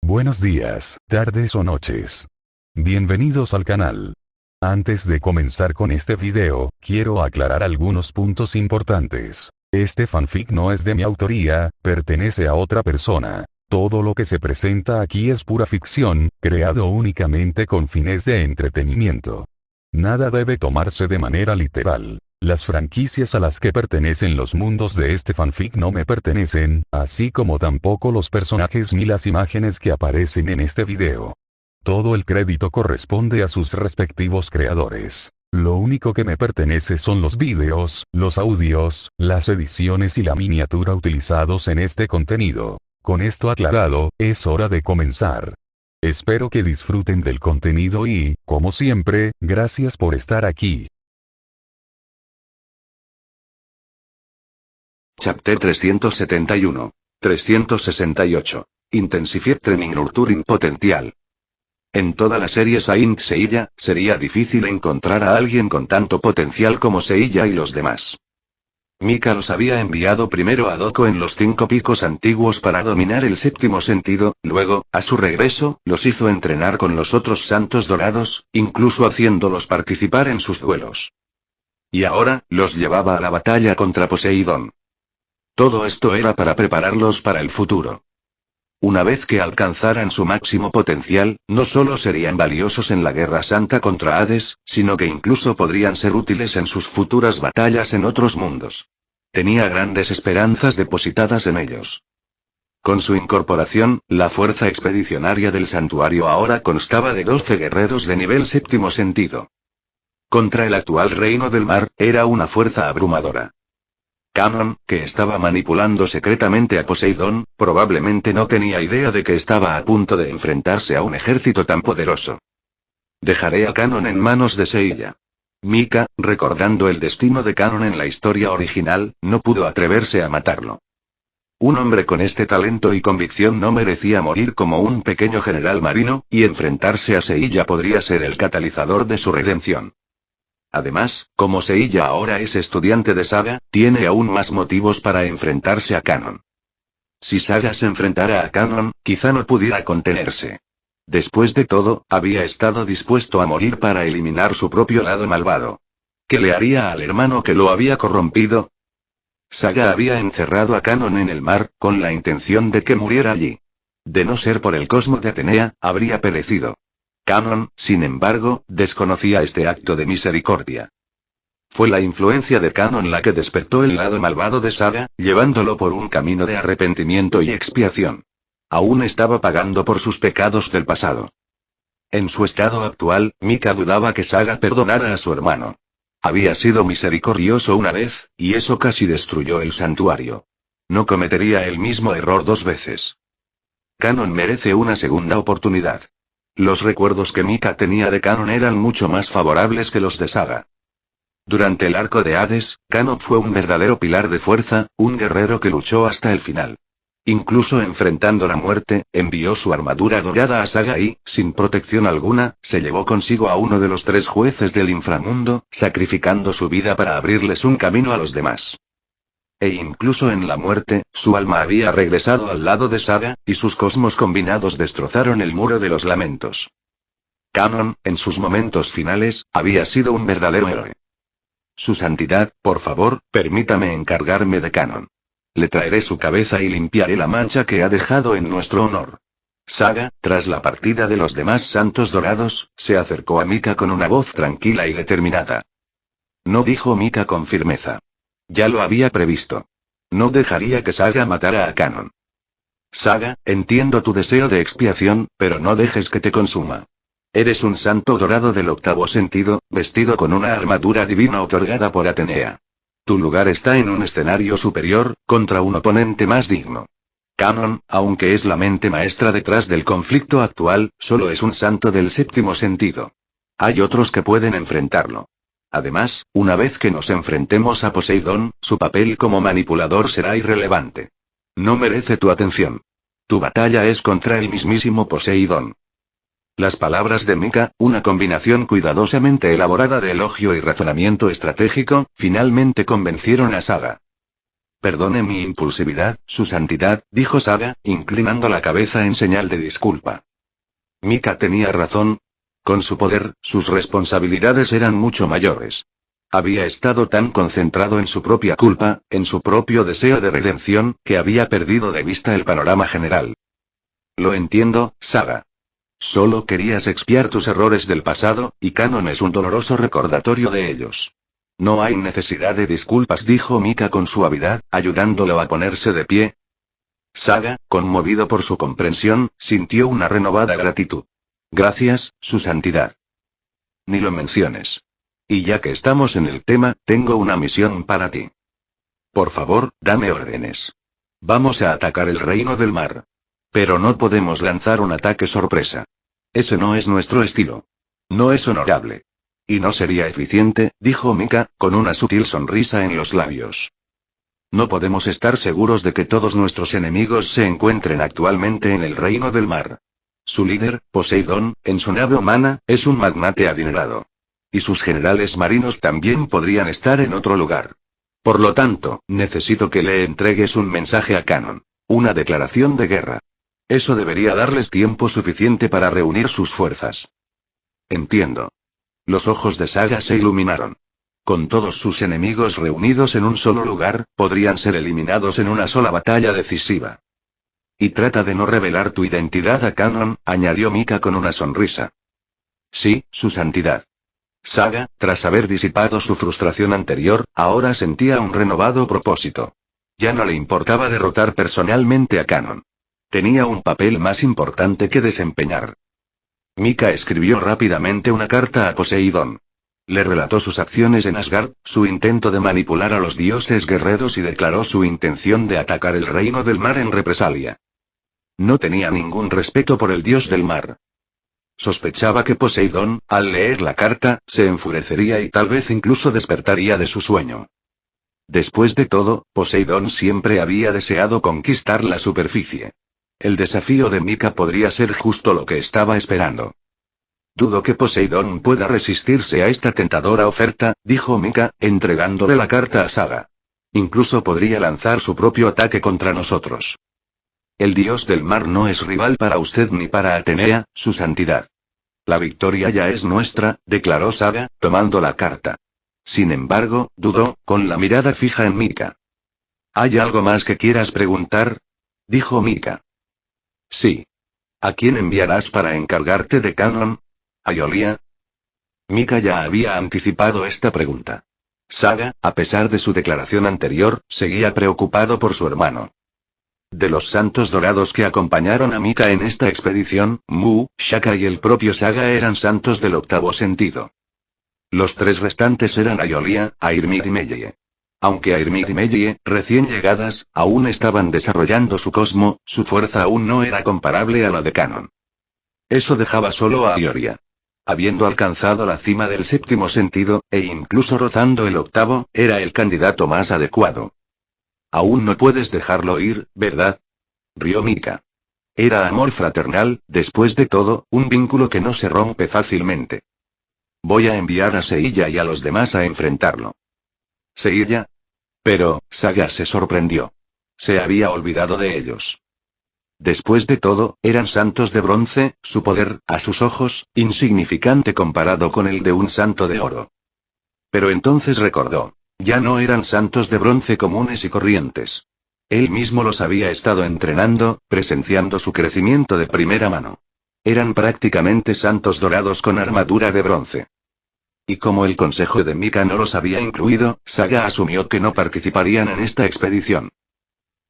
Buenos días, tardes o noches. Bienvenidos al canal. Antes de comenzar con este video, quiero aclarar algunos puntos importantes. Este fanfic no es de mi autoría, pertenece a otra persona. Todo lo que se presenta aquí es pura ficción, creado únicamente con fines de entretenimiento. Nada debe tomarse de manera literal. Las franquicias a las que pertenecen los mundos de este fanfic no me pertenecen, así como tampoco los personajes ni las imágenes que aparecen en este video. Todo el crédito corresponde a sus respectivos creadores. Lo único que me pertenece son los vídeos, los audios, las ediciones y la miniatura utilizados en este contenido. Con esto aclarado, es hora de comenzar. Espero que disfruten del contenido y, como siempre, gracias por estar aquí. Chapter 371. 368. Intensified Training Nurturing Potential. En toda la serie Saint Seiya, sería difícil encontrar a alguien con tanto potencial como Seiya y los demás. Mika los había enviado primero a Doko en los 5 picos antiguos para dominar el séptimo sentido, luego, a su regreso, los hizo entrenar con los otros santos dorados, incluso haciéndolos participar en sus duelos. Y ahora, los llevaba a la batalla contra Poseidón. Todo esto era para prepararlos para el futuro. Una vez que alcanzaran su máximo potencial, no solo serían valiosos en la Guerra Santa contra Hades, sino que incluso podrían ser útiles en sus futuras batallas en otros mundos. Tenía grandes esperanzas depositadas en ellos. Con su incorporación, la fuerza expedicionaria del santuario ahora constaba de 12 guerreros de nivel séptimo sentido. Contra el actual reino del mar, era una fuerza abrumadora. Kanon, que estaba manipulando secretamente a Poseidón, probablemente no tenía idea de que estaba a punto de enfrentarse a un ejército tan poderoso. Dejaré a Kanon en manos de Seiya. Mika, recordando el destino de Kanon en la historia original, no pudo atreverse a matarlo. Un hombre con este talento y convicción no merecía morir como un pequeño general marino, y enfrentarse a Seiya podría ser el catalizador de su redención. Además, como Seiya ahora es estudiante de Saga, tiene aún más motivos para enfrentarse a Kanon. Si Saga se enfrentara a Kanon, quizá no pudiera contenerse. Después de todo, había estado dispuesto a morir para eliminar su propio lado malvado. ¿Qué le haría al hermano que lo había corrompido? Saga había encerrado a Kanon en el mar, con la intención de que muriera allí. De no ser por el cosmo de Atenea, habría perecido. Kanon, sin embargo, desconocía este acto de misericordia. Fue la influencia de Kanon la que despertó el lado malvado de Saga, llevándolo por un camino de arrepentimiento y expiación. Aún estaba pagando por sus pecados del pasado. En su estado actual, Mika dudaba que Saga perdonara a su hermano. Había sido misericordioso una vez, y eso casi destruyó el santuario. No cometería el mismo error 2 veces. Kanon merece una segunda oportunidad. Los recuerdos que Mika tenía de Kanon eran mucho más favorables que los de Saga. Durante el arco de Hades, Kanon fue un verdadero pilar de fuerza, un guerrero que luchó hasta el final. Incluso enfrentando la muerte, envió su armadura dorada a Saga y, sin protección alguna, se llevó consigo a uno de los 3 jueces del inframundo, sacrificando su vida para abrirles un camino a los demás. E incluso en la muerte, su alma había regresado al lado de Saga, y sus cosmos combinados destrozaron el muro de los lamentos. Kanon, en sus momentos finales, había sido un verdadero héroe. Su santidad, por favor, permítame encargarme de Kanon. Le traeré su cabeza y limpiaré la mancha que ha dejado en nuestro honor. Saga, tras la partida de los demás santos dorados, se acercó a Mika con una voz tranquila y determinada. No, dijo Mika con firmeza. Ya lo había previsto. No dejaría que Saga matara a Kanon. Saga, entiendo tu deseo de expiación, pero no dejes que te consuma. Eres un santo dorado del 8º sentido, vestido con una armadura divina otorgada por Atenea. Tu lugar está en un escenario superior, contra un oponente más digno. Kanon, aunque es la mente maestra detrás del conflicto actual, solo es un santo del 7º sentido. Hay otros que pueden enfrentarlo. Además, una vez que nos enfrentemos a Poseidón, su papel como manipulador será irrelevante. No merece tu atención. Tu batalla es contra el mismísimo Poseidón. Las palabras de Mika, una combinación cuidadosamente elaborada de elogio y razonamiento estratégico, finalmente convencieron a Saga. Perdone mi impulsividad, su santidad, dijo Saga, inclinando la cabeza en señal de disculpa. Mika tenía razón. Con su poder, sus responsabilidades eran mucho mayores. Había estado tan concentrado en su propia culpa, en su propio deseo de redención, que había perdido de vista el panorama general. Lo entiendo, Saga. Solo querías expiar tus errores del pasado, y Kanon es un doloroso recordatorio de ellos. No hay necesidad de disculpas, dijo Mika con suavidad, ayudándolo a ponerse de pie. Saga, conmovido por su comprensión, sintió una renovada gratitud. Gracias, su santidad. Ni lo menciones. Y ya que estamos en el tema, tengo una misión para ti. Por favor, dame órdenes. Vamos a atacar el reino del mar. Pero no podemos lanzar un ataque sorpresa. Ese no es nuestro estilo. No es honorable. Y no sería eficiente, dijo Mika, con una sutil sonrisa en los labios. No podemos estar seguros de que todos nuestros enemigos se encuentren actualmente en el reino del mar. Su líder, Poseidón, en su nave humana, es un magnate adinerado. Y sus generales marinos también podrían estar en otro lugar. Por lo tanto, necesito que le entregues un mensaje a Kanon. Una declaración de guerra. Eso debería darles tiempo suficiente para reunir sus fuerzas. Entiendo. Los ojos de Saga se iluminaron. Con todos sus enemigos reunidos en un solo lugar, podrían ser eliminados en una sola batalla decisiva. Y trata de no revelar tu identidad a Kanon, añadió Mika con una sonrisa. Sí, su santidad. Saga, tras haber disipado su frustración anterior, ahora sentía un renovado propósito. Ya no le importaba derrotar personalmente a Kanon. Tenía un papel más importante que desempeñar. Mika escribió rápidamente una carta a Poseidón. Le relató sus acciones en Asgard, su intento de manipular a los dioses guerreros y declaró su intención de atacar el reino del mar en represalia. No tenía ningún respeto por el dios del mar. Sospechaba que Poseidón, al leer la carta, se enfurecería y tal vez incluso despertaría de su sueño. Después de todo, Poseidón siempre había deseado conquistar la superficie. El desafío de Mika podría ser justo lo que estaba esperando. Dudo que Poseidón pueda resistirse a esta tentadora oferta, dijo Mika, entregándole la carta a Saga. Incluso podría lanzar su propio ataque contra nosotros. El dios del mar no es rival para usted ni para Atenea, su santidad. La victoria ya es nuestra, declaró Saga, tomando la carta. Sin embargo, dudó, con la mirada fija en Mika. ¿Hay algo más que quieras preguntar? Dijo Mika. Sí. ¿A quién enviarás para encargarte de Kanon? ¿A Yolia? Mika ya había anticipado esta pregunta. Saga, a pesar de su declaración anterior, seguía preocupado por su hermano. De los santos dorados que acompañaron a Mika en esta expedición, Mu, Shaka y el propio Saga eran santos del octavo sentido. Los tres restantes eran Aiolia, Airmid y Meye. Aunque Airmid y Meye, recién llegadas, aún estaban desarrollando su cosmo, su fuerza aún no era comparable a la de Kanon. Eso dejaba solo a Aiolia. Habiendo alcanzado la cima del séptimo sentido, e incluso rozando el octavo, era el candidato más adecuado. Aún no puedes dejarlo ir, ¿verdad? Rió Mika. Era amor fraternal, después de todo, un vínculo que no se rompe fácilmente. Voy a enviar a Seiya y a los demás a enfrentarlo. ¿Seiya? Pero, Saga se sorprendió. Se había olvidado de ellos. Después de todo, eran santos de bronce, su poder, a sus ojos, insignificante comparado con el de un santo de oro. Pero entonces recordó. Ya no eran santos de bronce comunes y corrientes. Él mismo los había estado entrenando, presenciando su crecimiento de primera mano. Eran prácticamente santos dorados con armadura de bronce. Y como el consejo de Mika no los había incluido, Saga asumió que no participarían en esta expedición.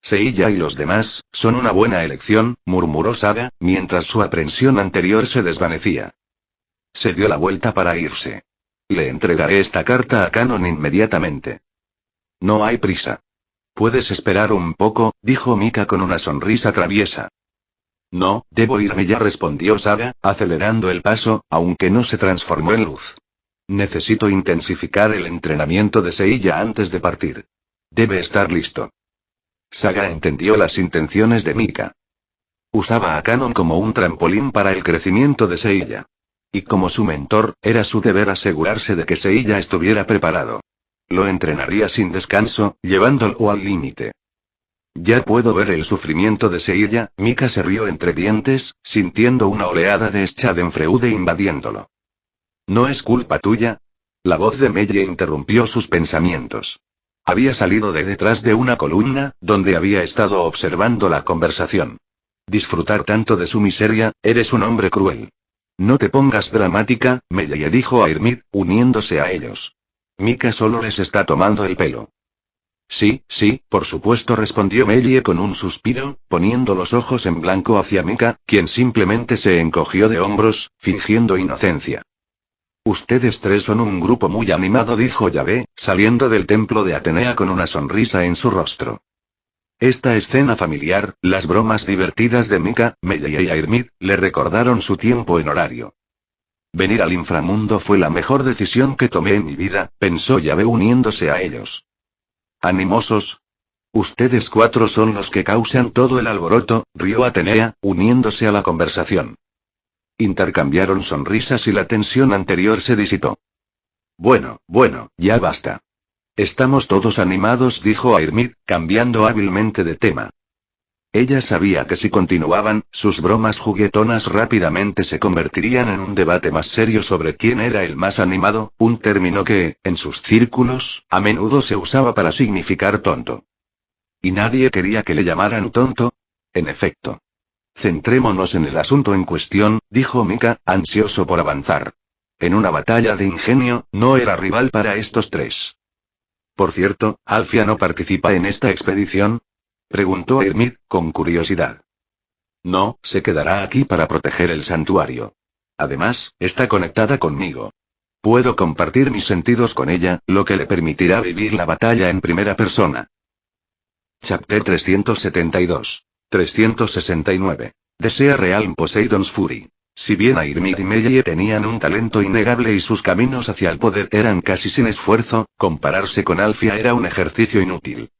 Seiya y los demás, son una buena elección, murmuró Saga, mientras su aprensión anterior se desvanecía. Se dio la vuelta para irse. Le entregaré esta carta a Kanon inmediatamente. No hay prisa. Puedes esperar un poco, dijo Mika con una sonrisa traviesa. No, debo irme ya, respondió Saga, acelerando el paso, aunque no se transformó en luz. Necesito intensificar el entrenamiento de Seiya antes de partir. Debe estar listo. Saga entendió las intenciones de Mika. Usaba a Kanon como un trampolín para el crecimiento de Seiya. Y como su mentor, era su deber asegurarse de que Seiya estuviera preparado. Lo entrenaría sin descanso, llevándolo al límite. Ya puedo ver el sufrimiento de Seiya. Mika se rió entre dientes, sintiendo una oleada de Schadenfreude invadiéndolo. ¿No es culpa tuya? La voz de Meille interrumpió sus pensamientos. Había salido de detrás de una columna, donde había estado observando la conversación. Disfrutar tanto de su miseria, eres un hombre cruel. No te pongas dramática, Meille dijo a Irmid, uniéndose a ellos. Mika solo les está tomando el pelo. Sí, por supuesto, respondió Meille con un suspiro, poniendo los ojos en blanco hacia Mika, quien simplemente se encogió de hombros, fingiendo inocencia. Ustedes tres son un grupo muy animado, dijo Yahvé, saliendo del templo de Atenea con una sonrisa en su rostro. Esta escena familiar, las bromas divertidas de Mika, Meille y Irmid, le recordaron su tiempo en horario. Venir al inframundo fue la mejor decisión que tomé en mi vida, pensó Yahvé uniéndose a ellos. Animosos. Ustedes cuatro son los que causan todo el alboroto, rió Atenea, uniéndose a la conversación. Intercambiaron sonrisas y la tensión anterior se disipó. Bueno, ya basta. Estamos todos animados, dijo Irmid, cambiando hábilmente de tema. Ella sabía que si continuaban, sus bromas juguetonas rápidamente se convertirían en un debate más serio sobre quién era el más animado, un término que, en sus círculos, a menudo se usaba para significar tonto. ¿Y nadie quería que le llamaran tonto? En efecto. Centrémonos en el asunto en cuestión, dijo Mika, ansioso por avanzar. En una batalla de ingenio, no era rival para estos tres. Por cierto, ¿Alfia no participa en esta expedición? Preguntó Irmid, con curiosidad. No, se quedará aquí para proteger el santuario. Además, está conectada conmigo. Puedo compartir mis sentidos con ella, lo que le permitirá vivir la batalla en primera persona. Chapter 372. 369. Desea Realm Poseidon's Fury. Si bien Irmid y Meille tenían un talento innegable y sus caminos hacia el poder eran casi sin esfuerzo, compararse con Alfia era un ejercicio inútil.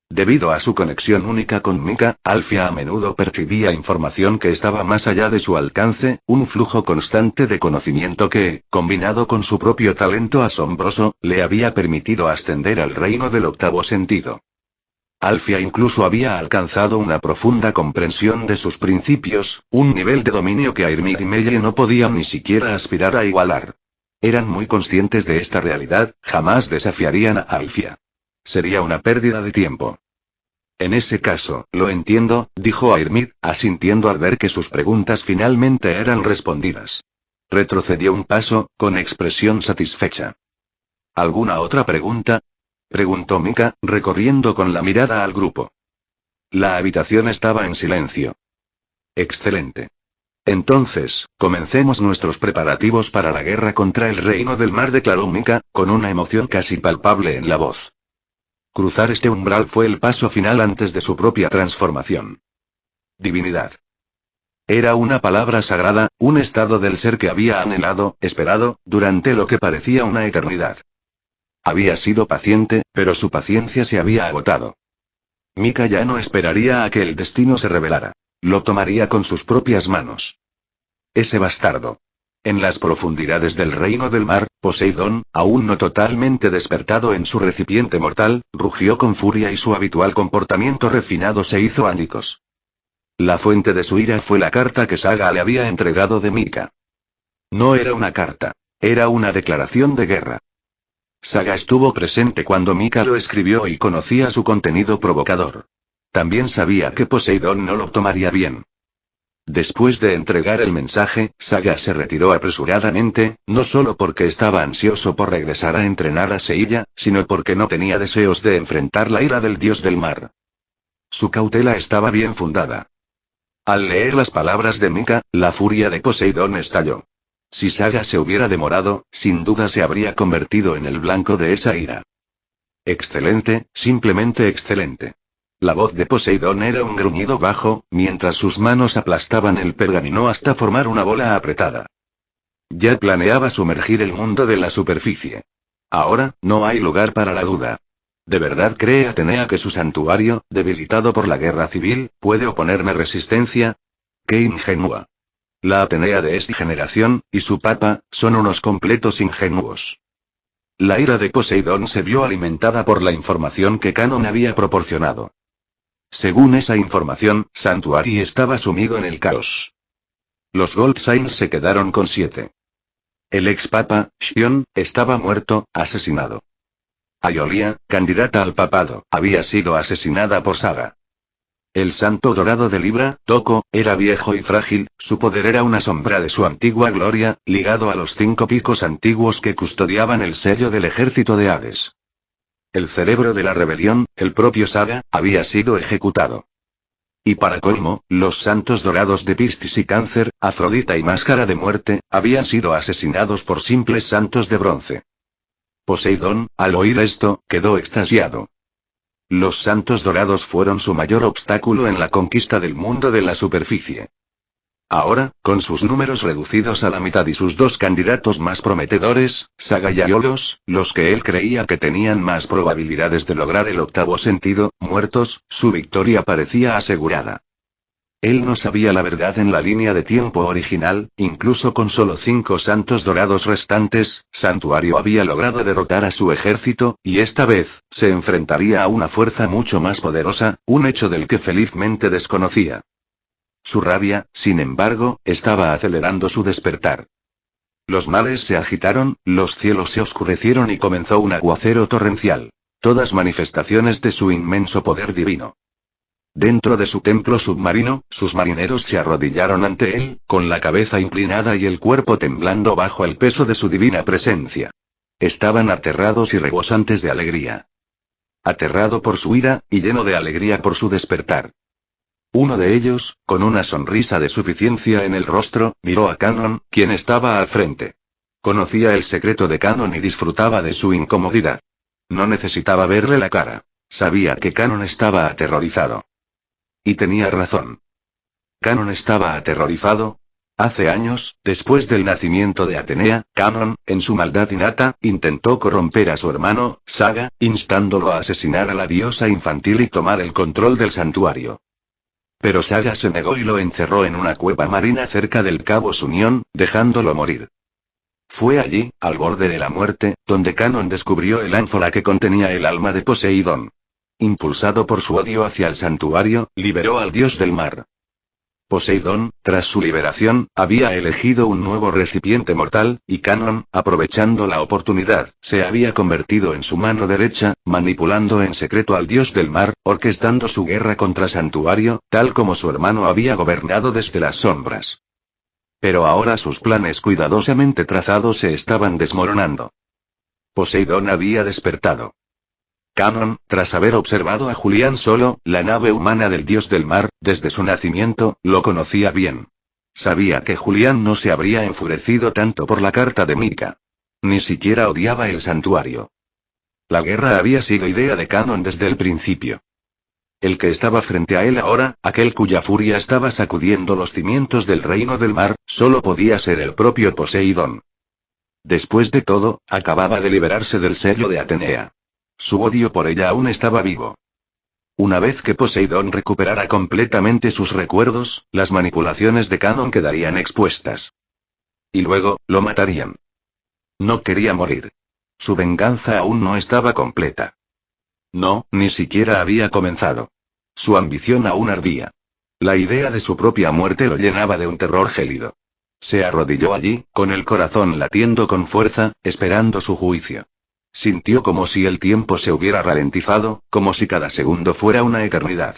Debido a su conexión única con Mika, Alfia a menudo percibía información que estaba más allá de su alcance, un flujo constante de conocimiento que, combinado con su propio talento asombroso, le había permitido ascender al reino del octavo sentido. Alfia incluso había alcanzado una profunda comprensión de sus principios, un nivel de dominio que Irmid y Meille no podían ni siquiera aspirar a igualar. Eran muy conscientes de esta realidad, jamás desafiarían a Alfia. Sería una pérdida de tiempo. En ese caso, lo entiendo, dijo Irmid, asintiendo al ver que sus preguntas finalmente eran respondidas. Retrocedió un paso, con expresión satisfecha. ¿Alguna otra pregunta? Preguntó Mika, recorriendo con la mirada al grupo. La habitación estaba en silencio. Excelente. Entonces, comencemos nuestros preparativos para la guerra contra el Reino del Mar, declaró Mika, con una emoción casi palpable en la voz. Cruzar este umbral fue el paso final antes de su propia transformación. Divinidad. Era una palabra sagrada, un estado del ser que había anhelado, esperado, durante lo que parecía una eternidad. Había sido paciente, pero su paciencia se había agotado. Mika ya no esperaría a que el destino se revelara. Lo tomaría con sus propias manos. Ese bastardo. En las profundidades del reino del mar, Poseidón, aún no totalmente despertado en su recipiente mortal, rugió con furia y su habitual comportamiento refinado se hizo añicos. La fuente de su ira fue la carta que Saga le había entregado de Mika. No era una carta. Era una declaración de guerra. Saga estuvo presente cuando Mika lo escribió y conocía su contenido provocador. También sabía que Poseidón no lo tomaría bien. Después de entregar el mensaje, Saga se retiró apresuradamente, no solo porque estaba ansioso por regresar a entrenar a Seiya, sino porque no tenía deseos de enfrentar la ira del dios del mar. Su cautela estaba bien fundada. Al leer las palabras de Mika, la furia de Poseidón estalló. Si Saga se hubiera demorado, sin duda se habría convertido en el blanco de esa ira. Excelente, simplemente excelente. La voz de Poseidón era un gruñido bajo, mientras sus manos aplastaban el pergamino hasta formar una bola apretada. Ya planeaba sumergir el mundo de la superficie. Ahora, no hay lugar para la duda. ¿De verdad cree Atenea que su santuario, debilitado por la guerra civil, puede oponerme resistencia? ¡Qué ingenua! La Atenea de esta generación, y su papa, son unos completos ingenuos. La ira de Poseidón se vio alimentada por la información que Canon había proporcionado. Según esa información, Santuari estaba sumido en el caos. Los Goldsigns se quedaron con 7. El ex papa, Shion, estaba muerto, asesinado. Aiolia, candidata al papado, había sido asesinada por Saga. El santo dorado de Libra, Toko, era viejo y frágil, su poder era una sombra de su antigua gloria, ligado a los 5 picos antiguos que custodiaban el sello del ejército de Hades. El cerebro de la rebelión, el propio Saga, había sido ejecutado. Y para colmo, los santos dorados de Piscis y Cáncer, Afrodita y Máscara de Muerte, habían sido asesinados por simples santos de bronce. Poseidón, al oír esto, quedó extasiado. Los santos dorados fueron su mayor obstáculo en la conquista del mundo de la superficie. Ahora, con sus números reducidos a la mitad y sus 2 candidatos más prometedores, Saga y Aiolos, los que él creía que tenían más probabilidades de lograr el 8º sentido, muertos, su victoria parecía asegurada. Él no sabía la verdad en la línea de tiempo original, incluso con solo 5 santos dorados restantes, Santuario había logrado derrotar a su ejército, y esta vez, se enfrentaría a una fuerza mucho más poderosa, un hecho del que felizmente desconocía. Su rabia, sin embargo, estaba acelerando su despertar. Los mares se agitaron, los cielos se oscurecieron y comenzó un aguacero torrencial. Todas manifestaciones de su inmenso poder divino. Dentro de su templo submarino, sus marineros se arrodillaron ante él, con la cabeza inclinada y el cuerpo temblando bajo el peso de su divina presencia. Estaban aterrados y rebosantes de alegría. Aterrado por su ira, y lleno de alegría por su despertar. Uno de ellos, con una sonrisa de suficiencia en el rostro, miró a Canon, quien estaba al frente. Conocía el secreto de Canon y disfrutaba de su incomodidad. No necesitaba verle la cara. Sabía que Canon estaba aterrorizado. Y tenía razón. ¿Canon estaba aterrorizado? Hace años, después del nacimiento de Atenea, Canon, en su maldad innata, intentó corromper a su hermano, Saga, instándolo a asesinar a la diosa infantil y tomar el control del santuario. Pero Saga se negó y lo encerró en una cueva marina cerca del cabo Sunión, dejándolo morir. Fue allí, al borde de la muerte, donde Canon descubrió el ánfora que contenía el alma de Poseidón. Impulsado por su odio hacia el santuario, liberó al dios del mar. Poseidón, tras su liberación, había elegido un nuevo recipiente mortal, y Canon, aprovechando la oportunidad, se había convertido en su mano derecha, manipulando en secreto al dios del mar, orquestando su guerra contra Santuario, tal como su hermano había gobernado desde las sombras. Pero ahora sus planes cuidadosamente trazados se estaban desmoronando. Poseidón había despertado. Canon, tras haber observado a Julián Solo, la nave humana del dios del mar, desde su nacimiento, lo conocía bien. Sabía que Julián no se habría enfurecido tanto por la carta de Mika. Ni siquiera odiaba el santuario. La guerra había sido idea de Canon desde el principio. El que estaba frente a él ahora, aquel cuya furia estaba sacudiendo los cimientos del reino del mar, solo podía ser el propio Poseidón. Después de todo, acababa de liberarse del sello de Atenea. Su odio por ella aún estaba vivo. Una vez que Poseidón recuperara completamente sus recuerdos, las manipulaciones de Canon quedarían expuestas. Y luego, lo matarían. No quería morir. Su venganza aún no estaba completa. No, ni siquiera había comenzado. Su ambición aún ardía. La idea de su propia muerte lo llenaba de un terror gélido. Se arrodilló allí, con el corazón latiendo con fuerza, esperando su juicio. Sintió como si el tiempo se hubiera ralentizado, como si cada segundo fuera una eternidad.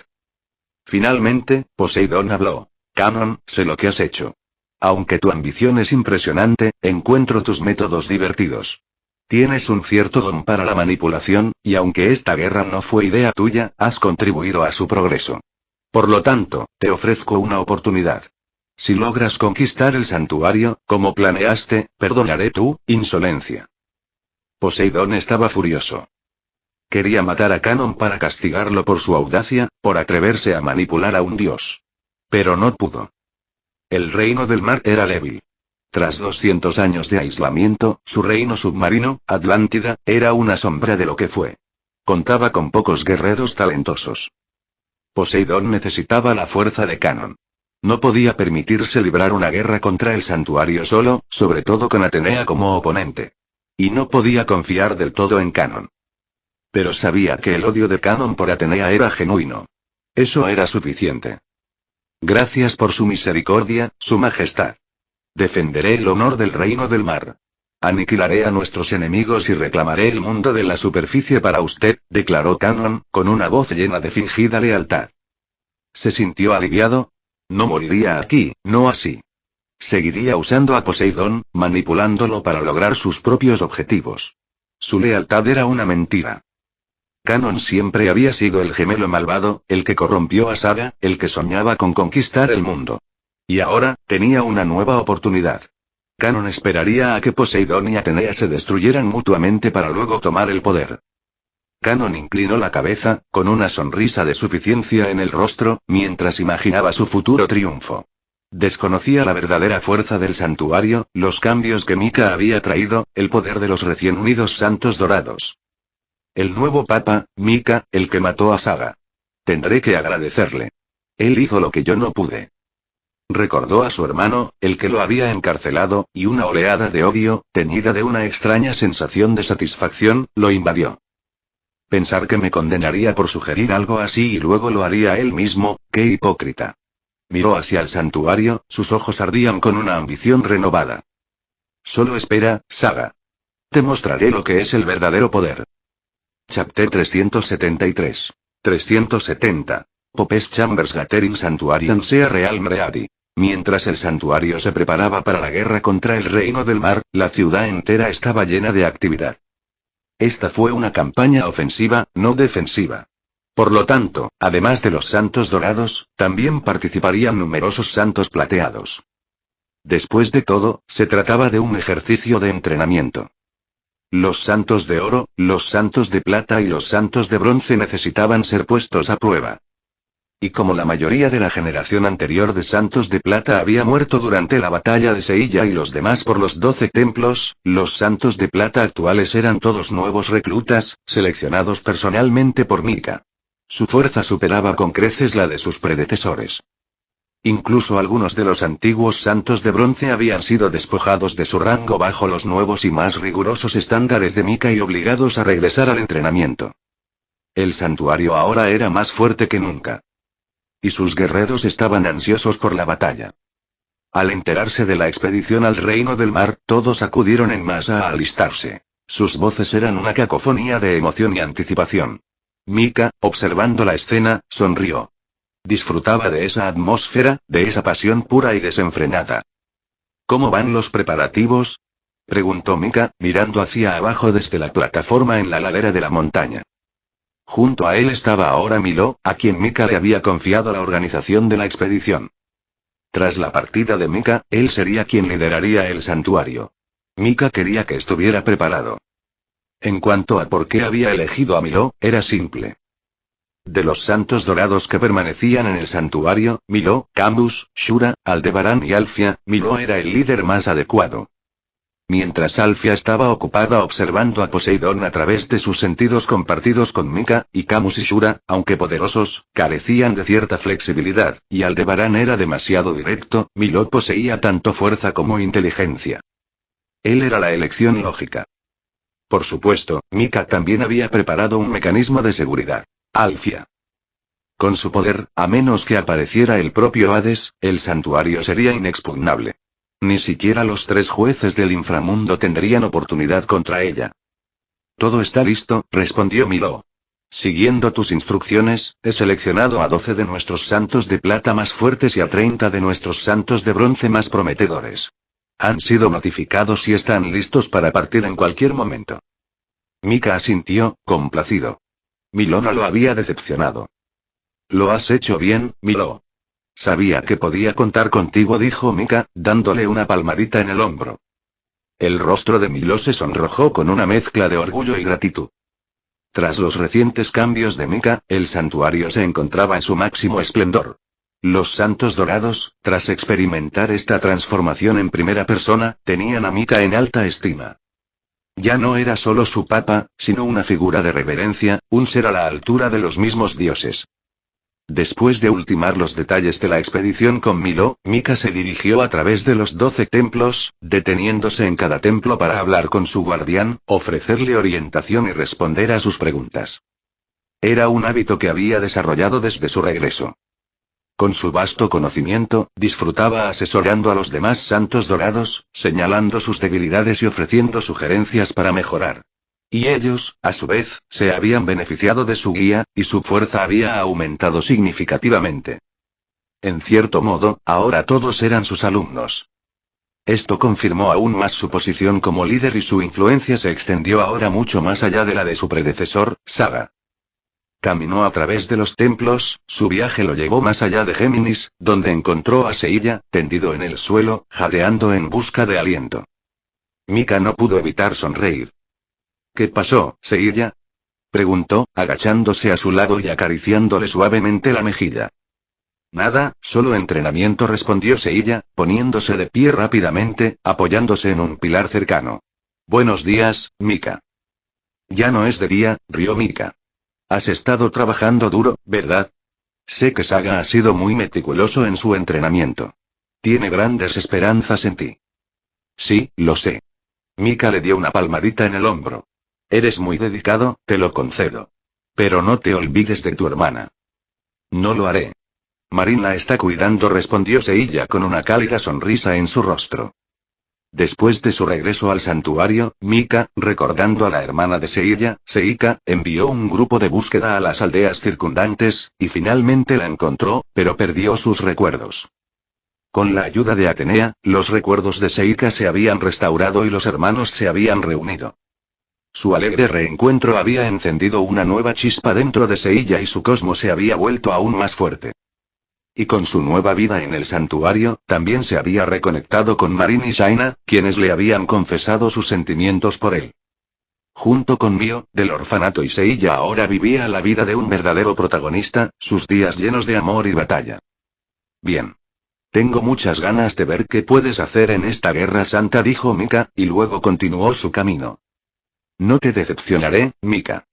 Finalmente, Poseidón habló. Canon, sé lo que has hecho. Aunque tu ambición es impresionante, encuentro tus métodos divertidos. Tienes un cierto don para la manipulación, y aunque esta guerra no fue idea tuya, has contribuido a su progreso. Por lo tanto, te ofrezco una oportunidad. Si logras conquistar el santuario, como planeaste, perdonaré tu insolencia. Poseidón estaba furioso. Quería matar a Canon para castigarlo por su audacia, por atreverse a manipular a un dios. Pero no pudo. El reino del mar era débil. Tras 200 años de aislamiento, su reino submarino, Atlántida, era una sombra de lo que fue. Contaba con pocos guerreros talentosos. Poseidón necesitaba la fuerza de Canon. No podía permitirse librar una guerra contra el santuario solo, sobre todo con Atenea como oponente. Y no podía confiar del todo en Canon. Pero sabía que el odio de Canon por Atenea era genuino. Eso era suficiente. Gracias por su misericordia, su majestad. Defenderé el honor del reino del mar. Aniquilaré a nuestros enemigos y reclamaré el mundo de la superficie para usted, declaró Canon, con una voz llena de fingida lealtad. Se sintió aliviado. No moriría aquí, no así. Seguiría usando a Poseidón, manipulándolo para lograr sus propios objetivos. Su lealtad era una mentira. Canon siempre había sido el gemelo malvado, el que corrompió a Saga, el que soñaba con conquistar el mundo. Y ahora, tenía una nueva oportunidad. Canon esperaría a que Poseidón y Atenea se destruyeran mutuamente para luego tomar el poder. Canon inclinó la cabeza, con una sonrisa de suficiencia en el rostro, mientras imaginaba su futuro triunfo. Desconocía la verdadera fuerza del santuario, los cambios que Mika había traído, el poder de los recién unidos santos dorados. El nuevo papa, Mika, el que mató a Saga. Tendré que agradecerle. Él hizo lo que yo no pude. Recordó a su hermano, el que lo había encarcelado, y una oleada de odio, teñida de una extraña sensación de satisfacción, lo invadió. Pensar que me condenaría por sugerir algo así y luego lo haría él mismo, qué hipócrita. Miró hacia el santuario, sus ojos ardían con una ambición renovada. Solo espera, Saga. Te mostraré lo que es el verdadero poder. Chapter 373. 370. Popes Chambers Gathering Santuarium Sea Real Mreadi. Mientras el santuario se preparaba para la guerra contra el reino del mar, la ciudad entera estaba llena de actividad. Esta fue una campaña ofensiva, no defensiva. Por lo tanto, además de los santos dorados, también participarían numerosos santos plateados. Después de todo, se trataba de un ejercicio de entrenamiento. Los santos de oro, los santos de plata y los santos de bronce necesitaban ser puestos a prueba. Y como la mayoría de la generación anterior de santos de plata había muerto durante la batalla de Seilla y los demás por los 12 templos, los santos de plata actuales eran todos nuevos reclutas, seleccionados personalmente por Mika. Su fuerza superaba con creces la de sus predecesores. Incluso algunos de los antiguos santos de bronce habían sido despojados de su rango bajo los nuevos y más rigurosos estándares de Mika y obligados a regresar al entrenamiento. El santuario ahora era más fuerte que nunca. Y sus guerreros estaban ansiosos por la batalla. Al enterarse de la expedición al reino del mar, todos acudieron en masa a alistarse. Sus voces eran una cacofonía de emoción y anticipación. Mika, observando la escena, sonrió. Disfrutaba de esa atmósfera, de esa pasión pura y desenfrenada. ¿Cómo van los preparativos?, preguntó Mika, mirando hacia abajo desde la plataforma en la ladera de la montaña. Junto a él estaba ahora Milo, a quien Mika le había confiado la organización de la expedición. Tras la partida de Mika, él sería quien lideraría el santuario. Mika quería que estuviera preparado. En cuanto a por qué había elegido a Milo, era simple. De los santos dorados que permanecían en el santuario, Milo, Camus, Shura, Aldebarán y Alfia, Milo era el líder más adecuado. Mientras Alfia estaba ocupada observando a Poseidón a través de sus sentidos compartidos con Mika, y Camus y Shura, aunque poderosos, carecían de cierta flexibilidad, y Aldebarán era demasiado directo, Milo poseía tanto fuerza como inteligencia. Él era la elección lógica. Por supuesto, Mika también había preparado un mecanismo de seguridad. Alfia. Con su poder, a menos que apareciera el propio Hades, el santuario sería inexpugnable. Ni siquiera los 3 jueces del inframundo tendrían oportunidad contra ella. Todo está listo, respondió Milo. Siguiendo tus instrucciones, he seleccionado a 12 de nuestros santos de plata más fuertes y a 30 de nuestros santos de bronce más prometedores. Han sido notificados y están listos para partir en cualquier momento. Mika asintió, complacido. Milo no lo había decepcionado. Lo has hecho bien, Milo. Sabía que podía contar contigo, dijo Mika, dándole una palmadita en el hombro. El rostro de Milo se sonrojó con una mezcla de orgullo y gratitud. Tras los recientes cambios de Mika, el santuario se encontraba en su máximo esplendor. Los santos dorados, tras experimentar esta transformación en primera persona, tenían a Mika en alta estima. Ya no era solo su papa, sino una figura de reverencia, un ser a la altura de los mismos dioses. Después de ultimar los detalles de la expedición con Milo, Mika se dirigió a través de los 12 templos, deteniéndose en cada templo para hablar con su guardián, ofrecerle orientación y responder a sus preguntas. Era un hábito que había desarrollado desde su regreso. Con su vasto conocimiento, disfrutaba asesorando a los demás santos dorados, señalando sus debilidades y ofreciendo sugerencias para mejorar. Y ellos, a su vez, se habían beneficiado de su guía, y su fuerza había aumentado significativamente. En cierto modo, ahora todos eran sus alumnos. Esto confirmó aún más su posición como líder y su influencia se extendió ahora mucho más allá de la de su predecesor, Saga. Caminó a través de los templos, su viaje lo llevó más allá de Géminis, donde encontró a Seiya, tendido en el suelo, jadeando en busca de aliento. Mika no pudo evitar sonreír. ¿Qué pasó, Seiya? Preguntó, agachándose a su lado y acariciándole suavemente la mejilla. Nada, solo entrenamiento, respondió Seiya, poniéndose de pie rápidamente, apoyándose en un pilar cercano. Buenos días, Mika. Ya no es de día, rió Mika. Has estado trabajando duro, ¿verdad? Sé que Saga ha sido muy meticuloso en su entrenamiento. Tiene grandes esperanzas en ti. Sí, lo sé. Mika le dio una palmadita en el hombro. Eres muy dedicado, te lo concedo. Pero no te olvides de tu hermana. No lo haré. Marin la está cuidando, respondió Seiya con una cálida sonrisa en su rostro. Después de su regreso al santuario, Mika, recordando a la hermana de Seiya, Seika, envió un grupo de búsqueda a las aldeas circundantes, y finalmente la encontró, pero perdió sus recuerdos. Con la ayuda de Atenea, los recuerdos de Seika se habían restaurado y los hermanos se habían reunido. Su alegre reencuentro había encendido una nueva chispa dentro de Seiya y su cosmo se había vuelto aún más fuerte. Y con su nueva vida en el santuario, también se había reconectado con Marin y Shaina, quienes le habían confesado sus sentimientos por él. Junto con Mio, del orfanato, y Seiya ahora vivía la vida de un verdadero protagonista, sus días llenos de amor y batalla. Bien. Tengo muchas ganas de ver qué puedes hacer en esta guerra santa, dijo Mika, y luego continuó su camino. No te decepcionaré, Mika.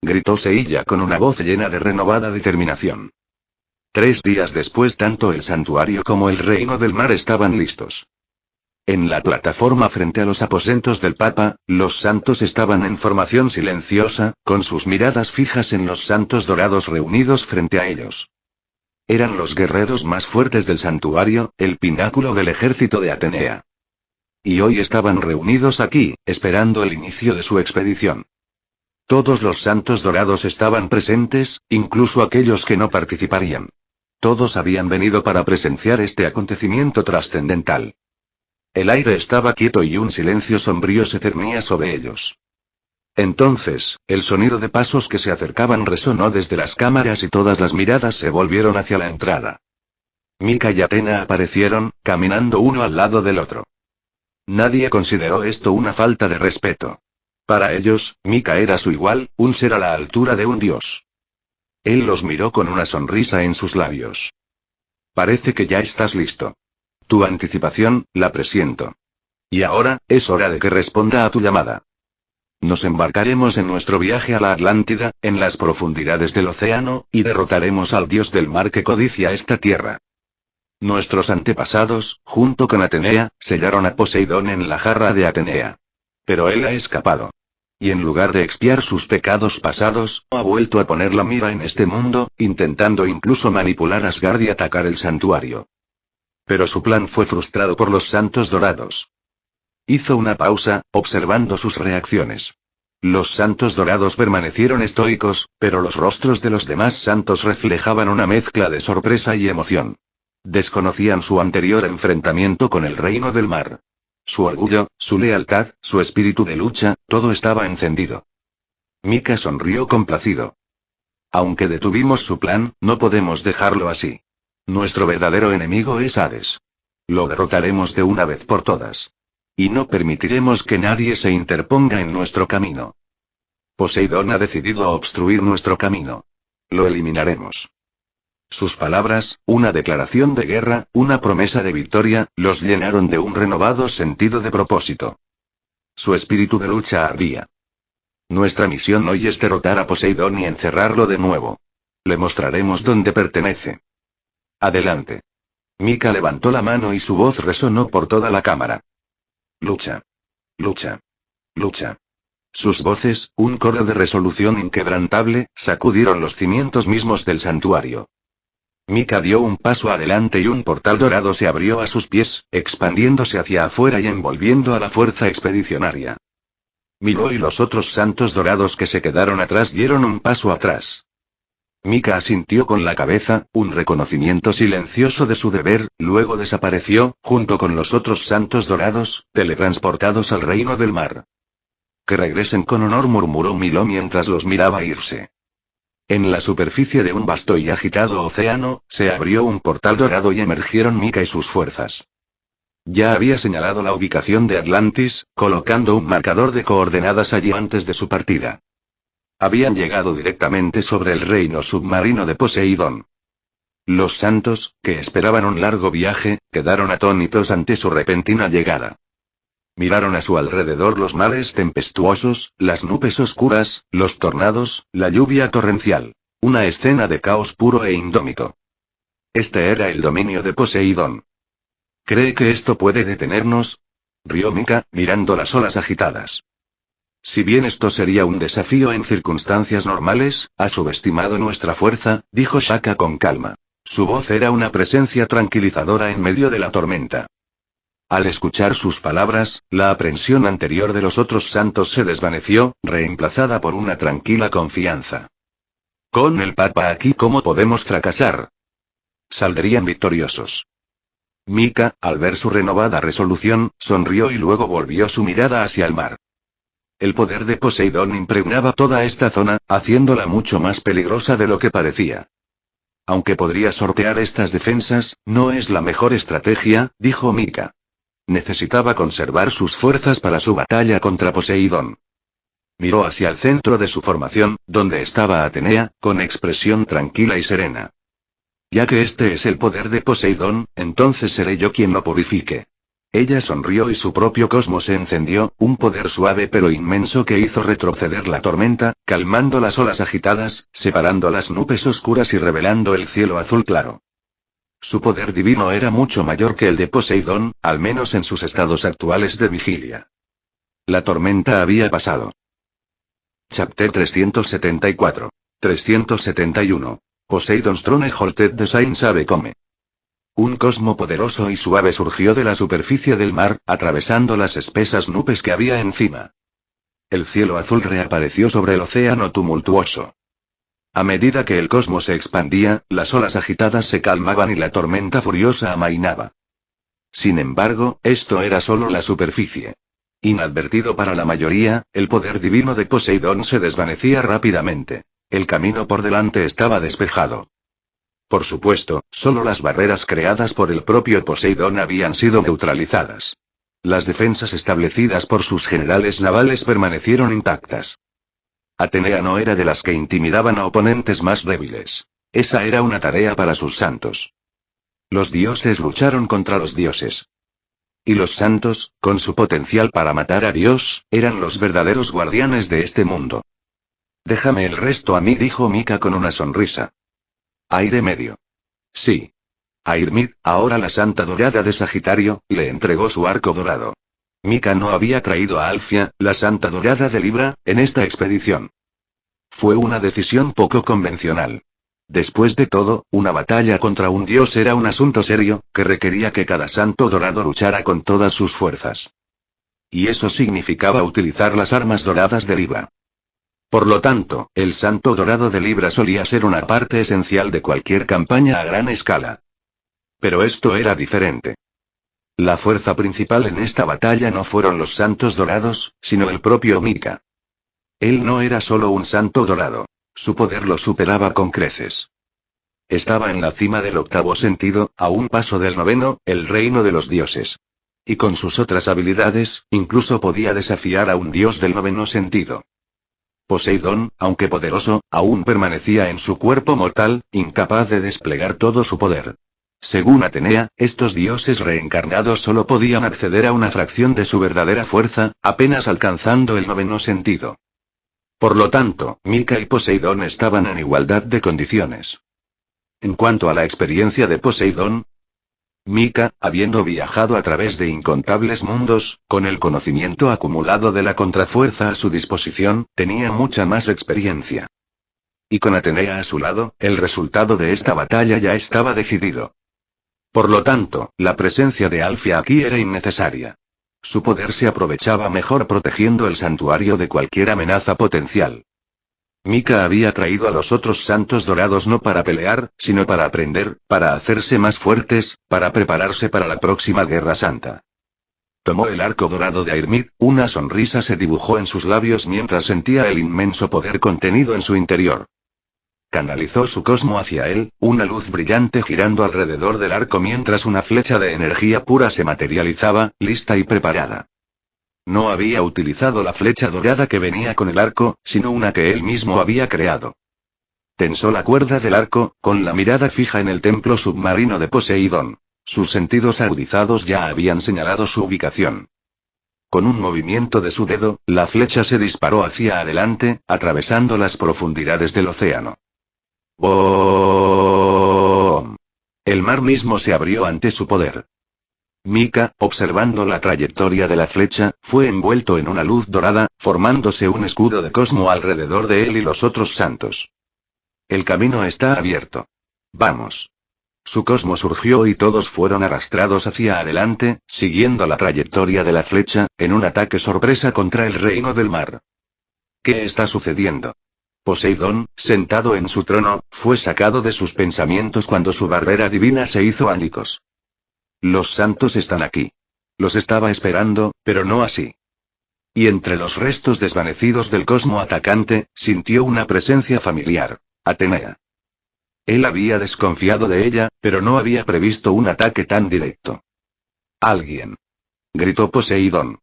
Gritó Seiya con una voz llena de renovada determinación. 3 días después, tanto el santuario como el reino del mar estaban listos. En la plataforma frente a los aposentos del Papa, los santos estaban en formación silenciosa, con sus miradas fijas en los santos dorados reunidos frente a ellos. Eran los guerreros más fuertes del santuario, el pináculo del ejército de Atenea. Y hoy estaban reunidos aquí, esperando el inicio de su expedición. Todos los santos dorados estaban presentes, incluso aquellos que no participarían. Todos habían venido para presenciar este acontecimiento trascendental. El aire estaba quieto y un silencio sombrío se cernía sobre ellos. Entonces, el sonido de pasos que se acercaban resonó desde las cámaras y todas las miradas se volvieron hacia la entrada. Mika y Athena aparecieron, caminando uno al lado del otro. Nadie consideró esto una falta de respeto. Para ellos, Mika era su igual, un ser a la altura de un dios. Él los miró con una sonrisa en sus labios. Parece que ya estás listo. Tu anticipación, la presiento. Y ahora, es hora de que responda a tu llamada. Nos embarcaremos en nuestro viaje a la Atlántida, en las profundidades del océano, y derrotaremos al dios del mar que codicia esta tierra. Nuestros antepasados, junto con Atenea, sellaron a Poseidón en la jarra de Atenea. Pero él ha escapado. Y en lugar de expiar sus pecados pasados, ha vuelto a poner la mira en este mundo, intentando incluso manipular Asgard y atacar el santuario. Pero su plan fue frustrado por los santos dorados. Hizo una pausa, observando sus reacciones. Los santos dorados permanecieron estoicos, pero los rostros de los demás santos reflejaban una mezcla de sorpresa y emoción. Desconocían su anterior enfrentamiento con el reino del mar. Su orgullo, su lealtad, su espíritu de lucha, todo estaba encendido. Mika sonrió complacido. Aunque detuvimos su plan, no podemos dejarlo así. Nuestro verdadero enemigo es Hades. Lo derrotaremos de una vez por todas. Y no permitiremos que nadie se interponga en nuestro camino. Poseidón ha decidido obstruir nuestro camino. Lo eliminaremos. Sus palabras, una declaración de guerra, una promesa de victoria, los llenaron de un renovado sentido de propósito. Su espíritu de lucha ardía. Nuestra misión hoy es derrotar a Poseidón y encerrarlo de nuevo. Le mostraremos dónde pertenece. Adelante. Mika levantó la mano y su voz resonó por toda la cámara. Lucha. Lucha. Lucha. Sus voces, un coro de resolución inquebrantable, sacudieron los cimientos mismos del santuario. Mika dio un paso adelante y un portal dorado se abrió a sus pies, expandiéndose hacia afuera y envolviendo a la fuerza expedicionaria. Milo y los otros santos dorados que se quedaron atrás dieron un paso atrás. Mika asintió con la cabeza, un reconocimiento silencioso de su deber, luego desapareció, junto con los otros santos dorados, teletransportados al reino del mar. Que regresen con honor, murmuró Milo mientras los miraba irse. En la superficie de un vasto y agitado océano, se abrió un portal dorado y emergieron Mika y sus fuerzas. Ya había señalado la ubicación de Atlantis, colocando un marcador de coordenadas allí antes de su partida. Habían llegado directamente sobre el reino submarino de Poseidón. Los santos, que esperaban un largo viaje, quedaron atónitos ante su repentina llegada. Miraron a su alrededor los mares tempestuosos, las nubes oscuras, los tornados, la lluvia torrencial. Una escena de caos puro e indómito. Este era el dominio de Poseidón. ¿Cree que esto puede detenernos?, rió Mika, mirando las olas agitadas. Si bien esto sería un desafío en circunstancias normales, ha subestimado nuestra fuerza, dijo Shaka con calma. Su voz era una presencia tranquilizadora en medio de la tormenta. Al escuchar sus palabras, la aprensión anterior de los otros santos se desvaneció, reemplazada por una tranquila confianza. Con el Papa aquí, ¿cómo podemos fracasar? Saldrían victoriosos. Mika, al ver su renovada resolución, sonrió y luego volvió su mirada hacia el mar. El poder de Poseidón impregnaba toda esta zona, haciéndola mucho más peligrosa de lo que parecía. Aunque podría sortear estas defensas, no es la mejor estrategia, dijo Mika. Necesitaba conservar sus fuerzas para su batalla contra Poseidón. Miró hacia el centro de su formación, donde estaba Atenea, con expresión tranquila y serena. Ya que este es el poder de Poseidón, entonces seré yo quien lo purifique. Ella sonrió y su propio cosmos se encendió, un poder suave pero inmenso que hizo retroceder la tormenta, calmando las olas agitadas, separando las nubes oscuras y revelando el cielo azul claro. Su poder divino era mucho mayor que el de Poseidón, al menos en sus estados actuales de vigilia. La tormenta había pasado. Chapter 374. 371. Poseidon's Throne Holted Design Sabe Come. Un cosmo poderoso y suave surgió de la superficie del mar, atravesando las espesas nubes que había encima. El cielo azul reapareció sobre el océano tumultuoso. A medida que el cosmos se expandía, las olas agitadas se calmaban y la tormenta furiosa amainaba. Sin embargo, esto era solo la superficie. Inadvertido para la mayoría, el poder divino de Poseidón se desvanecía rápidamente. El camino por delante estaba despejado. Por supuesto, solo las barreras creadas por el propio Poseidón habían sido neutralizadas. Las defensas establecidas por sus generales navales permanecieron intactas. Atenea no era de las que intimidaban a oponentes más débiles. Esa era una tarea para sus santos. Los dioses lucharon contra los dioses. Y los santos, con su potencial para matar a Dios, eran los verdaderos guardianes de este mundo. Déjame el resto a mí, dijo Mika con una sonrisa. Aire medio. Sí. Airmid, ahora la Santa Dorada de Sagitario, le entregó su arco dorado. Mika no había traído a Alfia, la Santa Dorada de Libra, en esta expedición. Fue una decisión poco convencional. Después de todo, una batalla contra un dios era un asunto serio, que requería que cada santo dorado luchara con todas sus fuerzas. Y eso significaba utilizar las armas doradas de Libra. Por lo tanto, el santo dorado de Libra solía ser una parte esencial de cualquier campaña a gran escala. Pero esto era diferente. La fuerza principal en esta batalla no fueron los santos dorados, sino el propio Mika. Él no era solo un santo dorado. Su poder lo superaba con creces. Estaba en la cima del octavo sentido, a un paso del noveno, el reino de los dioses. Y con sus otras habilidades, incluso podía desafiar a un dios del noveno sentido. Poseidón, aunque poderoso, aún permanecía en su cuerpo mortal, incapaz de desplegar todo su poder. Según Atenea, estos dioses reencarnados solo podían acceder a una fracción de su verdadera fuerza, apenas alcanzando el noveno sentido. Por lo tanto, Mika y Poseidón estaban en igualdad de condiciones. En cuanto a la experiencia de Poseidón, Mika, habiendo viajado a través de incontables mundos, con el conocimiento acumulado de la contrafuerza a su disposición, tenía mucha más experiencia. Y con Atenea a su lado, el resultado de esta batalla ya estaba decidido. Por lo tanto, la presencia de Alfia aquí era innecesaria. Su poder se aprovechaba mejor protegiendo el santuario de cualquier amenaza potencial. Mika había traído a los otros santos dorados no para pelear, sino para aprender, para hacerse más fuertes, para prepararse para la próxima Guerra Santa. Tomó el arco dorado de Airmid, una sonrisa se dibujó en sus labios mientras sentía el inmenso poder contenido en su interior. Canalizó su cosmo hacia él, una luz brillante girando alrededor del arco mientras una flecha de energía pura se materializaba, lista y preparada. No había utilizado la flecha dorada que venía con el arco, sino una que él mismo había creado. Tensó la cuerda del arco, con la mirada fija en el templo submarino de Poseidón. Sus sentidos agudizados ya habían señalado su ubicación. Con un movimiento de su dedo, la flecha se disparó hacia adelante, atravesando las profundidades del océano. ¡Boom! El mar mismo se abrió ante su poder. Mika, observando la trayectoria de la flecha, fue envuelto en una luz dorada, formándose un escudo de cosmo alrededor de él y los otros santos. El camino está abierto. Vamos. Su cosmo surgió y todos fueron arrastrados hacia adelante, siguiendo la trayectoria de la flecha, en un ataque sorpresa contra el reino del mar. ¿Qué está sucediendo? Poseidón, sentado en su trono, fue sacado de sus pensamientos cuando su barrera divina se hizo ánicos. Los santos están aquí. Los estaba esperando, pero no así. Y entre los restos desvanecidos del cosmo atacante, sintió una presencia familiar. Atenea. Él había desconfiado de ella, pero no había previsto un ataque tan directo. «¡Alguien!», gritó Poseidón.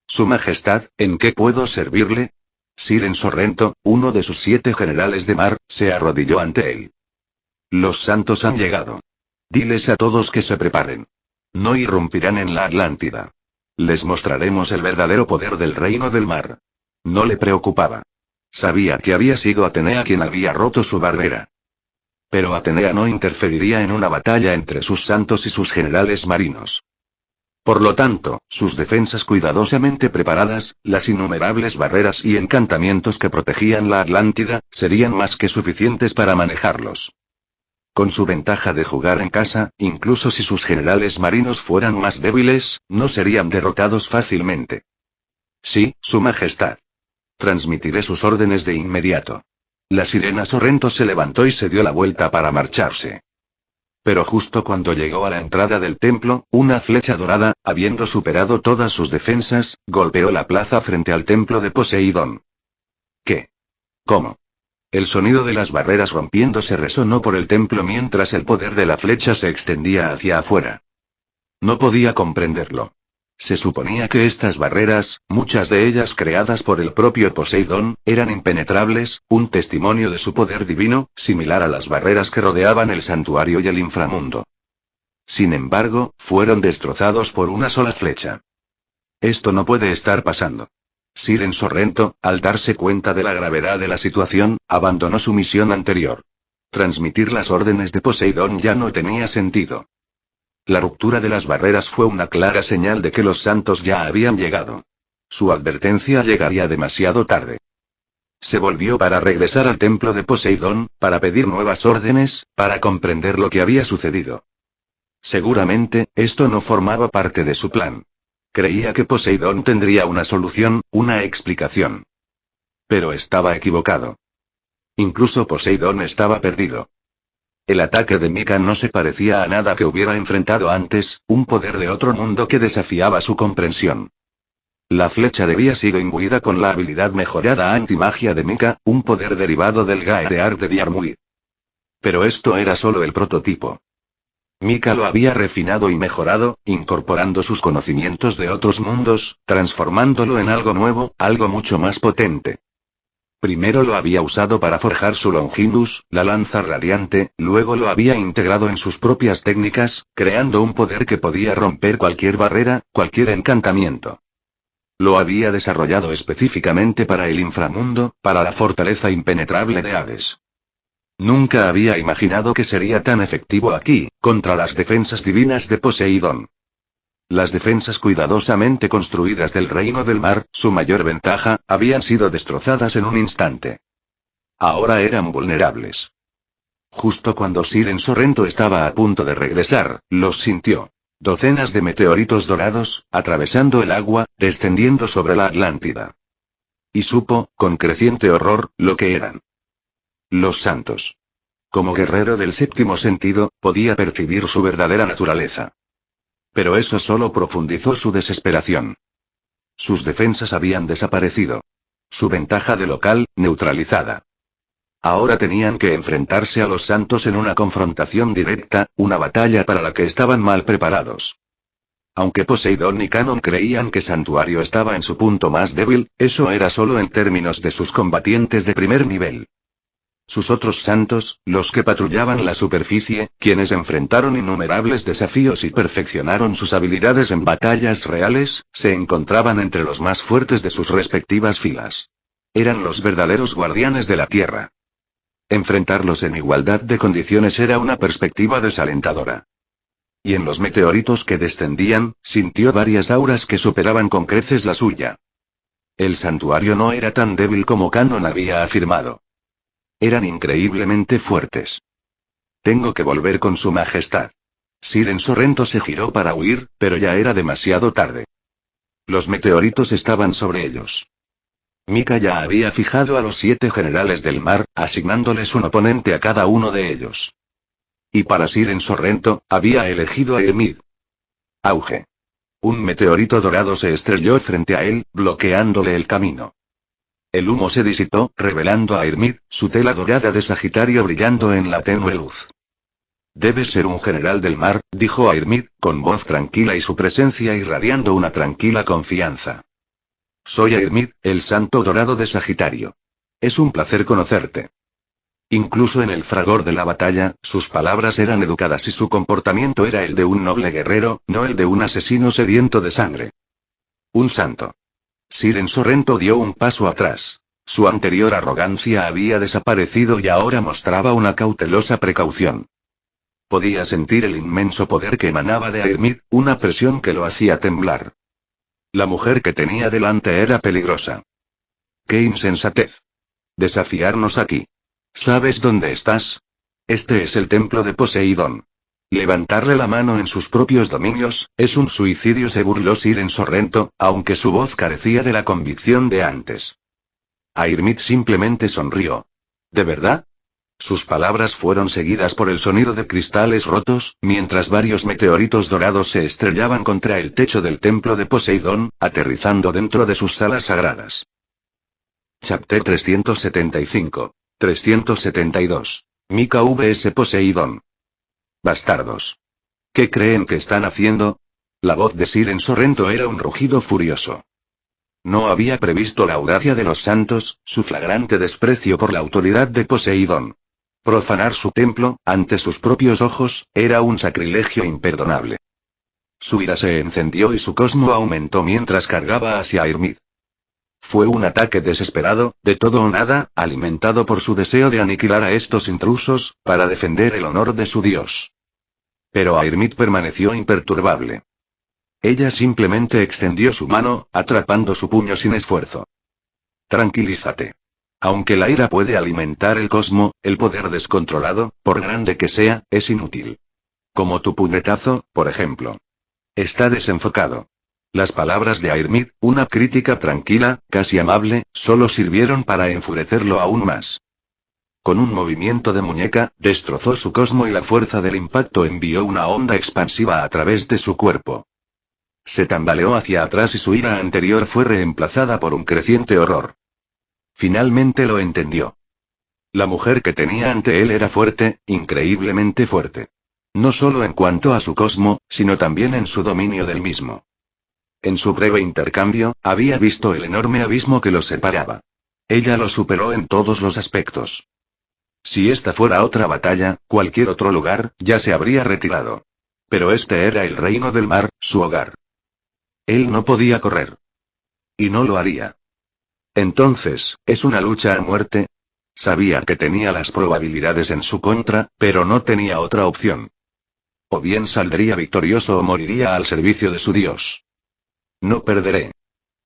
«Su Majestad, ¿en qué puedo servirle?». Siren Sorrento, uno de sus 7 generales de mar, se arrodilló ante él. «Los santos han llegado. Diles a todos que se preparen. No irrumpirán en la Atlántida. Les mostraremos el verdadero poder del reino del mar». No le preocupaba. Sabía que había sido Atenea quien había roto su barrera. Pero Atenea no interferiría en una batalla entre sus santos y sus generales marinos. Por lo tanto, sus defensas cuidadosamente preparadas, las innumerables barreras y encantamientos que protegían la Atlántida, serían más que suficientes para manejarlos. Con su ventaja de jugar en casa, incluso si sus generales marinos fueran más débiles, no serían derrotados fácilmente. «Sí, Su Majestad. Transmitiré sus órdenes de inmediato». La sirena Sorrento se levantó y se dio la vuelta para marcharse. Pero justo cuando llegó a la entrada del templo, una flecha dorada, habiendo superado todas sus defensas, golpeó la plaza frente al templo de Poseidón. ¿Qué? ¿Cómo? El sonido de las barreras rompiéndose resonó por el templo mientras el poder de la flecha se extendía hacia afuera. No podía comprenderlo. Se suponía que estas barreras, muchas de ellas creadas por el propio Poseidón, eran impenetrables, un testimonio de su poder divino, similar a las barreras que rodeaban el santuario y el inframundo. Sin embargo, fueron destrozados por una sola flecha. Esto no puede estar pasando. Siren Sorrento, al darse cuenta de la gravedad de la situación, abandonó su misión anterior. Transmitir las órdenes de Poseidón ya no tenía sentido. La ruptura de las barreras fue una clara señal de que los santos ya habían llegado. Su advertencia llegaría demasiado tarde. Se volvió para regresar al templo de Poseidón, para pedir nuevas órdenes, para comprender lo que había sucedido. Seguramente, esto no formaba parte de su plan. Creía que Poseidón tendría una solución, una explicación. Pero estaba equivocado. Incluso Poseidón estaba perdido. El ataque de Mika no se parecía a nada que hubiera enfrentado antes, un poder de otro mundo que desafiaba su comprensión. La flecha había sido imbuida con la habilidad mejorada antimagia de Mika, un poder derivado del Gaerear de Diarmuid. Pero esto era solo el prototipo. Mika lo había refinado y mejorado, incorporando sus conocimientos de otros mundos, transformándolo en algo nuevo, algo mucho más potente. Primero lo había usado para forjar su Longinus, la lanza radiante, luego lo había integrado en sus propias técnicas, creando un poder que podía romper cualquier barrera, cualquier encantamiento. Lo había desarrollado específicamente para el inframundo, para la fortaleza impenetrable de Hades. Nunca había imaginado que sería tan efectivo aquí, contra las defensas divinas de Poseidón. Las defensas cuidadosamente construidas del reino del mar, su mayor ventaja, habían sido destrozadas en un instante. Ahora eran vulnerables. Justo cuando Siren Sorrento estaba a punto de regresar, los sintió. Docenas de meteoritos dorados, atravesando el agua, descendiendo sobre la Atlántida. Y supo, con creciente horror, lo que eran. Los santos. Como guerrero del séptimo sentido, podía percibir su verdadera naturaleza. Pero eso solo profundizó su desesperación. Sus defensas habían desaparecido. Su ventaja de local, neutralizada. Ahora tenían que enfrentarse a los santos en una confrontación directa, una batalla para la que estaban mal preparados. Aunque Poseidón y Canon creían que Santuario estaba en su punto más débil, eso era solo en términos de sus combatientes de primer nivel. Sus otros santos, los que patrullaban la superficie, quienes enfrentaron innumerables desafíos y perfeccionaron sus habilidades en batallas reales, se encontraban entre los más fuertes de sus respectivas filas. Eran los verdaderos guardianes de la Tierra. Enfrentarlos en igualdad de condiciones era una perspectiva desalentadora. Y en los meteoritos que descendían, sintió varias auras que superaban con creces la suya. El santuario no era tan débil como Canon había afirmado. Eran increíblemente fuertes. Tengo que volver con su majestad. Siren Sorrento se giró para huir, pero ya era demasiado tarde. Los meteoritos estaban sobre ellos. Mika ya había fijado a los 7 generales del mar, asignándoles un oponente a cada uno de ellos. Y para Siren Sorrento, había elegido a Hermid. Auge. Un meteorito dorado se estrelló frente a él, bloqueándole el camino. El humo se disipó, revelando a Hermid, su tela dorada de Sagitario brillando en la tenue luz. Debes ser un general del mar, dijo a Hermid, con voz tranquila y su presencia irradiando una tranquila confianza. Soy Hermid, el santo dorado de Sagitario. Es un placer conocerte. Incluso en el fragor de la batalla, sus palabras eran educadas y su comportamiento era el de un noble guerrero, no el de un asesino sediento de sangre. Un santo. Siren Sorrento dio un paso atrás. Su anterior arrogancia había desaparecido y ahora mostraba una cautelosa precaución. Podía sentir el inmenso poder que emanaba de Hermid, una presión que lo hacía temblar. La mujer que tenía delante era peligrosa. ¡Qué insensatez! Desafiarnos aquí. ¿Sabes dónde estás? Este es el templo de Poseidón. Levantarle la mano en sus propios dominios, es un suicidio, se burló Siren Sorrento, aunque su voz carecía de la convicción de antes. Hermid simplemente sonrió. ¿De verdad? Sus palabras fueron seguidas por el sonido de cristales rotos, mientras varios meteoritos dorados se estrellaban contra el techo del templo de Poseidón, aterrizando dentro de sus salas sagradas. Chapter 375. 372. Mika vs Poseidón. Bastardos. ¿Qué creen que están haciendo? La voz de Siren Sorrento era un rugido furioso. No había previsto la audacia de los santos, su flagrante desprecio por la autoridad de Poseidón. Profanar su templo, ante sus propios ojos, era un sacrilegio imperdonable. Su ira se encendió y su cosmo aumentó mientras cargaba hacia Hermid. Fue un ataque desesperado, de todo o nada, alimentado por su deseo de aniquilar a estos intrusos, para defender el honor de su dios. Pero Hermid permaneció imperturbable. Ella simplemente extendió su mano, atrapando su puño sin esfuerzo. Tranquilízate. Aunque la ira puede alimentar el cosmo, el poder descontrolado, por grande que sea, es inútil. Como tu puñetazo, por ejemplo. Está desenfocado. Las palabras de Hermid, una crítica tranquila, casi amable, solo sirvieron para enfurecerlo aún más. Con un movimiento de muñeca, destrozó su cosmo y la fuerza del impacto envió una onda expansiva a través de su cuerpo. Se tambaleó hacia atrás y su ira anterior fue reemplazada por un creciente horror. Finalmente lo entendió. La mujer que tenía ante él era fuerte, increíblemente fuerte. No solo en cuanto a su cosmo, sino también en su dominio del mismo. En su breve intercambio, había visto el enorme abismo que los separaba. Ella lo superó en todos los aspectos. Si esta fuera otra batalla, cualquier otro lugar, ya se habría retirado. Pero este era el reino del mar, su hogar. Él no podía correr. Y no lo haría. Entonces, ¿es una lucha a muerte? Sabía que tenía las probabilidades en su contra, pero no tenía otra opción. O bien saldría victorioso o moriría al servicio de su Dios. No perderé.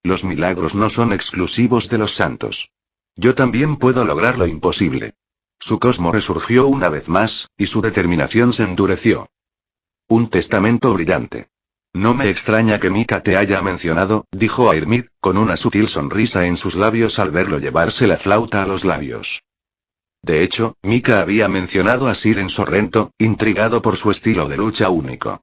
Los milagros no son exclusivos de los santos. Yo también puedo lograr lo imposible. Su cosmo resurgió una vez más, y su determinación se endureció. Un testamento brillante. No me extraña que Mika te haya mencionado, dijo Airmid, con una sutil sonrisa en sus labios al verlo llevarse la flauta a los labios. De hecho, Mika había mencionado a Siren Sorrento, intrigado por su estilo de lucha único.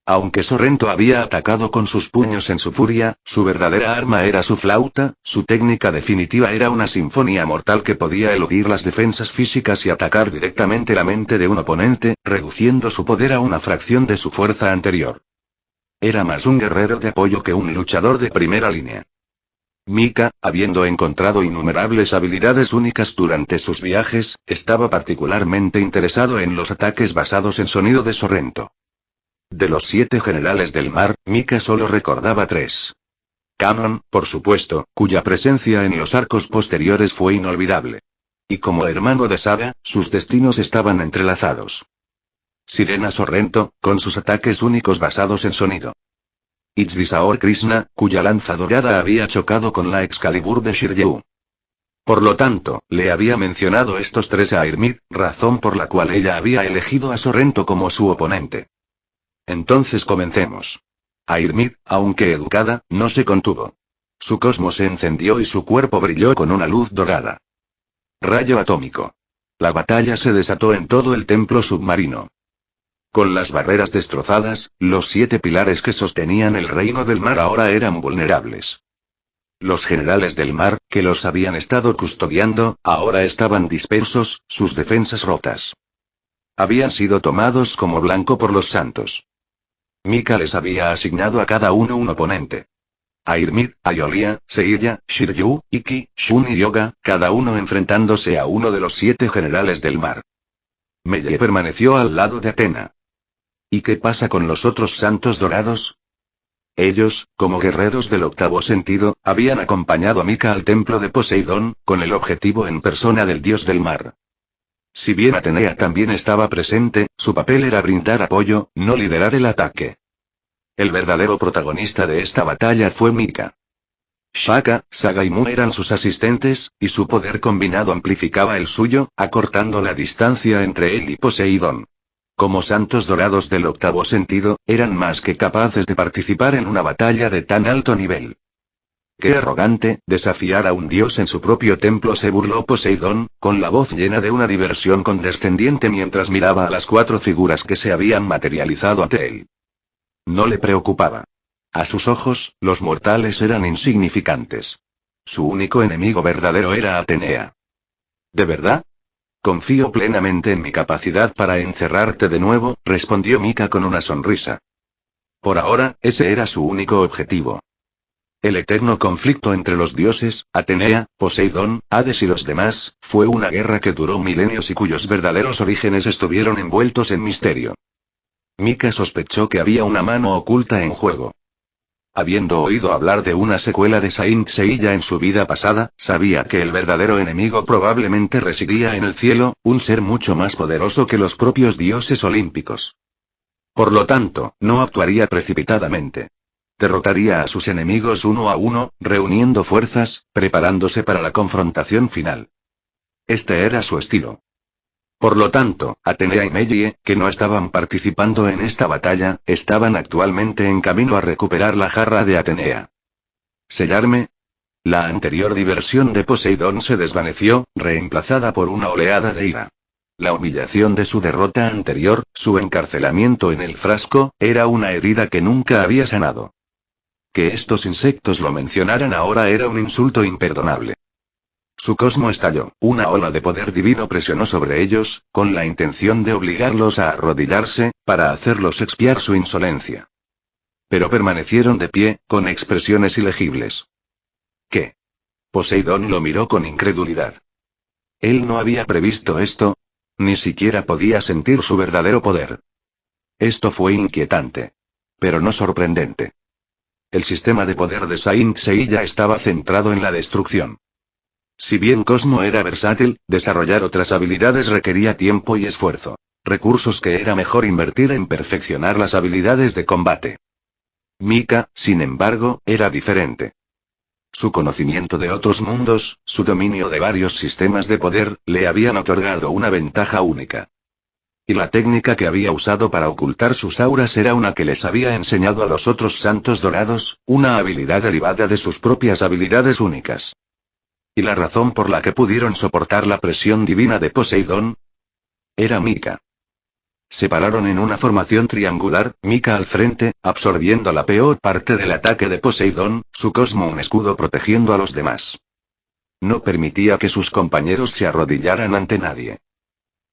Aunque Sorrento había atacado con sus puños en su furia, su verdadera arma era su flauta, su técnica definitiva era una sinfonía mortal que podía eludir las defensas físicas y atacar directamente la mente de un oponente, reduciendo su poder a una fracción de su fuerza anterior. Era más un guerrero de apoyo que un luchador de primera línea. Mika, habiendo encontrado innumerables habilidades únicas durante sus viajes, estaba particularmente interesado en los ataques basados en sonido de Sorrento. De los 7 generales del mar, Mika solo recordaba 3. Canon, por supuesto, cuya presencia en los arcos posteriores fue inolvidable. Y como hermano de Saga, sus destinos estaban entrelazados. Sirena Sorrento, con sus ataques únicos basados en sonido. Ichdisaor Krishna, cuya lanza dorada había chocado con la Excalibur de Shiryu. Por lo tanto, le había mencionado estos 3 a Airmid, razón por la cual ella había elegido a Sorrento como su oponente. Entonces comencemos. Airmid, aunque educada, no se contuvo. Su cosmos se encendió y su cuerpo brilló con una luz dorada. Rayo atómico. La batalla se desató en todo el templo submarino. Con las barreras destrozadas, los 7 pilares que sostenían el reino del mar ahora eran vulnerables. Los generales del mar, que los habían estado custodiando, ahora estaban dispersos, sus defensas rotas. Habían sido tomados como blanco por los santos. Mika les había asignado a cada uno un oponente. Airmid, Ayolia, Seiya, Shiryu, Iki, Shun y Yoga, cada uno enfrentándose a uno de los 7 generales del mar. Melle permaneció al lado de Atena. ¿Y qué pasa con los otros santos dorados? Ellos, como guerreros del octavo sentido, habían acompañado a Mika al templo de Poseidón, con el objetivo en persona del dios del mar. Si bien Atenea también estaba presente, su papel era brindar apoyo, no liderar el ataque. El verdadero protagonista de esta batalla fue Mika. Shaka, Saga y Mu eran sus asistentes, y su poder combinado amplificaba el suyo, acortando la distancia entre él y Poseidón. Como santos dorados del octavo sentido, eran más que capaces de participar en una batalla de tan alto nivel. ¡Qué arrogante, desafiar a un dios en su propio templo!, se burló Poseidón, con la voz llena de una diversión condescendiente mientras miraba a las 4 figuras que se habían materializado ante él. No le preocupaba. A sus ojos, los mortales eran insignificantes. Su único enemigo verdadero era Atenea. ¿De verdad? Confío plenamente en mi capacidad para encerrarte de nuevo, respondió Mika con una sonrisa. Por ahora, ese era su único objetivo. El eterno conflicto entre los dioses, Atenea, Poseidón, Hades y los demás, fue una guerra que duró milenios y cuyos verdaderos orígenes estuvieron envueltos en misterio. Mika sospechó que había una mano oculta en juego. Habiendo oído hablar de una secuela de Saint Seiya en su vida pasada, sabía que el verdadero enemigo probablemente residía en el cielo, un ser mucho más poderoso que los propios dioses olímpicos. Por lo tanto, no actuaría precipitadamente. Derrotaría a sus enemigos uno a uno, reuniendo fuerzas, preparándose para la confrontación final. Este era su estilo. Por lo tanto, Atenea y Melle, que no estaban participando en esta batalla, estaban actualmente en camino a recuperar la jarra de Atenea. ¿Sellarme? La anterior diversión de Poseidón se desvaneció, reemplazada por una oleada de ira. La humillación de su derrota anterior, su encarcelamiento en el frasco, era una herida que nunca había sanado. Que estos insectos lo mencionaran ahora era un insulto imperdonable. Su cosmo estalló, una ola de poder divino presionó sobre ellos, con la intención de obligarlos a arrodillarse, para hacerlos expiar su insolencia. Pero permanecieron de pie, con expresiones ilegibles. ¿Qué? Poseidón lo miró con incredulidad. Él no había previsto esto, ni siquiera podía sentir su verdadero poder. Esto fue inquietante. Pero no sorprendente. El sistema de poder de Saint Seiya estaba centrado en la destrucción. Si bien Cosmo era versátil, desarrollar otras habilidades requería tiempo y esfuerzo. Recursos que era mejor invertir en perfeccionar las habilidades de combate. Mika, sin embargo, era diferente. Su conocimiento de otros mundos, su dominio de varios sistemas de poder, le habían otorgado una ventaja única. Y la técnica que había usado para ocultar sus auras era una que les había enseñado a los otros santos dorados, una habilidad derivada de sus propias habilidades únicas. ¿Y la razón por la que pudieron soportar la presión divina de Poseidón? Era Mika. Se pararon en una formación triangular, Mika al frente, absorbiendo la peor parte del ataque de Poseidón, su Cosmo un escudo protegiendo a los demás. No permitía que sus compañeros se arrodillaran ante nadie.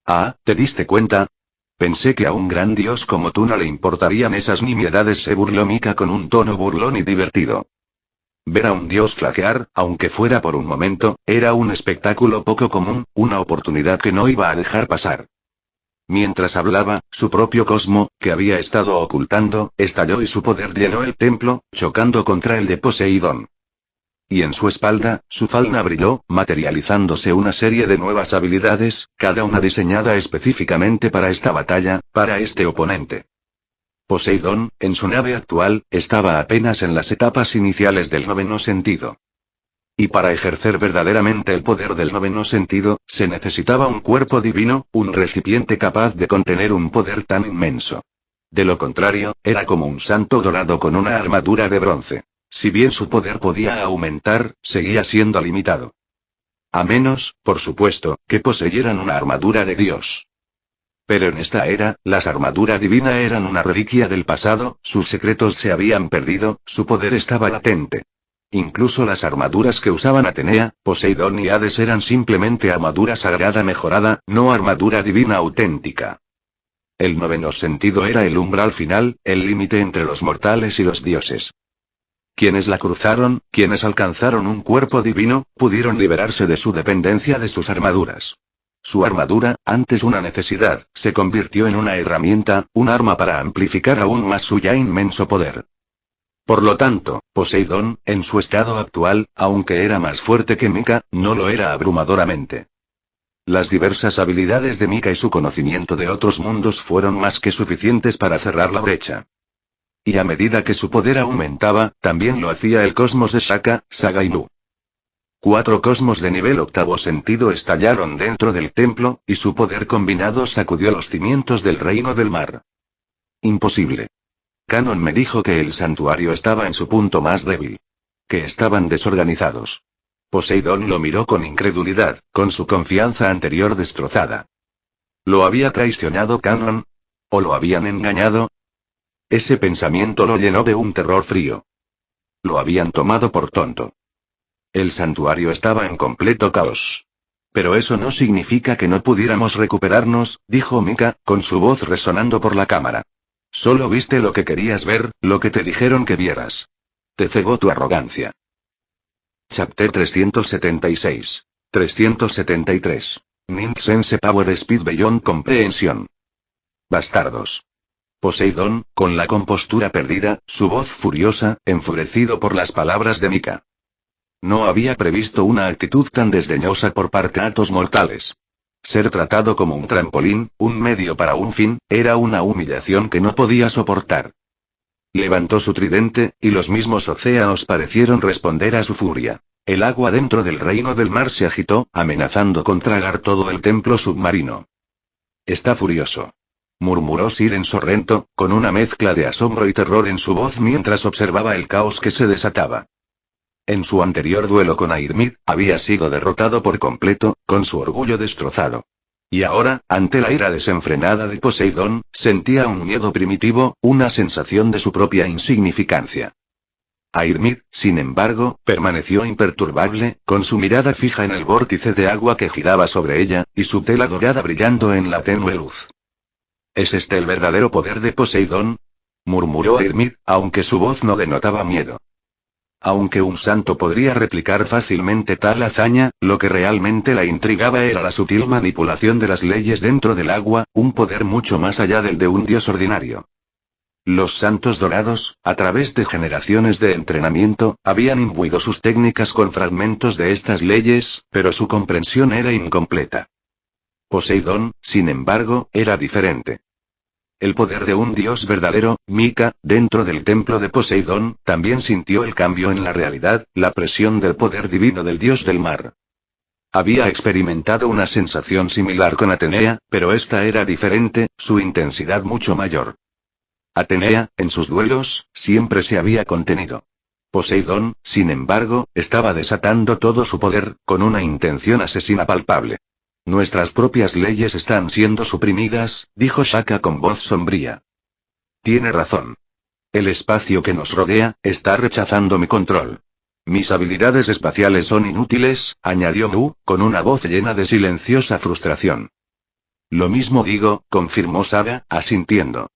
Ah, ¿te diste cuenta? Pensé que a un gran dios como tú no le importarían esas nimiedades, se burló Mika con un tono burlón y divertido. Ver a un dios flaquear, aunque fuera por un momento, era un espectáculo poco común, una oportunidad que no iba a dejar pasar. Mientras hablaba, su propio Cosmo, que había estado ocultando, estalló y su poder llenó el templo, chocando contra el de Poseidón. Y en su espalda, su falda brilló, materializándose una serie de nuevas habilidades, cada una diseñada específicamente para esta batalla, para este oponente. Poseidón, en su nave actual, estaba apenas en las etapas iniciales del noveno sentido. Y para ejercer verdaderamente el poder del noveno sentido, se necesitaba un cuerpo divino, un recipiente capaz de contener un poder tan inmenso. De lo contrario, era como un santo dorado con una armadura de bronce. Si bien su poder podía aumentar, seguía siendo limitado. A menos, por supuesto, que poseyeran una armadura de Dios. Pero en esta era, las armaduras divinas eran una reliquia del pasado, sus secretos se habían perdido, su poder estaba latente. Incluso las armaduras que usaban Atenea, Poseidón y Hades eran simplemente armadura sagrada mejorada, no armadura divina auténtica. El noveno sentido era el umbral final, el límite entre los mortales y los dioses. Quienes la cruzaron, quienes alcanzaron un cuerpo divino, pudieron liberarse de su dependencia de sus armaduras. Su armadura, antes una necesidad, se convirtió en una herramienta, un arma para amplificar aún más su ya inmenso poder. Por lo tanto, Poseidón, en su estado actual, aunque era más fuerte que Mika, no lo era abrumadoramente. Las diversas habilidades de Mika y su conocimiento de otros mundos fueron más que suficientes para cerrar la brecha. Y a medida que su poder aumentaba, también lo hacía el cosmos de Shaka, Saga y Lu. 4 cosmos de nivel octavo sentido estallaron dentro del templo, y su poder combinado sacudió los cimientos del reino del mar. Imposible. Canon me dijo que el santuario estaba en su punto más débil. Que estaban desorganizados. Poseidón lo miró con incredulidad, con su confianza anterior destrozada. ¿Lo había traicionado Canon? ¿O lo habían engañado? Ese pensamiento lo llenó de un terror frío. Lo habían tomado por tonto. El santuario estaba en completo caos. Pero eso no significa que no pudiéramos recuperarnos, dijo Mika, con su voz resonando por la cámara. Solo viste lo que querías ver, lo que te dijeron que vieras. Te cegó tu arrogancia. Chapter 376. 373. Ninth Sense Power Speed Beyond Comprehension. Bastardos. Poseidón, con la compostura perdida, su voz furiosa, enfurecido por las palabras de Mika. No había previsto una actitud tan desdeñosa por parte de altos mortales. Ser tratado como un trampolín, un medio para un fin, era una humillación que no podía soportar. Levantó su tridente, y los mismos océanos parecieron responder a su furia. El agua dentro del reino del mar se agitó, amenazando con tragar todo el templo submarino. Está furioso. Murmuró Siren Sorrento, con una mezcla de asombro y terror en su voz mientras observaba el caos que se desataba. En su anterior duelo con Airmid, había sido derrotado por completo, con su orgullo destrozado. Y ahora, ante la ira desenfrenada de Poseidón, sentía un miedo primitivo, una sensación de su propia insignificancia. Airmid, sin embargo, permaneció imperturbable, con su mirada fija en el vórtice de agua que giraba sobre ella, y su tela dorada brillando en la tenue luz. ¿Es este el verdadero poder de Poseidón?, murmuró Airmid, aunque su voz no denotaba miedo. Aunque un santo podría replicar fácilmente tal hazaña, lo que realmente la intrigaba era la sutil manipulación de las leyes dentro del agua, un poder mucho más allá del de un dios ordinario. Los Santos Dorados, a través de generaciones de entrenamiento, habían imbuido sus técnicas con fragmentos de estas leyes, pero su comprensión era incompleta. Poseidón, sin embargo, era diferente. El poder de un dios verdadero, Mika, dentro del templo de Poseidón, también sintió el cambio en la realidad, la presión del poder divino del dios del mar. Había experimentado una sensación similar con Atenea, pero esta era diferente, su intensidad mucho mayor. Atenea, en sus duelos, siempre se había contenido. Poseidón, sin embargo, estaba desatando todo su poder, con una intención asesina palpable. Nuestras propias leyes están siendo suprimidas, dijo Shaka con voz sombría. Tiene razón. El espacio que nos rodea, está rechazando mi control. Mis habilidades espaciales son inútiles, añadió Mu, con una voz llena de silenciosa frustración. Lo mismo digo, confirmó Saga, asintiendo.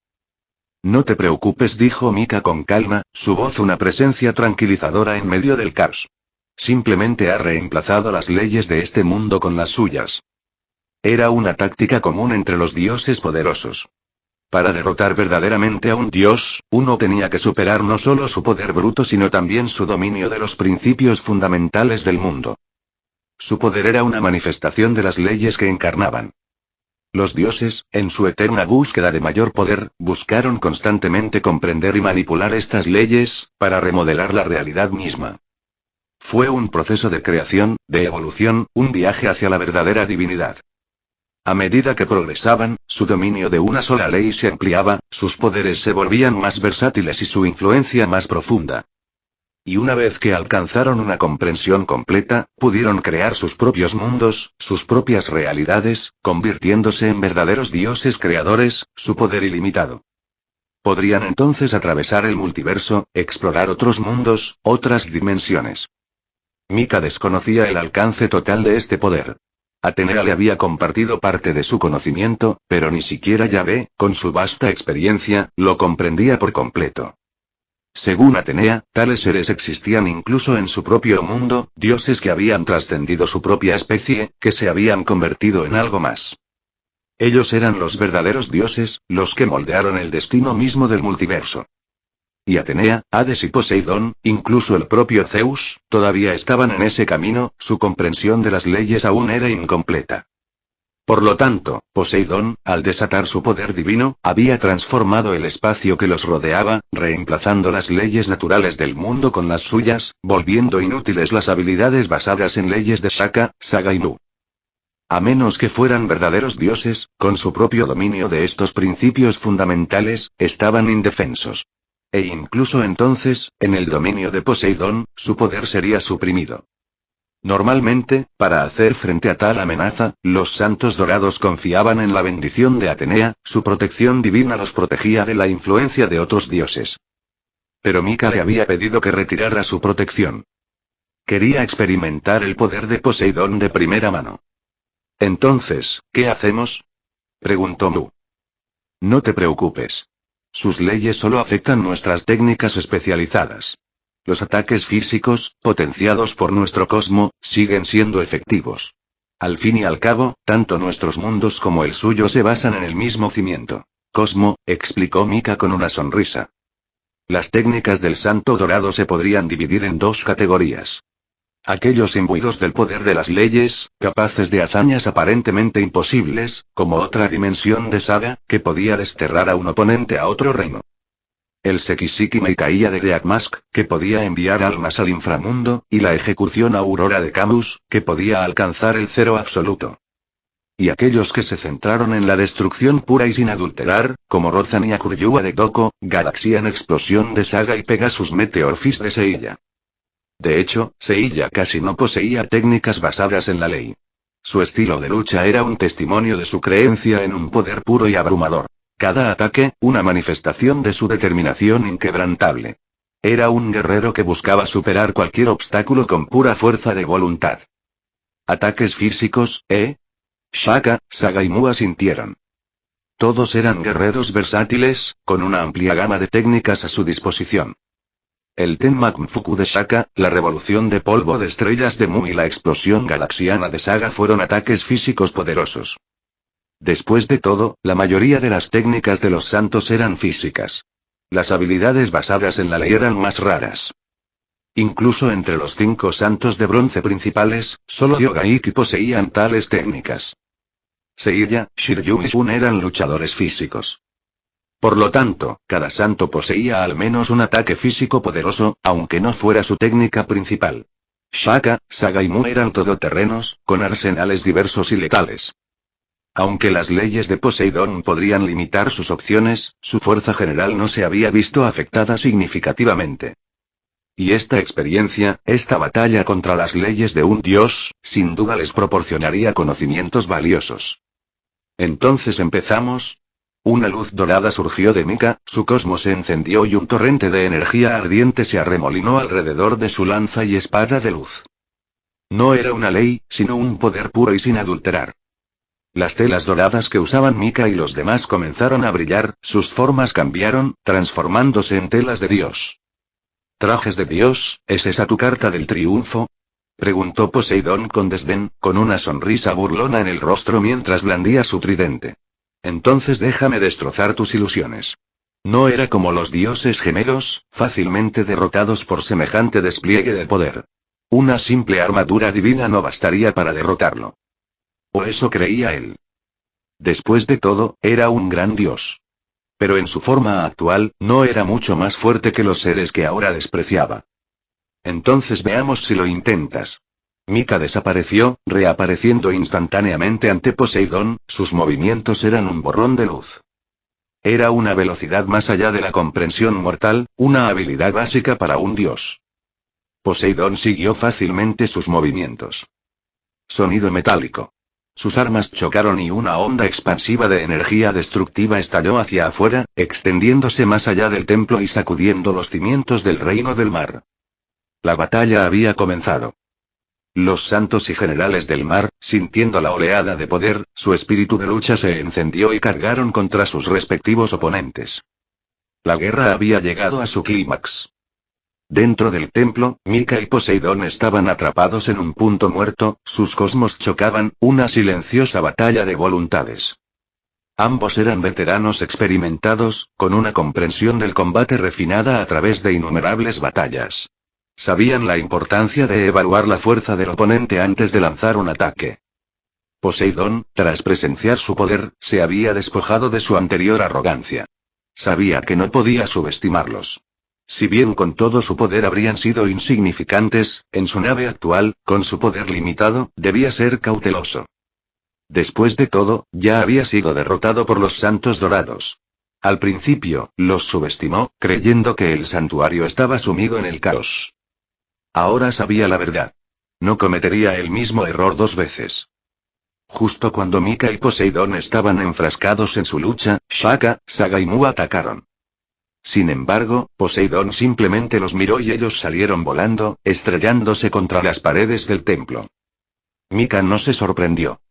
No te preocupes, dijo Mika con calma, su voz una presencia tranquilizadora en medio del caos. Simplemente ha reemplazado las leyes de este mundo con las suyas. Era una táctica común entre los dioses poderosos. Para derrotar verdaderamente a un dios, uno tenía que superar no solo su poder bruto sino también su dominio de los principios fundamentales del mundo. Su poder era una manifestación de las leyes que encarnaban. Los dioses, en su eterna búsqueda de mayor poder, buscaron constantemente comprender y manipular estas leyes, para remodelar la realidad misma. Fue un proceso de creación, de evolución, un viaje hacia la verdadera divinidad. A medida que progresaban, su dominio de una sola ley se ampliaba, sus poderes se volvían más versátiles y su influencia más profunda. Y una vez que alcanzaron una comprensión completa, pudieron crear sus propios mundos, sus propias realidades, convirtiéndose en verdaderos dioses creadores, su poder ilimitado. Podrían entonces atravesar el multiverso, explorar otros mundos, otras dimensiones. Mika desconocía el alcance total de este poder. Atenea le había compartido parte de su conocimiento, pero ni siquiera Yahvé, con su vasta experiencia, lo comprendía por completo. Según Atenea, tales seres existían incluso en su propio mundo, dioses que habían trascendido su propia especie, que se habían convertido en algo más. Ellos eran los verdaderos dioses, los que moldearon el destino mismo del multiverso. Y Atenea, Hades y Poseidón, incluso el propio Zeus, todavía estaban en ese camino, su comprensión de las leyes aún era incompleta. Por lo tanto, Poseidón, al desatar su poder divino, había transformado el espacio que los rodeaba, reemplazando las leyes naturales del mundo con las suyas, volviendo inútiles las habilidades basadas en leyes de Shaka, Saga y Nu. A menos que fueran verdaderos dioses, con su propio dominio de estos principios fundamentales, estaban indefensos. E incluso entonces, en el dominio de Poseidón, su poder sería suprimido. Normalmente, para hacer frente a tal amenaza, los Santos Dorados confiaban en la bendición de Atenea, su protección divina los protegía de la influencia de otros dioses. Pero Mika le había pedido que retirara su protección. Quería experimentar el poder de Poseidón de primera mano. Entonces, ¿qué hacemos?, preguntó Mu. No te preocupes. Sus leyes solo afectan nuestras técnicas especializadas. Los ataques físicos, potenciados por nuestro cosmo, siguen siendo efectivos. Al fin y al cabo, tanto nuestros mundos como el suyo se basan en el mismo cimiento. Cosmo, explicó Mika con una sonrisa. Las técnicas del Santo Dorado se podrían dividir en dos categorías. Aquellos imbuidos del poder de las leyes, capaces de hazañas aparentemente imposibles, como otra dimensión de Saga, que podía desterrar a un oponente a otro reino. El Sekisiki Meikaiya de Deathmask, que podía enviar almas al inframundo, y la ejecución Aurora de Camus, que podía alcanzar el cero absoluto. Y aquellos que se centraron en la destrucción pura y sin adulterar, como Rozan y Akuryua de Doko, Galaxian Explosión de Saga y Pegasus Meteor Fist de Seiya. De hecho, Seiya casi no poseía técnicas basadas en la ley. Su estilo de lucha era un testimonio de su creencia en un poder puro y abrumador. Cada ataque, una manifestación de su determinación inquebrantable. Era un guerrero que buscaba superar cualquier obstáculo con pura fuerza de voluntad. ¿Ataques físicos, Shaka, Saga y Mu asintieron. Todos eran guerreros versátiles, con una amplia gama de técnicas a su disposición. El Tenmaku de Shaka, la revolución de polvo de estrellas de Mu y la explosión galaxiana de Saga fueron ataques físicos poderosos. Después de todo, la mayoría de las técnicas de los santos eran físicas. Las habilidades basadas en la ley eran más raras. Incluso entre los 5 santos de bronce principales, solo Yoga y Iki poseían tales técnicas. Seiya, Shiryu y Shun eran luchadores físicos. Por lo tanto, cada santo poseía al menos un ataque físico poderoso, aunque no fuera su técnica principal. Shaka, Saga y Mu eran todoterrenos, con arsenales diversos y letales. Aunque las leyes de Poseidón podrían limitar sus opciones, su fuerza general no se había visto afectada significativamente. Y esta experiencia, esta batalla contra las leyes de un dios, sin duda les proporcionaría conocimientos valiosos. Entonces empezamos. Una luz dorada surgió de Mika, su cosmos se encendió y un torrente de energía ardiente se arremolinó alrededor de su lanza y espada de luz. No era una ley, sino un poder puro y sin adulterar. Las telas doradas que usaban Mika y los demás comenzaron a brillar, sus formas cambiaron, transformándose en telas de Dios. ¿Trajes de Dios, es esa tu carta del triunfo? Preguntó Poseidón con desdén, con una sonrisa burlona en el rostro mientras blandía su tridente. Entonces déjame destrozar tus ilusiones. No era como los dioses gemelos, fácilmente derrotados por semejante despliegue de poder. Una simple armadura divina no bastaría para derrotarlo. O eso creía él. Después de todo, era un gran dios. Pero en su forma actual, no era mucho más fuerte que los seres que ahora despreciaba. Entonces veamos si lo intentas. Mika desapareció, reapareciendo instantáneamente ante Poseidón, sus movimientos eran un borrón de luz. Era una velocidad más allá de la comprensión mortal, una habilidad básica para un dios. Poseidón siguió fácilmente sus movimientos. Sonido metálico. Sus armas chocaron y una onda expansiva de energía destructiva estalló hacia afuera, extendiéndose más allá del templo y sacudiendo los cimientos del reino del mar. La batalla había comenzado. Los santos y generales del mar, sintiendo la oleada de poder, su espíritu de lucha se encendió y cargaron contra sus respectivos oponentes. La guerra había llegado a su clímax. Dentro del templo, Mika y Poseidón estaban atrapados en un punto muerto, sus cosmos chocaban, una silenciosa batalla de voluntades. Ambos eran veteranos experimentados, con una comprensión del combate refinada a través de innumerables batallas. Sabían la importancia de evaluar la fuerza del oponente antes de lanzar un ataque. Poseidón, tras presenciar su poder, se había despojado de su anterior arrogancia. Sabía que no podía subestimarlos. Si bien con todo su poder habrían sido insignificantes, en su nave actual, con su poder limitado, debía ser cauteloso. Después de todo, ya había sido derrotado por los Santos Dorados. Al principio, los subestimó, creyendo que el santuario estaba sumido en el caos. Ahora sabía la verdad. No cometería el mismo error 2 veces. Justo cuando Mika y Poseidón estaban enfrascados en su lucha, Shaka, Saga y Mu atacaron. Sin embargo, Poseidón simplemente los miró y ellos salieron volando, estrellándose contra las paredes del templo. Mika no se sorprendió.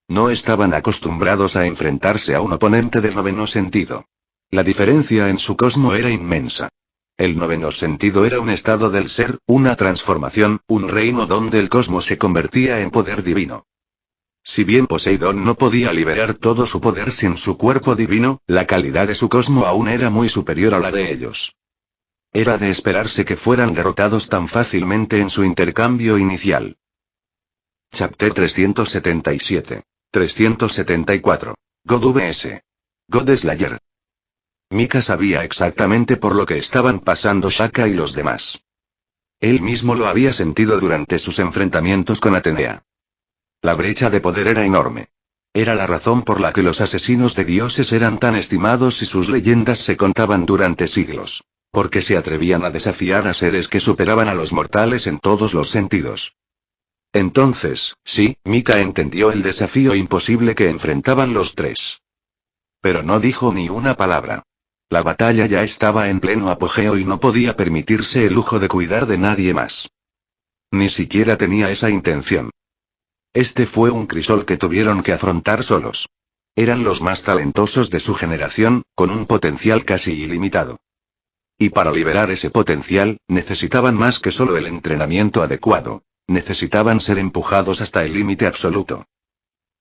No estaban acostumbrados a enfrentarse a un oponente del noveno sentido. La diferencia en su cosmo era inmensa. El noveno sentido era un estado del ser, una transformación, un reino donde el cosmos se convertía en poder divino. Si bien Poseidón no podía liberar todo su poder sin su cuerpo divino, la calidad de su cosmo aún era muy superior a la de ellos. Era de esperarse que fueran derrotados tan fácilmente en su intercambio inicial. Chapter 377. 374. God vs. God Slayer. Mika sabía exactamente por lo que estaban pasando Shaka y los demás. Él mismo lo había sentido durante sus enfrentamientos con Atenea. La brecha de poder era enorme. Era la razón por la que los asesinos de dioses eran tan estimados y sus leyendas se contaban durante siglos. Porque se atrevían a desafiar a seres que superaban a los mortales en todos los sentidos. Entonces, sí, Mika entendió el desafío imposible que enfrentaban los tres. Pero no dijo ni una palabra. La batalla ya estaba en pleno apogeo y no podía permitirse el lujo de cuidar de nadie más. Ni siquiera tenía esa intención. Este fue un crisol que tuvieron que afrontar solos. Eran los más talentosos de su generación, con un potencial casi ilimitado. Y para liberar ese potencial, necesitaban más que solo el entrenamiento adecuado. Necesitaban ser empujados hasta el límite absoluto.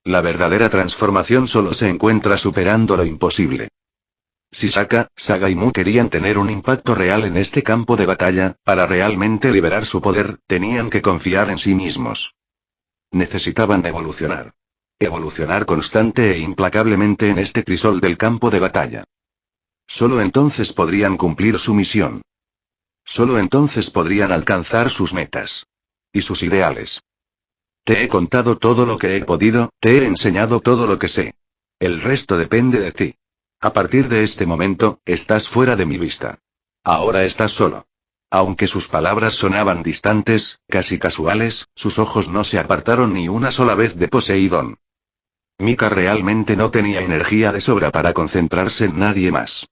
La verdadera transformación solo se encuentra superando lo imposible. Si Sokka, Saga y Mu querían tener un impacto real en este campo de batalla, para realmente liberar su poder, tenían que confiar en sí mismos. Necesitaban evolucionar. Evolucionar constante e implacablemente en este crisol del campo de batalla. Solo entonces podrían cumplir su misión. Solo entonces podrían alcanzar sus metas. Y sus ideales. Te he contado todo lo que he podido, te he enseñado todo lo que sé. El resto depende de ti. A partir de este momento, estás fuera de mi vista. Ahora estás solo. Aunque sus palabras sonaban distantes, casi casuales, sus ojos no se apartaron ni una sola vez de Poseidón. Mika realmente no tenía energía de sobra para concentrarse en nadie más.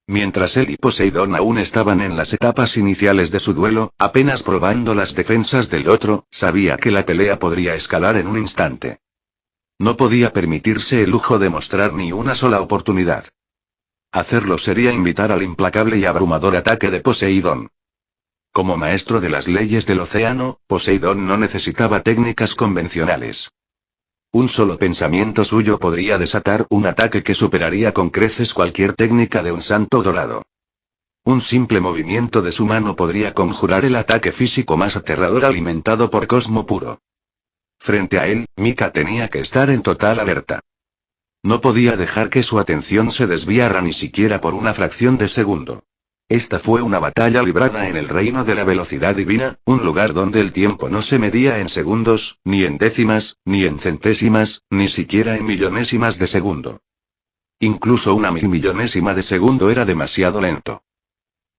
Mientras él y Poseidón aún estaban en las etapas iniciales de su duelo, apenas probando las defensas del otro, sabía que la pelea podría escalar en un instante. No podía permitirse el lujo de mostrar ni una sola oportunidad. Hacerlo sería invitar al implacable y abrumador ataque de Poseidón. Como maestro de las leyes del océano, Poseidón no necesitaba técnicas convencionales. Un solo pensamiento suyo podría desatar un ataque que superaría con creces cualquier técnica de un santo dorado. Un simple movimiento de su mano podría conjurar el ataque físico más aterrador alimentado por Cosmo puro. Frente a él, Mika tenía que estar en total alerta. No podía dejar que su atención se desviara ni siquiera por una fracción de segundo. Esta fue una batalla librada en el reino de la velocidad divina, un lugar donde el tiempo no se medía en segundos, ni en décimas, ni en centésimas, ni siquiera en millonésimas de segundo. Incluso una milmillonésima de segundo era demasiado lento.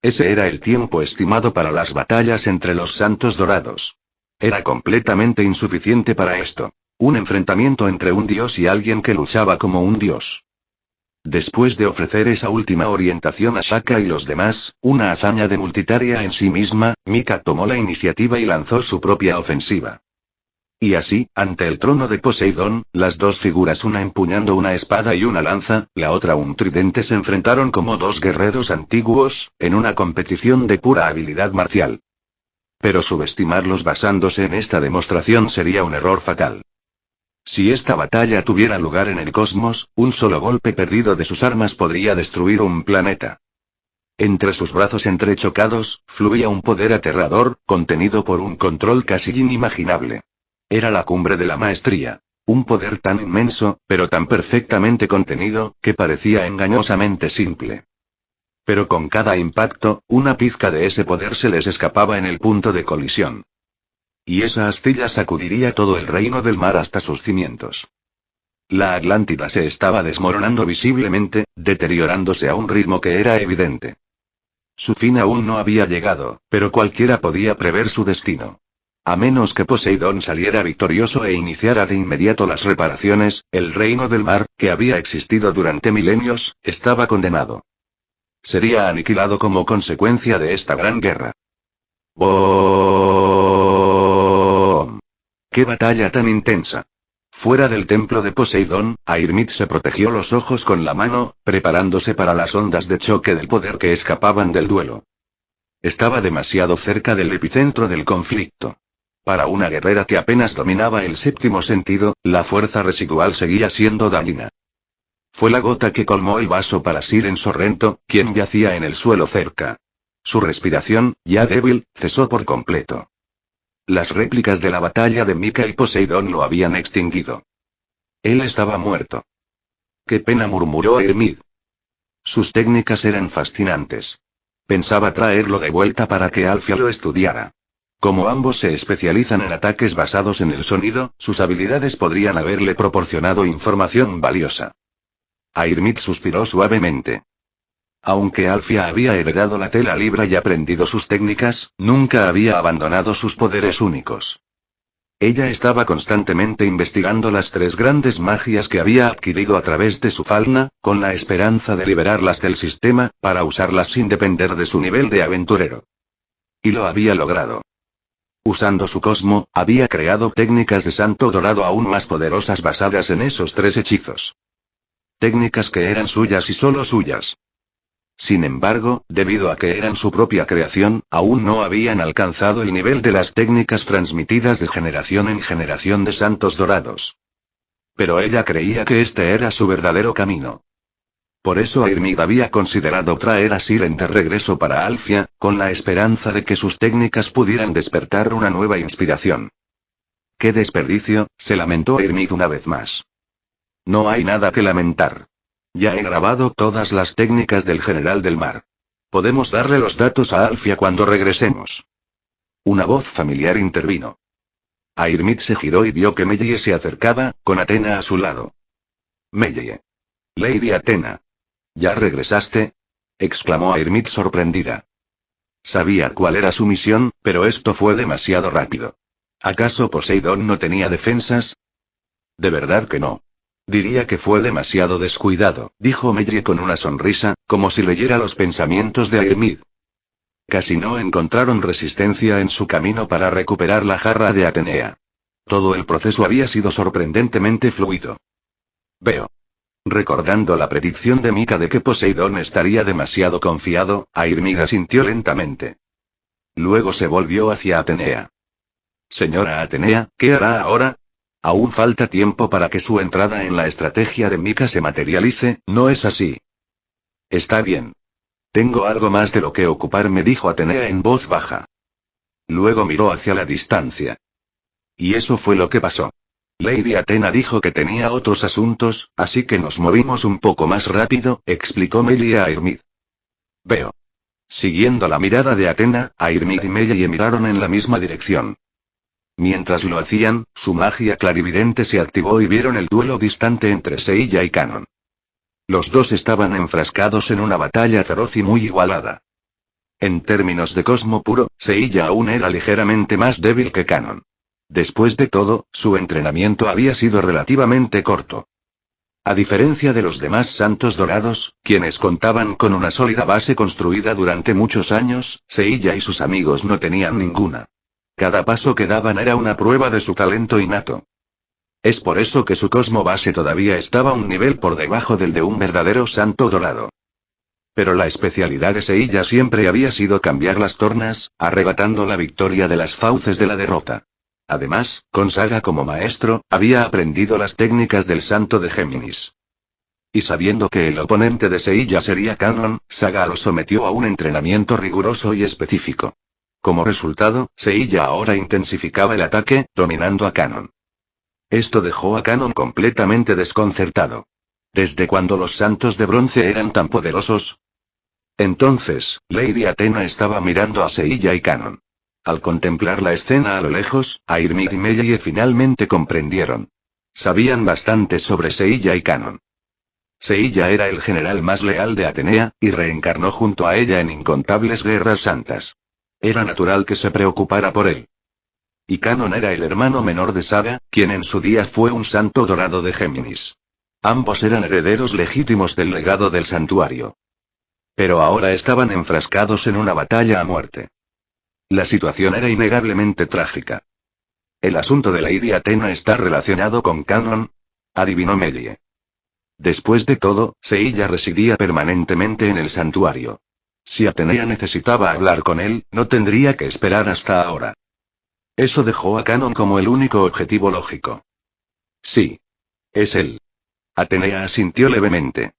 Ese era el tiempo estimado para las batallas entre los santos dorados. Era completamente insuficiente para esto. Un enfrentamiento entre un dios y alguien que luchaba como un dios. Después de ofrecer esa última orientación a Sokka y los demás, una hazaña de multitarea en sí misma, Mika tomó la iniciativa y lanzó su propia ofensiva. Y así, ante el trono de Poseidón, las dos figuras, una empuñando una espada y una lanza, la otra un tridente, se enfrentaron como dos guerreros antiguos, en una competición de pura habilidad marcial. Pero subestimarlos basándose en esta demostración sería un error fatal. Si esta batalla tuviera lugar en el cosmos, un solo golpe perdido de sus armas podría destruir un planeta. Entre sus brazos entrechocados, fluía un poder aterrador, contenido por un control casi inimaginable. Era la cumbre de la maestría. Un poder tan inmenso, pero tan perfectamente contenido, que parecía engañosamente simple. Pero con cada impacto, una pizca de ese poder se les escapaba en el punto de colisión. Y esa astilla sacudiría todo el reino del mar hasta sus cimientos. La Atlántida se estaba desmoronando visiblemente, deteriorándose a un ritmo que era evidente. Su fin aún no había llegado, pero cualquiera podía prever su destino. A menos que Poseidón saliera victorioso e iniciara de inmediato las reparaciones, el reino del mar, que había existido durante milenios, estaba condenado. Sería aniquilado como consecuencia de esta gran guerra. ¡Boom! ¡Qué batalla tan intensa! Fuera del templo de Poseidón, Airmid se protegió los ojos con la mano, preparándose para las ondas de choque del poder que escapaban del duelo. Estaba demasiado cerca del epicentro del conflicto. Para una guerrera que apenas dominaba el séptimo sentido, la fuerza residual seguía siendo dañina. Fue la gota que colmó el vaso para Siren Sorrento, quien yacía en el suelo cerca. Su respiración, ya débil, cesó por completo. Las réplicas de la batalla de Mika y Poseidón lo habían extinguido. Él estaba muerto. ¡Qué pena!, murmuró Airmid. Sus técnicas eran fascinantes. Pensaba traerlo de vuelta para que Alfia lo estudiara. Como ambos se especializan en ataques basados en el sonido, sus habilidades podrían haberle proporcionado información valiosa. Airmid suspiró suavemente. Aunque Alfia había heredado la tela libra y aprendido sus técnicas, nunca había abandonado sus poderes únicos. Ella estaba constantemente investigando las tres grandes magias que había adquirido a través de su falna, con la esperanza de liberarlas del sistema, para usarlas sin depender de su nivel de aventurero. Y lo había logrado. Usando su cosmo, había creado técnicas de santo dorado aún más poderosas basadas en esos tres hechizos. Técnicas que eran suyas y solo suyas. Sin embargo, debido a que eran su propia creación, aún no habían alcanzado el nivel de las técnicas transmitidas de generación en generación de santos dorados. Pero ella creía que este era su verdadero camino. Por eso Airmid había considerado traer a Siren de regreso para Alfia, con la esperanza de que sus técnicas pudieran despertar una nueva inspiración. ¡Qué desperdicio!, se lamentó Airmid una vez más. No hay nada que lamentar. Ya he grabado todas las técnicas del General del Mar. Podemos darle los datos a Alfia cuando regresemos. Una voz familiar intervino. Airmid se giró y vio que Mellie se acercaba, con Athena a su lado. Mellie. Lady Athena. ¿Ya regresaste?, exclamó Airmid sorprendida. Sabía cuál era su misión, pero esto fue demasiado rápido. ¿Acaso Poseidón no tenía defensas? De verdad que no. Diría que fue demasiado descuidado, dijo Mellie con una sonrisa, como si leyera los pensamientos de Airmid. Casi no encontraron resistencia en su camino para recuperar la jarra de Atenea. Todo el proceso había sido sorprendentemente fluido. Veo. Recordando la predicción de Mika de que Poseidón estaría demasiado confiado, Airmid asintió lentamente. Luego se volvió hacia Atenea. Señora Atenea, ¿qué hará ahora? Aún falta tiempo para que su entrada en la estrategia de Mika se materialice, ¿no es así? Está bien. Tengo algo más de lo que ocuparme, dijo Atenea en voz baja. Luego miró hacia la distancia. Y eso fue lo que pasó. Lady Athena dijo que tenía otros asuntos, así que nos movimos un poco más rápido, explicó Mellie a Airmid. Veo. Siguiendo la mirada de Athena, Airmid y Mellie miraron en la misma dirección. Mientras lo hacían, su magia clarividente se activó y vieron el duelo distante entre Seiya y Canon. Los dos estaban enfrascados en una batalla feroz y muy igualada. En términos de cosmo puro, Seiya aún era ligeramente más débil que Canon. Después de todo, su entrenamiento había sido relativamente corto. A diferencia de los demás santos dorados, quienes contaban con una sólida base construida durante muchos años, Seiya y sus amigos no tenían ninguna. Cada paso que daban era una prueba de su talento innato. Es por eso que su cosmo base todavía estaba un nivel por debajo del de un verdadero santo dorado. Pero la especialidad de Seiya siempre había sido cambiar las tornas, arrebatando la victoria de las fauces de la derrota. Además, con Saga como maestro, había aprendido las técnicas del santo de Géminis. Y sabiendo que el oponente de Seiya sería Canon, Saga lo sometió a un entrenamiento riguroso y específico. Como resultado, Seiya ahora intensificaba el ataque, dominando a Canon. Esto dejó a Canon completamente desconcertado. ¿Desde cuándo los santos de bronce eran tan poderosos? Entonces, Lady Athena estaba mirando a Seiya y Canon. Al contemplar la escena a lo lejos, Airmid y Mellie finalmente comprendieron. Sabían bastante sobre Seiya y Canon. Seiya era el general más leal de Atenea, y reencarnó junto a ella en incontables guerras santas. Era natural que se preocupara por él. Y Canon era el hermano menor de Saga, quien en su día fue un santo dorado de Géminis. Ambos eran herederos legítimos del legado del santuario. Pero ahora estaban enfrascados en una batalla a muerte. La situación era innegablemente trágica. ¿El asunto de Lady Athena está relacionado con Canon?, adivinó Mellie. Después de todo, Seiya residía permanentemente en el santuario. Si Atenea necesitaba hablar con él, no tendría que esperar hasta ahora. Eso dejó a Canon como el único objetivo lógico. Sí. Es él. Atenea asintió levemente.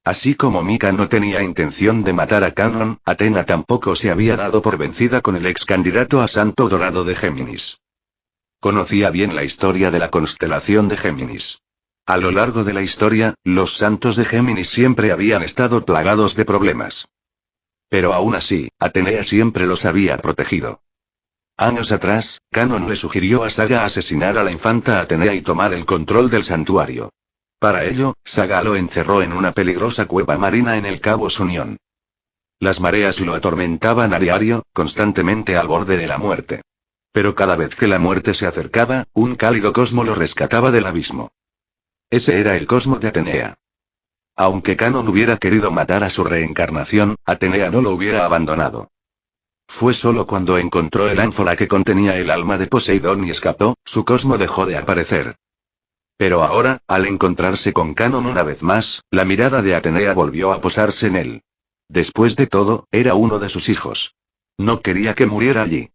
Así como Mika no tenía intención de matar a Canon, Athena tampoco se había dado por vencida con el ex candidato a Santo Dorado de Géminis. Conocía bien la historia de la constelación de Géminis. A lo largo de la historia, los santos de Géminis siempre habían estado plagados de problemas. Pero aún así, Atenea siempre los había protegido. Años atrás, Canon le sugirió a Saga asesinar a la infanta Atenea y tomar el control del santuario. Para ello, Saga lo encerró en una peligrosa cueva marina en el Cabo Sunión. Las mareas lo atormentaban a diario, constantemente al borde de la muerte. Pero cada vez que la muerte se acercaba, un cálido cosmo lo rescataba del abismo. Ese era el cosmo de Atenea. Aunque Canon hubiera querido matar a su reencarnación, Atenea no lo hubiera abandonado. Fue solo cuando encontró el ánfora que contenía el alma de Poseidón y escapó, su cosmo dejó de aparecer. Pero ahora, al encontrarse con Canon una vez más, la mirada de Atenea volvió a posarse en él. Después de todo, era uno de sus hijos. No quería que muriera allí.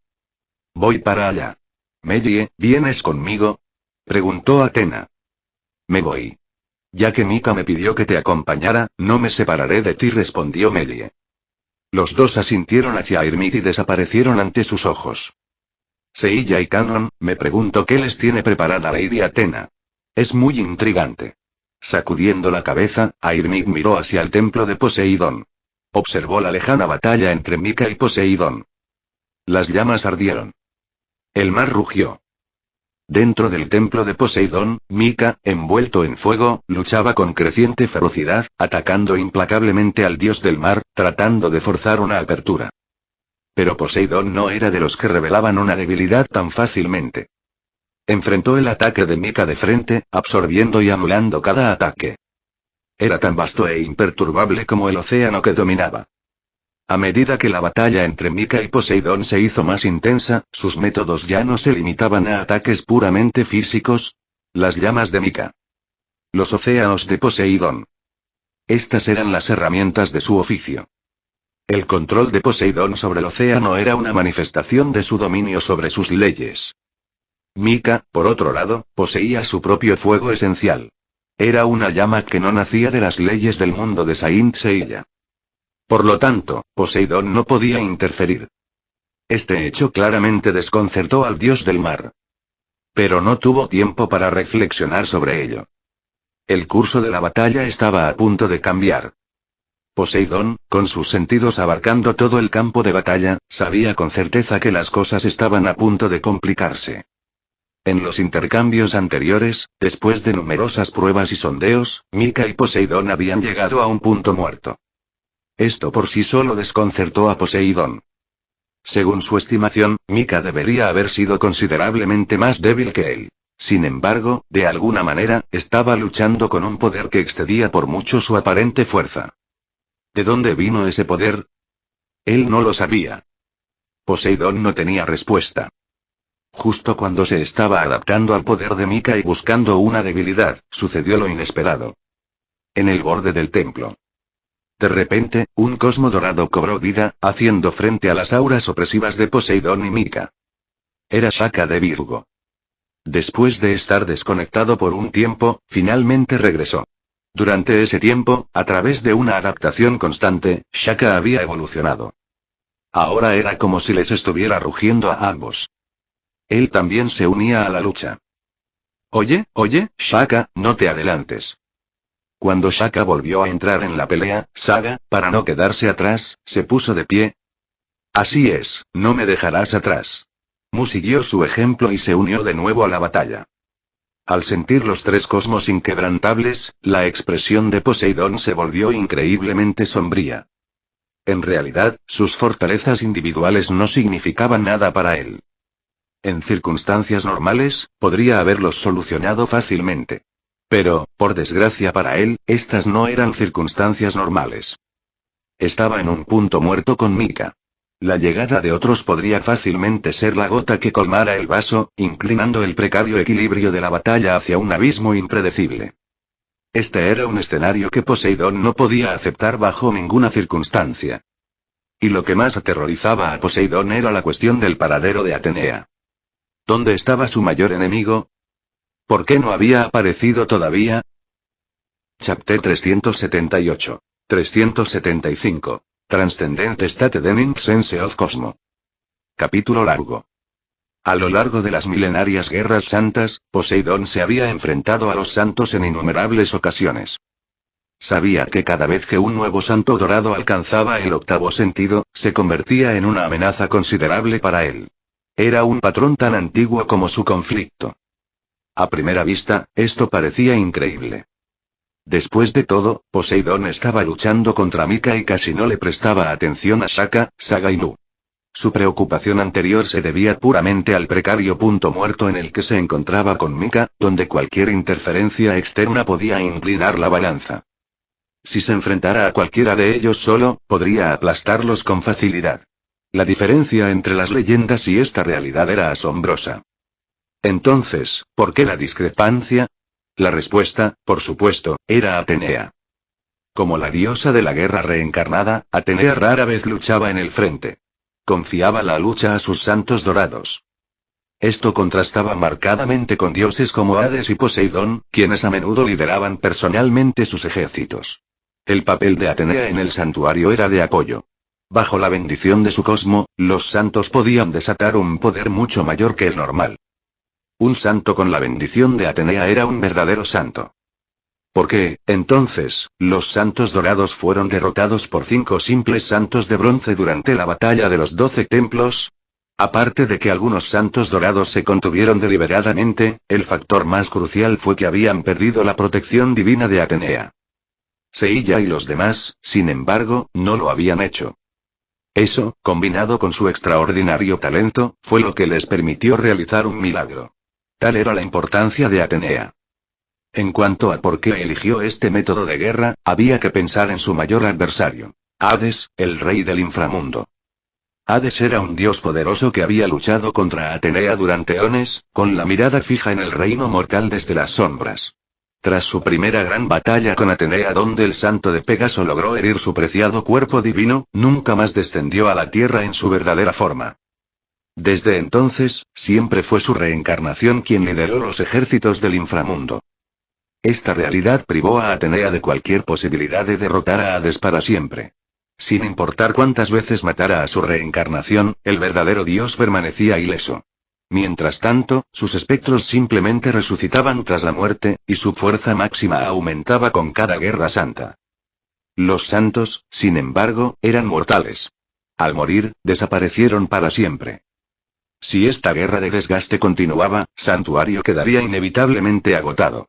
Voy para allá. Mellie, ¿vienes conmigo?, preguntó Athena. Me voy. Ya que Mika me pidió que te acompañara, no me separaré de ti, respondió Melie. Los dos asintieron hacia Ymir y desaparecieron ante sus ojos. Seiya y Canon, me pregunto qué les tiene preparada Lady Athena. Es muy intrigante. Sacudiendo la cabeza, Ymir miró hacia el templo de Poseidón. Observó la lejana batalla entre Mika y Poseidón. Las llamas ardieron. El mar rugió. Dentro del templo de Poseidón, Mika, envuelto en fuego, luchaba con creciente ferocidad, atacando implacablemente al dios del mar, tratando de forzar una apertura. Pero Poseidón no era de los que revelaban una debilidad tan fácilmente. Enfrentó el ataque de Mika de frente, absorbiendo y anulando cada ataque. Era tan vasto e imperturbable como el océano que dominaba. A medida que la batalla entre Mika y Poseidón se hizo más intensa, sus métodos ya no se limitaban a ataques puramente físicos. Las llamas de Mika. Los océanos de Poseidón. Estas eran las herramientas de su oficio. El control de Poseidón sobre el océano era una manifestación de su dominio sobre sus leyes. Mika, por otro lado, poseía su propio fuego esencial. Era una llama que no nacía de las leyes del mundo de Saint Seiya. Por lo tanto, Poseidón no podía interferir. Este hecho claramente desconcertó al dios del mar. Pero no tuvo tiempo para reflexionar sobre ello. El curso de la batalla estaba a punto de cambiar. Poseidón, con sus sentidos abarcando todo el campo de batalla, sabía con certeza que las cosas estaban a punto de complicarse. En los intercambios anteriores, después de numerosas pruebas y sondeos, Mika y Poseidón habían llegado a un punto muerto. Esto por sí solo desconcertó a Poseidón. Según su estimación, Mika debería haber sido considerablemente más débil que él. Sin embargo, de alguna manera, estaba luchando con un poder que excedía por mucho su aparente fuerza. ¿De dónde vino ese poder? Él no lo sabía. Poseidón no tenía respuesta. Justo cuando se estaba adaptando al poder de Mika y buscando una debilidad, sucedió lo inesperado. En el borde del templo. De repente, un cosmo dorado cobró vida, haciendo frente a las auras opresivas de Poseidón y Mika. Era Shaka de Virgo. Después de estar desconectado por un tiempo, finalmente regresó. Durante ese tiempo, a través de una adaptación constante, Shaka había evolucionado. Ahora era como si les estuviera rugiendo a ambos. Él también se unía a la lucha. Oye, Shaka, no te adelantes. Cuando Shaka volvió a entrar en la pelea, Saga, para no quedarse atrás, se puso de pie. Así es, no me dejarás atrás. Mu siguió su ejemplo y se unió de nuevo a la batalla. Al sentir los tres cosmos inquebrantables, la expresión de Poseidón se volvió increíblemente sombría. En realidad, sus fortalezas individuales no significaban nada para él. En circunstancias normales, podría haberlos solucionado fácilmente. Pero, por desgracia para él, estas no eran circunstancias normales. Estaba en un punto muerto con Mika. La llegada de otros podría fácilmente ser la gota que colmara el vaso, inclinando el precario equilibrio de la batalla hacia un abismo impredecible. Este era un escenario que Poseidón no podía aceptar bajo ninguna circunstancia. Y lo que más aterrorizaba a Poseidón era la cuestión del paradero de Atenea. ¿Dónde estaba su mayor enemigo? ¿Por qué no había aparecido todavía? Chapter 378. 375. Transcendent State Dening Sense of Cosmo. Capítulo largo. A lo largo de las milenarias guerras santas, Poseidón se había enfrentado a los santos en innumerables ocasiones. Sabía que cada vez que un nuevo santo dorado alcanzaba el octavo sentido, se convertía en una amenaza considerable para él. Era un patrón tan antiguo como su conflicto. A primera vista, esto parecía increíble. Después de todo, Poseidón estaba luchando contra Mika y casi no le prestaba atención a Shaka, Saga y Mu. Su preocupación anterior se debía puramente al precario punto muerto en el que se encontraba con Mika, donde cualquier interferencia externa podía inclinar la balanza. Si se enfrentara a cualquiera de ellos solo, podría aplastarlos con facilidad. La diferencia entre las leyendas y esta realidad era asombrosa. Entonces, ¿por qué la discrepancia? La respuesta, por supuesto, era Atenea. Como la diosa de la guerra reencarnada, Atenea rara vez luchaba en el frente. Confiaba la lucha a sus santos dorados. Esto contrastaba marcadamente con dioses como Hades y Poseidón, quienes a menudo lideraban personalmente sus ejércitos. El papel de Atenea en el santuario era de apoyo. Bajo la bendición de su cosmo, los santos podían desatar un poder mucho mayor que el normal. Un santo con la bendición de Atenea era un verdadero santo. ¿Por qué, entonces, los santos dorados fueron derrotados por 5 simples santos de bronce durante la batalla de los 12 templos? Aparte de que algunos santos dorados se contuvieron deliberadamente, el factor más crucial fue que habían perdido la protección divina de Atenea. Seiya y los demás, sin embargo, no lo habían hecho. Eso, combinado con su extraordinario talento, fue lo que les permitió realizar un milagro. Tal era la importancia de Atenea. En cuanto a por qué eligió este método de guerra, había que pensar en su mayor adversario, Hades, el rey del inframundo. Hades era un dios poderoso que había luchado contra Atenea durante eones, con la mirada fija en el reino mortal desde las sombras. Tras su primera gran batalla con Atenea donde el santo de Pégaso logró herir su preciado cuerpo divino, nunca más descendió a la tierra en su verdadera forma. Desde entonces, siempre fue su reencarnación quien lideró los ejércitos del inframundo. Esta realidad privó a Atenea de cualquier posibilidad de derrotar a Hades para siempre. Sin importar cuántas veces matara a su reencarnación, el verdadero dios permanecía ileso. Mientras tanto, sus espectros simplemente resucitaban tras la muerte, y su fuerza máxima aumentaba con cada guerra santa. Los santos, sin embargo, eran mortales. Al morir, desaparecieron para siempre. Si esta guerra de desgaste continuaba, Santuario quedaría inevitablemente agotado.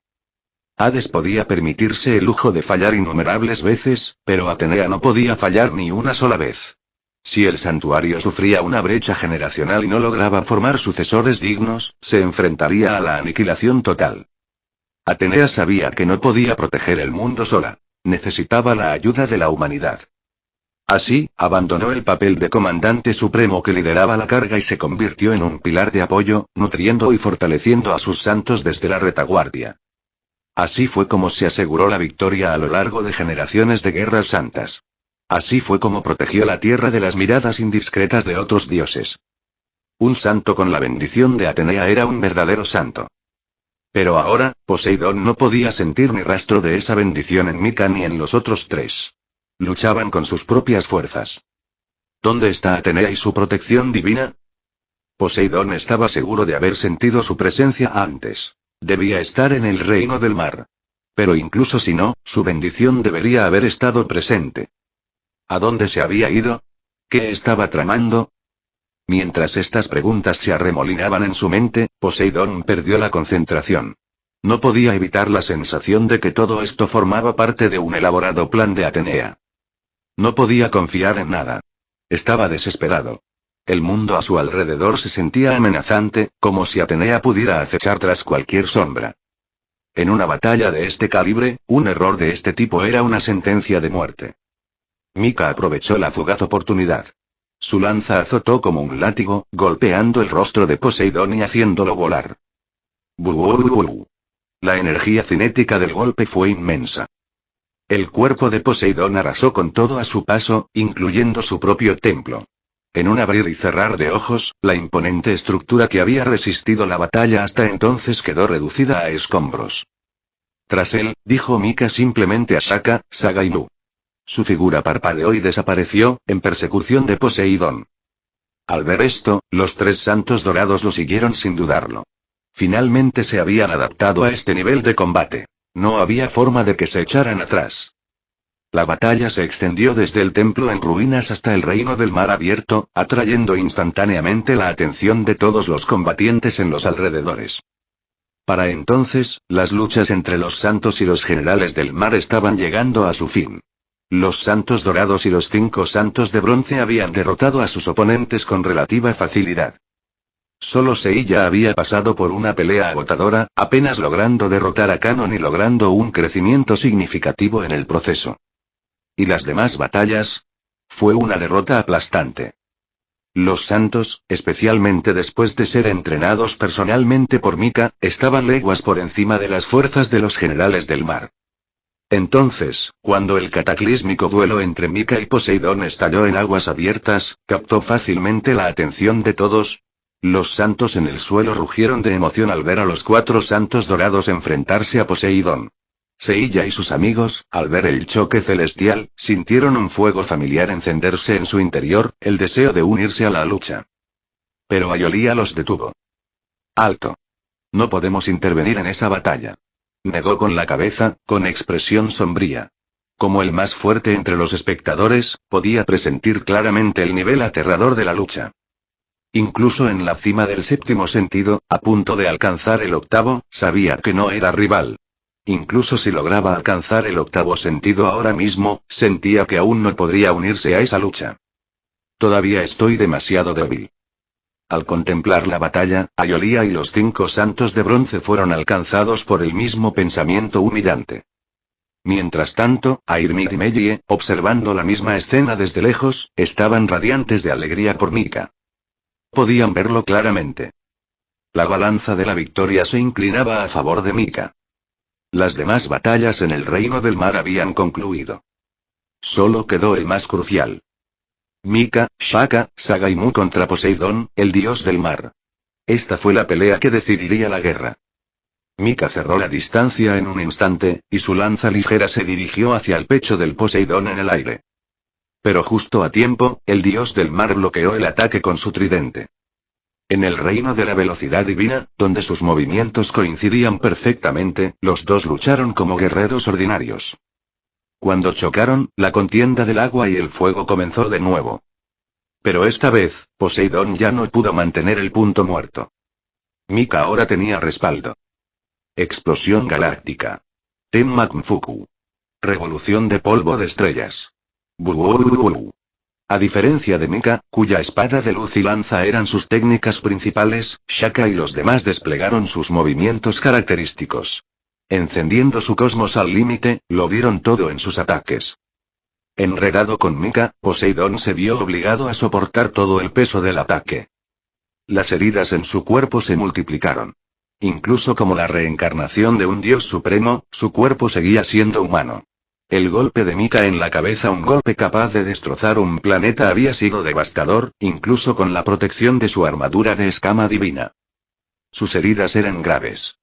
Hades podía permitirse el lujo de fallar innumerables veces, pero Atenea no podía fallar ni una sola vez. Si el santuario sufría una brecha generacional y no lograba formar sucesores dignos, se enfrentaría a la aniquilación total. Atenea sabía que no podía proteger el mundo sola. Necesitaba la ayuda de la humanidad. Así, abandonó el papel de comandante supremo que lideraba la carga y se convirtió en un pilar de apoyo, nutriendo y fortaleciendo a sus santos desde la retaguardia. Así fue como se aseguró la victoria a lo largo de generaciones de guerras santas. Así fue como protegió la tierra de las miradas indiscretas de otros dioses. Un santo con la bendición de Atenea era un verdadero santo. Pero ahora, Poseidón no podía sentir ni rastro de esa bendición en Mika ni en los otros 3. Luchaban con sus propias fuerzas. ¿Dónde está Atenea y su protección divina? Poseidón estaba seguro de haber sentido su presencia antes. Debía estar en el reino del mar. Pero incluso si no, su bendición debería haber estado presente. ¿A dónde se había ido? ¿Qué estaba tramando? Mientras estas preguntas se arremolinaban en su mente, Poseidón perdió la concentración. No podía evitar la sensación de que todo esto formaba parte de un elaborado plan de Atenea. No podía confiar en nada. Estaba desesperado. El mundo a su alrededor se sentía amenazante, como si Atenea pudiera acechar tras cualquier sombra. En una batalla de este calibre, un error de este tipo era una sentencia de muerte. Mika aprovechó la fugaz oportunidad. Su lanza azotó como un látigo, golpeando el rostro de Poseidón y haciéndolo volar. ¡Buuuuuuu! La energía cinética del golpe fue inmensa. El cuerpo de Poseidón arrasó con todo a su paso, incluyendo su propio templo. En un abrir y cerrar de ojos, la imponente estructura que había resistido la batalla hasta entonces quedó reducida a escombros. Tras él, dijo Mika simplemente a Saka, Saga y Lu. Su figura parpadeó y desapareció, en persecución de Poseidón. Al ver esto, los 3 santos dorados lo siguieron sin dudarlo. Finalmente se habían adaptado a este nivel de combate. No había forma de que se echaran atrás. La batalla se extendió desde el templo en ruinas hasta el reino del mar abierto, atrayendo instantáneamente la atención de todos los combatientes en los alrededores. Para entonces, las luchas entre los santos y los generales del mar estaban llegando a su fin. Los santos dorados y los 5 santos de bronce habían derrotado a sus oponentes con relativa facilidad. Solo Seiya había pasado por una pelea agotadora, apenas logrando derrotar a Kanon y logrando un crecimiento significativo en el proceso. ¿Y las demás batallas? Fue una derrota aplastante. Los santos, especialmente después de ser entrenados personalmente por Mika, estaban leguas por encima de las fuerzas de los generales del mar. Entonces, cuando el cataclísmico duelo entre Mika y Poseidón estalló en aguas abiertas, captó fácilmente la atención de todos. Los santos en el suelo rugieron de emoción al ver a los 4 santos dorados enfrentarse a Poseidón. Seiya y sus amigos, al ver el choque celestial, sintieron un fuego familiar encenderse en su interior, el deseo de unirse a la lucha. Pero Aeolía los detuvo. ¡Alto! No podemos intervenir en esa batalla. Negó con la cabeza, con expresión sombría. Como el más fuerte entre los espectadores, podía presentir claramente el nivel aterrador de la lucha. Incluso en la cima del 7º sentido, a punto de alcanzar el 8º, sabía que no era rival. Incluso si lograba alcanzar el 8º sentido ahora mismo, sentía que aún no podría unirse a esa lucha. Todavía estoy demasiado débil. Al contemplar la batalla, Aeolía y los 5 santos de bronce fueron alcanzados por el mismo pensamiento humillante. Mientras tanto, Airmid y Mellie, observando la misma escena desde lejos, estaban radiantes de alegría por Mika. Podían verlo claramente. La balanza de la victoria se inclinaba a favor de Mika. Las demás batallas en el Reino del Mar habían concluido. Solo quedó el más crucial. Mika, Shaka, Saga y Mu contra Poseidón, el dios del mar. Esta fue la pelea que decidiría la guerra. Mika cerró la distancia en un instante, y su lanza ligera se dirigió hacia el pecho del Poseidón en el aire. Pero justo a tiempo, el dios del mar bloqueó el ataque con su tridente. En el reino de la velocidad divina, donde sus movimientos coincidían perfectamente, los dos lucharon como guerreros ordinarios. Cuando chocaron, la contienda del agua y el fuego comenzó de nuevo. Pero esta vez, Poseidón ya no pudo mantener el punto muerto. Mika ahora tenía respaldo. Explosión galáctica. Tenmaku. Revolución de polvo de estrellas. Buuuuuuu. A diferencia de Mika, cuya espada de luz y lanza eran sus técnicas principales, Shaka y los demás desplegaron sus movimientos característicos. Encendiendo su cosmos al límite, lo dieron todo en sus ataques. Enredado con Mika, Poseidón se vio obligado a soportar todo el peso del ataque. Las heridas en su cuerpo se multiplicaron. Incluso como la reencarnación de un dios supremo, su cuerpo seguía siendo humano. El golpe de Mika en la cabeza, un golpe capaz de destrozar un planeta, había sido devastador, incluso con la protección de su armadura de escama divina. Sus heridas eran graves.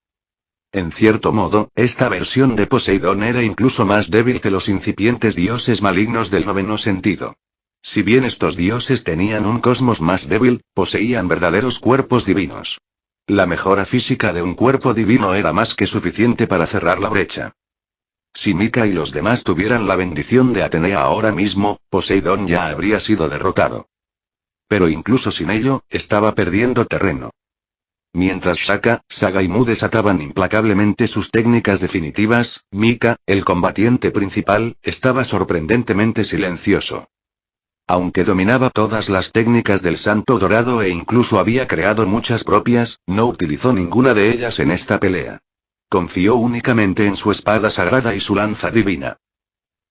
En cierto modo, esta versión de Poseidón era incluso más débil que los incipientes dioses malignos del 9º sentido. Si bien estos dioses tenían un cosmos más débil, poseían verdaderos cuerpos divinos. La mejora física de un cuerpo divino era más que suficiente para cerrar la brecha. Si Mika y los demás tuvieran la bendición de Atenea ahora mismo, Poseidón ya habría sido derrotado. Pero incluso sin ello, estaba perdiendo terreno. Mientras Shaka, Saga y Mu desataban implacablemente sus técnicas definitivas, Mika, el combatiente principal, estaba sorprendentemente silencioso. Aunque dominaba todas las técnicas del Santo Dorado e incluso había creado muchas propias, no utilizó ninguna de ellas en esta pelea. Confió únicamente en su espada sagrada y su lanza divina.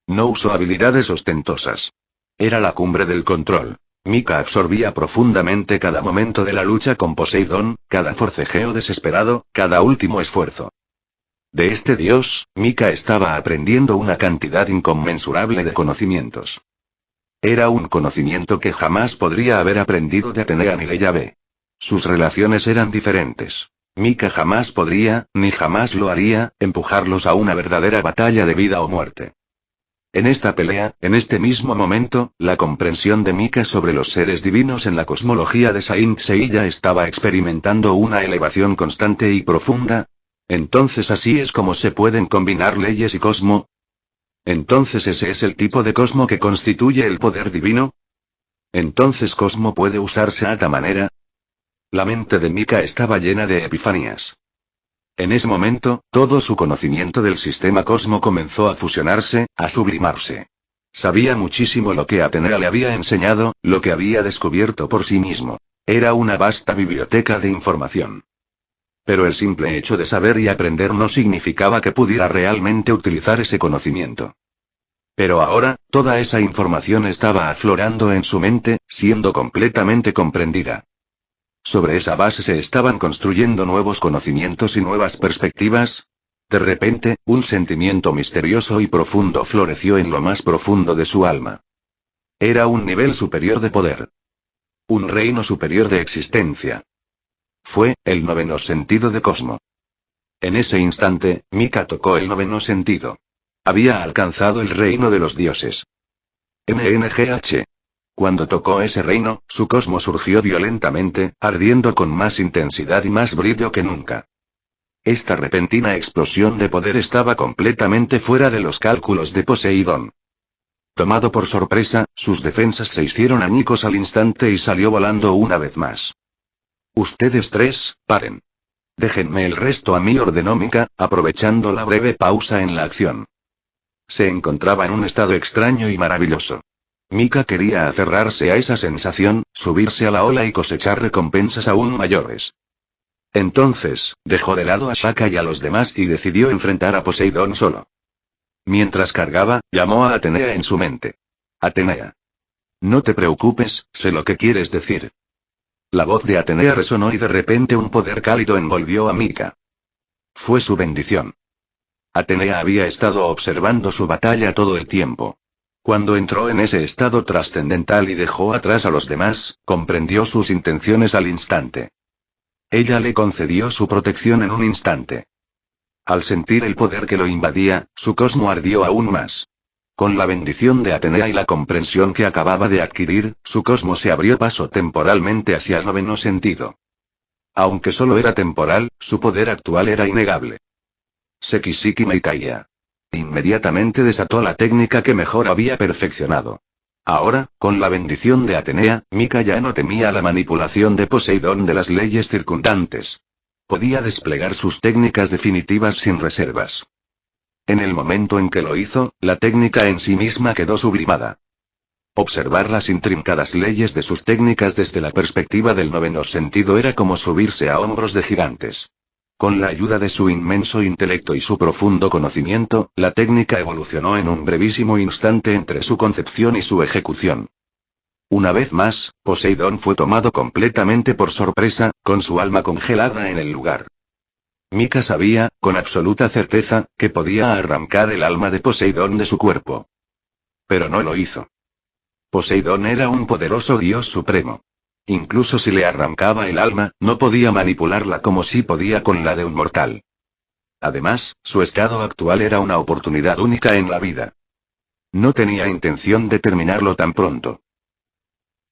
No usó habilidades ostentosas. Era la cumbre del control. Mika absorbía profundamente cada momento de la lucha con Poseidón, cada forcejeo desesperado, cada último esfuerzo. De este dios, Mika estaba aprendiendo una cantidad inconmensurable de conocimientos. Era un conocimiento que jamás podría haber aprendido de Atenea ni de Yahvé. Sus relaciones eran diferentes. Mika jamás podría, ni jamás lo haría, empujarlos a una verdadera batalla de vida o muerte. En esta pelea, en este mismo momento, la comprensión de Mika sobre los seres divinos en la cosmología de Saint Seiya estaba experimentando una elevación constante y profunda. Entonces así es como se pueden combinar leyes y cosmo. Entonces ese es el tipo de cosmo que constituye el poder divino. Entonces cosmo puede usarse a tal manera. La mente de Mika estaba llena de epifanías. En ese momento, todo su conocimiento del sistema cosmo comenzó a fusionarse, a sublimarse. Sabía muchísimo lo que Atenea le había enseñado, lo que había descubierto por sí mismo. Era una vasta biblioteca de información. Pero el simple hecho de saber y aprender no significaba que pudiera realmente utilizar ese conocimiento. Pero ahora, toda esa información estaba aflorando en su mente, siendo completamente comprendida. Sobre esa base se estaban construyendo nuevos conocimientos y nuevas perspectivas. De repente, un sentimiento misterioso y profundo floreció en lo más profundo de su alma. Era un nivel superior de poder. Un reino superior de existencia. Fue el noveno sentido de Cosmo. En ese instante, Mika tocó el noveno sentido. Había alcanzado el reino de los dioses. MNGH. Cuando tocó ese reino, su cosmo surgió violentamente, ardiendo con más intensidad y más brillo que nunca. Esta repentina explosión de poder estaba completamente fuera de los cálculos de Poseidón. Tomado por sorpresa, sus defensas se hicieron añicos al instante y salió volando una vez más. Ustedes tres, paren. Déjenme el resto a mí, ordenó Mika, aprovechando la breve pausa en la acción. Se encontraba en un estado extraño y maravilloso. Mika quería aferrarse a esa sensación, subirse a la ola y cosechar recompensas aún mayores. Entonces, dejó de lado a Shaka y a los demás y decidió enfrentar a Poseidón solo. Mientras cargaba, llamó a Atenea en su mente. Atenea. No te preocupes, sé lo que quieres decir. La voz de Atenea resonó y de repente un poder cálido envolvió a Mika. Fue su bendición. Atenea había estado observando su batalla todo el tiempo. Cuando entró en ese estado trascendental y dejó atrás a los demás, comprendió sus intenciones al instante. Ella le concedió su protección en un instante. Al sentir el poder que lo invadía, su cosmo ardió aún más. Con la bendición de Atenea y la comprensión que acababa de adquirir, su cosmo se abrió paso temporalmente hacia el noveno sentido. Aunque solo era temporal, su poder actual era innegable. Sekiseki Meikaiya. Inmediatamente desató la técnica que mejor había perfeccionado. Ahora, con la bendición de Atenea, Mika ya no temía la manipulación de Poseidón de las leyes circundantes. Podía desplegar sus técnicas definitivas sin reservas. En el momento en que lo hizo, la técnica en sí misma quedó sublimada. Observar las intrincadas leyes de sus técnicas desde la perspectiva del noveno sentido era como subirse a hombros de gigantes. Con la ayuda de su inmenso intelecto y su profundo conocimiento, la técnica evolucionó en un brevísimo instante entre su concepción y su ejecución. Una vez más, Poseidón fue tomado completamente por sorpresa, con su alma congelada en el lugar. Mika sabía, con absoluta certeza, que podía arrancar el alma de Poseidón de su cuerpo. Pero no lo hizo. Poseidón era un poderoso dios supremo. Incluso si le arrancaba el alma, no podía manipularla como si podía con la de un mortal. Además, su estado actual era una oportunidad única en la vida. No tenía intención de terminarlo tan pronto.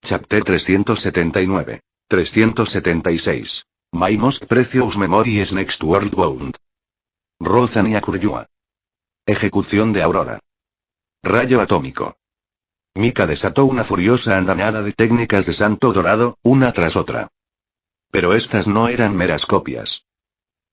Chapter 379. 376. My most precious memory is next world wound. Rozan y Akuryua. Ejecución de Aurora. Rayo atómico. Mika desató una furiosa andanada de técnicas de santo dorado, una tras otra. Pero estas no eran meras copias.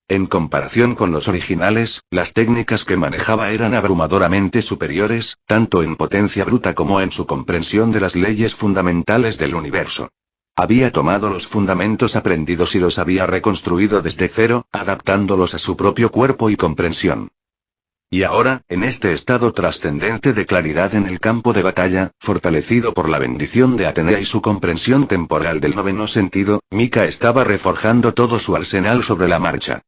En comparación con los originales, las técnicas que manejaba eran abrumadoramente superiores, tanto en potencia bruta como en su comprensión de las leyes fundamentales del universo. Había tomado los fundamentos aprendidos y los había reconstruido desde cero, adaptándolos a su propio cuerpo y comprensión. Y ahora, en este estado trascendente de claridad en el campo de batalla, fortalecido por la bendición de Atenea y su comprensión temporal del noveno sentido, Mika estaba reforjando todo su arsenal sobre la marcha.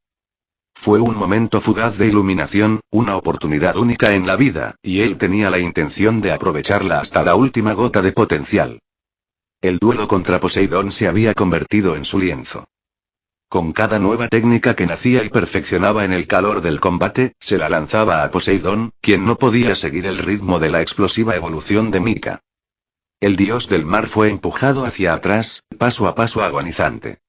Fue un momento fugaz de iluminación, una oportunidad única en la vida, y él tenía la intención de aprovecharla hasta la última gota de potencial. El duelo contra Poseidón se había convertido en su lienzo. Con cada nueva técnica que nacía y perfeccionaba en el calor del combate, se la lanzaba a Poseidón, quien no podía seguir el ritmo de la explosiva evolución de Mika. El dios del mar fue empujado hacia atrás, paso a paso agonizante.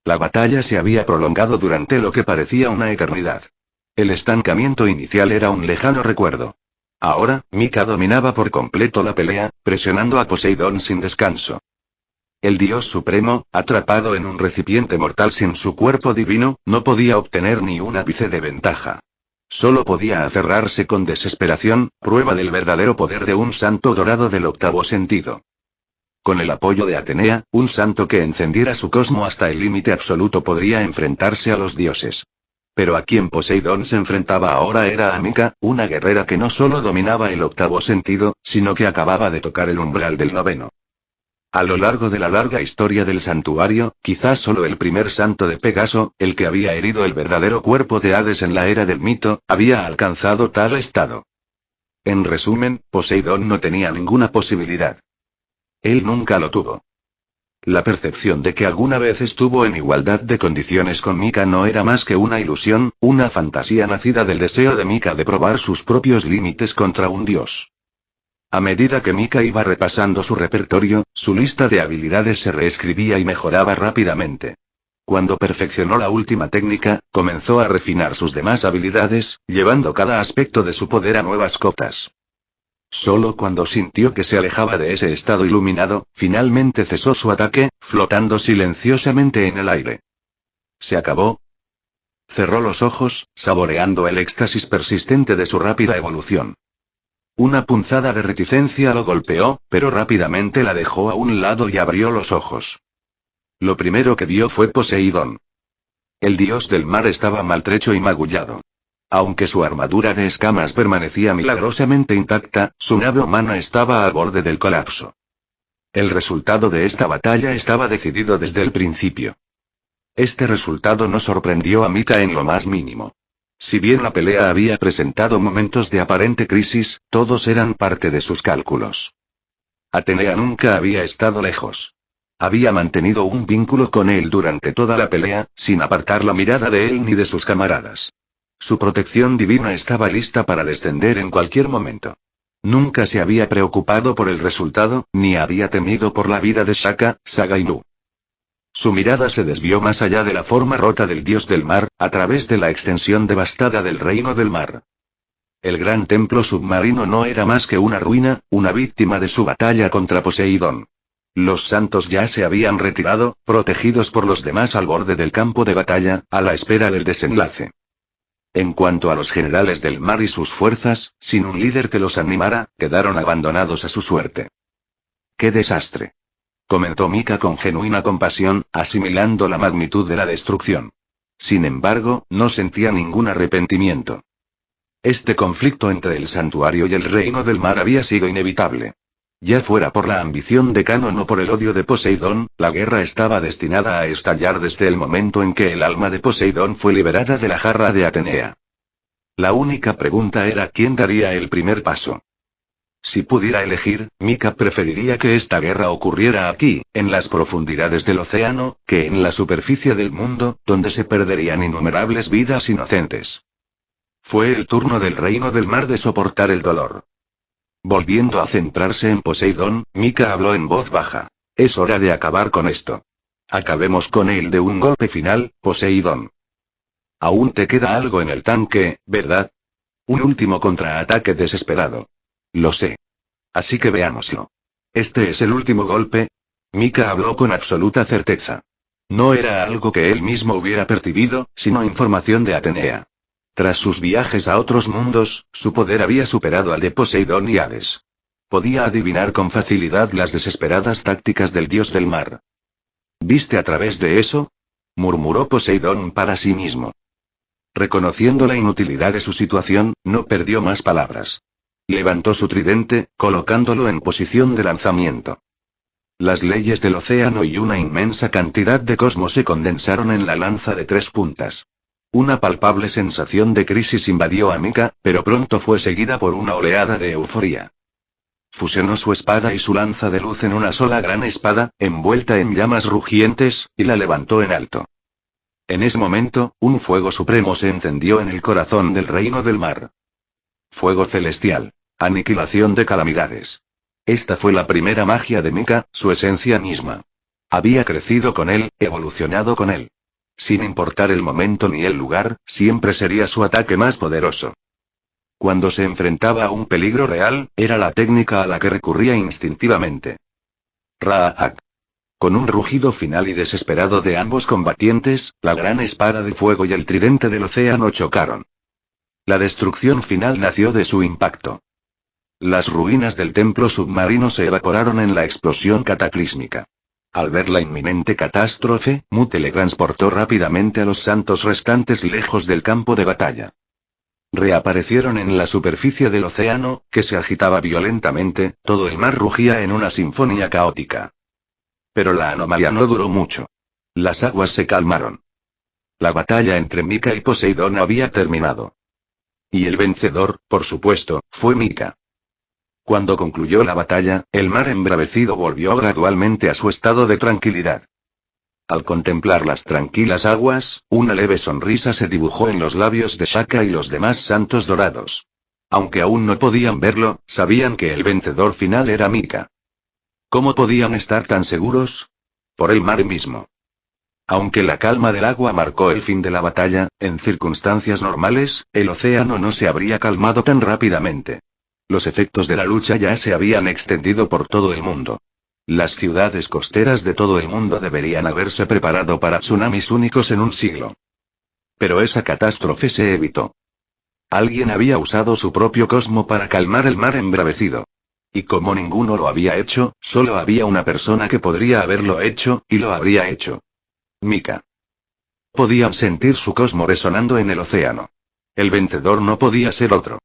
La batalla se había prolongado durante lo que parecía una eternidad. El estancamiento inicial era un lejano recuerdo. Ahora, Mika dominaba por completo la pelea, presionando a Poseidón sin descanso. El dios supremo, atrapado en un recipiente mortal sin su cuerpo divino, no podía obtener ni un ápice de ventaja. Solo podía aferrarse con desesperación, prueba del verdadero poder de un santo dorado del octavo sentido. Con el apoyo de Atenea, un santo que encendiera su cosmo hasta el límite absoluto podría enfrentarse a los dioses. Pero a quien Poseidón se enfrentaba ahora era a Mika, una guerrera que no solo dominaba el octavo sentido, sino que acababa de tocar el umbral del noveno. A lo largo de la larga historia del santuario, quizás solo el primer santo de Pegaso, el que había herido el verdadero cuerpo de Hades en la era del mito, había alcanzado tal estado. En resumen, Poseidón no tenía ninguna posibilidad. Él nunca lo tuvo. La percepción de que alguna vez estuvo en igualdad de condiciones con Mika no era más que una ilusión, una fantasía nacida del deseo de Mika de probar sus propios límites contra un dios. A medida que Mika iba repasando su repertorio, su lista de habilidades se reescribía y mejoraba rápidamente. Cuando perfeccionó la última técnica, comenzó a refinar sus demás habilidades, llevando cada aspecto de su poder a nuevas cotas. Solo cuando sintió que se alejaba de ese estado iluminado, finalmente cesó su ataque, flotando silenciosamente en el aire. ¿Se acabó? Cerró los ojos, saboreando el éxtasis persistente de su rápida evolución. Una punzada de reticencia lo golpeó, pero rápidamente la dejó a un lado y abrió los ojos. Lo primero que vio fue Poseidón. El dios del mar estaba maltrecho y magullado. Aunque su armadura de escamas permanecía milagrosamente intacta, su nave humana estaba al borde del colapso. El resultado de esta batalla estaba decidido desde el principio. Este resultado no sorprendió a Mika en lo más mínimo. Si bien la pelea había presentado momentos de aparente crisis, todos eran parte de sus cálculos. Atenea nunca había estado lejos. Había mantenido un vínculo con él durante toda la pelea, sin apartar la mirada de él ni de sus camaradas. Su protección divina estaba lista para descender en cualquier momento. Nunca se había preocupado por el resultado, ni había temido por la vida de Shaka, Saga y Lu. Su mirada se desvió más allá de la forma rota del dios del mar, a través de la extensión devastada del reino del mar. El gran templo submarino no era más que una ruina, una víctima de su batalla contra Poseidón. Los santos ya se habían retirado, protegidos por los demás al borde del campo de batalla, a la espera del desenlace. En cuanto a los generales del mar y sus fuerzas, sin un líder que los animara, quedaron abandonados a su suerte. ¡Qué desastre!, comentó Mika con genuina compasión, asimilando la magnitud de la destrucción. Sin embargo, no sentía ningún arrepentimiento. Este conflicto entre el santuario y el reino del mar había sido inevitable. Ya fuera por la ambición de Canon o por el odio de Poseidón, la guerra estaba destinada a estallar desde el momento en que el alma de Poseidón fue liberada de la jarra de Atenea. La única pregunta era quién daría el primer paso. Si pudiera elegir, Mika preferiría que esta guerra ocurriera aquí, en las profundidades del océano, que en la superficie del mundo, donde se perderían innumerables vidas inocentes. Fue el turno del reino del mar de soportar el dolor. Volviendo a centrarse en Poseidón, Mika habló en voz baja. Es hora de acabar con esto. Acabemos con él de un golpe final, Poseidón. Aún te queda algo en el tanque, ¿verdad? Un último contraataque desesperado. Lo sé. Así que veámoslo. ¿Este es el último golpe? Mika habló con absoluta certeza. No era algo que él mismo hubiera percibido, sino información de Atenea. Tras sus viajes a otros mundos, su poder había superado al de Poseidón y Hades. Podía adivinar con facilidad las desesperadas tácticas del dios del mar. ¿Viste a través de eso?, murmuró Poseidón para sí mismo. Reconociendo la inutilidad de su situación, no perdió más palabras. Levantó su tridente, colocándolo en posición de lanzamiento. Las leyes del océano y una inmensa cantidad de cosmos se condensaron en la lanza de 3 puntas. Una palpable sensación de crisis invadió a Mika, pero pronto fue seguida por una oleada de euforía. Fusionó su espada y su lanza de luz en una sola gran espada, envuelta en llamas rugientes, y la levantó en alto. En ese momento, un fuego supremo se encendió en el corazón del reino del mar. Fuego celestial. Aniquilación de calamidades. Esta fue la primera magia de Mika, su esencia misma. Había crecido con él, evolucionado con él. Sin importar el momento ni el lugar, siempre sería su ataque más poderoso. Cuando se enfrentaba a un peligro real, era la técnica a la que recurría instintivamente. Raak. Con un rugido final y desesperado de ambos combatientes, la gran espada de fuego y el tridente del océano chocaron. La destrucción final nació de su impacto. Las ruinas del templo submarino se evaporaron en la explosión cataclísmica. Al ver la inminente catástrofe, Mu teletransportó rápidamente a los santos restantes lejos del campo de batalla. Reaparecieron en la superficie del océano, que se agitaba violentamente, todo el mar rugía en una sinfonía caótica. Pero la anomalía no duró mucho. Las aguas se calmaron. La batalla entre Mika y Poseidón había terminado. Y el vencedor, por supuesto, fue Mika. Cuando concluyó la batalla, el mar embravecido volvió gradualmente a su estado de tranquilidad. Al contemplar las tranquilas aguas, una leve sonrisa se dibujó en los labios de Shaka y los demás santos dorados. Aunque aún no podían verlo, sabían que el vencedor final era Mika. ¿Cómo podían estar tan seguros? Por el mar mismo. Aunque la calma del agua marcó el fin de la batalla, en circunstancias normales, el océano no se habría calmado tan rápidamente. Los efectos de la lucha ya se habían extendido por todo el mundo. Las ciudades costeras de todo el mundo deberían haberse preparado para tsunamis únicos en un siglo. Pero esa catástrofe se evitó. Alguien había usado su propio cosmo para calmar el mar embravecido. Y como ninguno lo había hecho, solo había una persona que podría haberlo hecho, y lo habría hecho. Mika. Podían sentir su cosmo resonando en el océano. El vencedor no podía ser otro.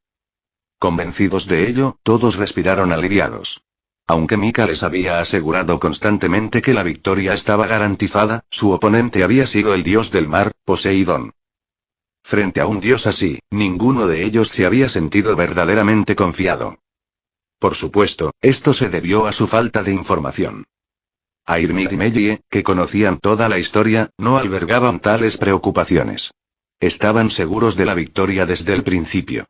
Convencidos de ello, todos respiraron aliviados. Aunque Mika les había asegurado constantemente que la victoria estaba garantizada, su oponente había sido el dios del mar, Poseidón. Frente a un dios así, ninguno de ellos se había sentido verdaderamente confiado. Por supuesto, esto se debió a su falta de información. Airmid y Mellie, que conocían toda la historia, no albergaban tales preocupaciones. Estaban seguros de la victoria desde el principio.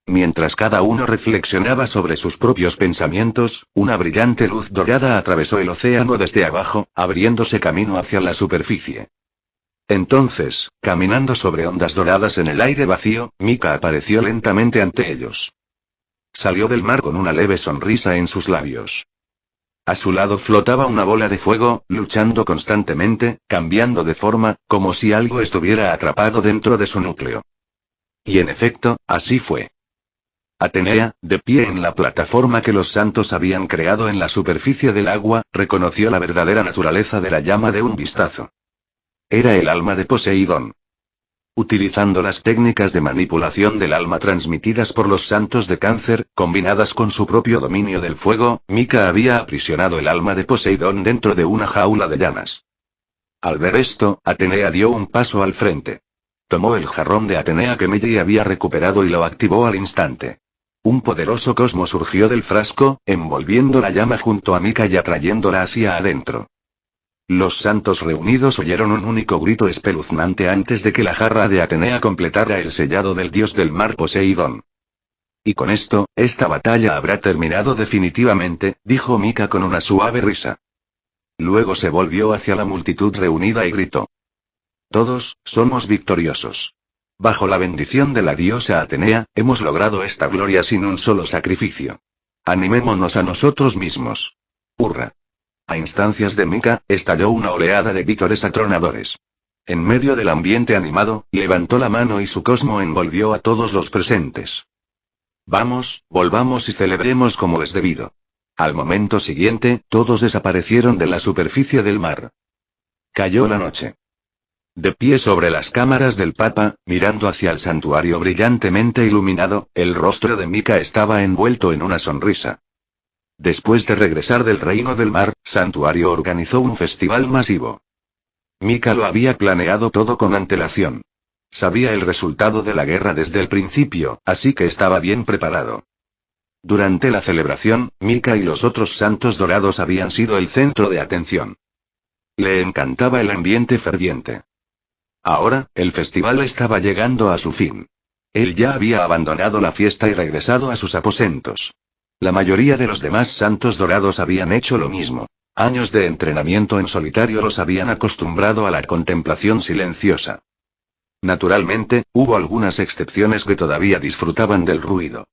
Mientras cada uno reflexionaba sobre sus propios pensamientos, una brillante luz dorada atravesó el océano desde abajo, abriéndose camino hacia la superficie. Entonces, caminando sobre ondas doradas en el aire vacío, Mika apareció lentamente ante ellos. Salió del mar con una leve sonrisa en sus labios. A su lado flotaba una bola de fuego, luchando constantemente, cambiando de forma, como si algo estuviera atrapado dentro de su núcleo. Y en efecto, así fue. Atenea, de pie en la plataforma que los santos habían creado en la superficie del agua, reconoció la verdadera naturaleza de la llama de un vistazo. Era el alma de Poseidón. Utilizando las técnicas de manipulación del alma transmitidas por los santos de Cáncer, combinadas con su propio dominio del fuego, Mika había aprisionado el alma de Poseidón dentro de una jaula de llamas. Al ver esto, Atenea dio un paso al frente. Tomó el jarrón de Atenea que Mellie había recuperado y lo activó al instante. Un poderoso cosmo surgió del frasco, envolviendo la llama junto a Mika y atrayéndola hacia adentro. Los santos reunidos oyeron un único grito espeluznante antes de que la jarra de Atenea completara el sellado del dios del mar Poseidón. Y con esto, esta batalla habrá terminado definitivamente, dijo Mika con una suave risa. Luego se volvió hacia la multitud reunida y gritó. Todos, somos victoriosos. Bajo la bendición de la diosa Atenea, hemos logrado esta gloria sin un solo sacrificio. Animémonos a nosotros mismos. ¡Hurra! A instancias de Mika, estalló una oleada de vítores atronadores. En medio del ambiente animado, levantó la mano y su cosmo envolvió a todos los presentes. Vamos, volvamos y celebremos como es debido. Al momento siguiente, todos desaparecieron de la superficie del mar. Cayó la noche. De pie sobre las cámaras del Papa, mirando hacia el santuario brillantemente iluminado, el rostro de Mika estaba envuelto en una sonrisa. Después de regresar del Reino del Mar, Santuario organizó un festival masivo. Mika lo había planeado todo con antelación. Sabía el resultado de la guerra desde el principio, así que estaba bien preparado. Durante la celebración, Mika y los otros santos dorados habían sido el centro de atención. Le encantaba el ambiente ferviente. Ahora, el festival estaba llegando a su fin. Él ya había abandonado la fiesta y regresado a sus aposentos. La mayoría de los demás santos dorados habían hecho lo mismo. Años de entrenamiento en solitario los habían acostumbrado a la contemplación silenciosa. Naturalmente, hubo algunas excepciones que todavía disfrutaban del ruido.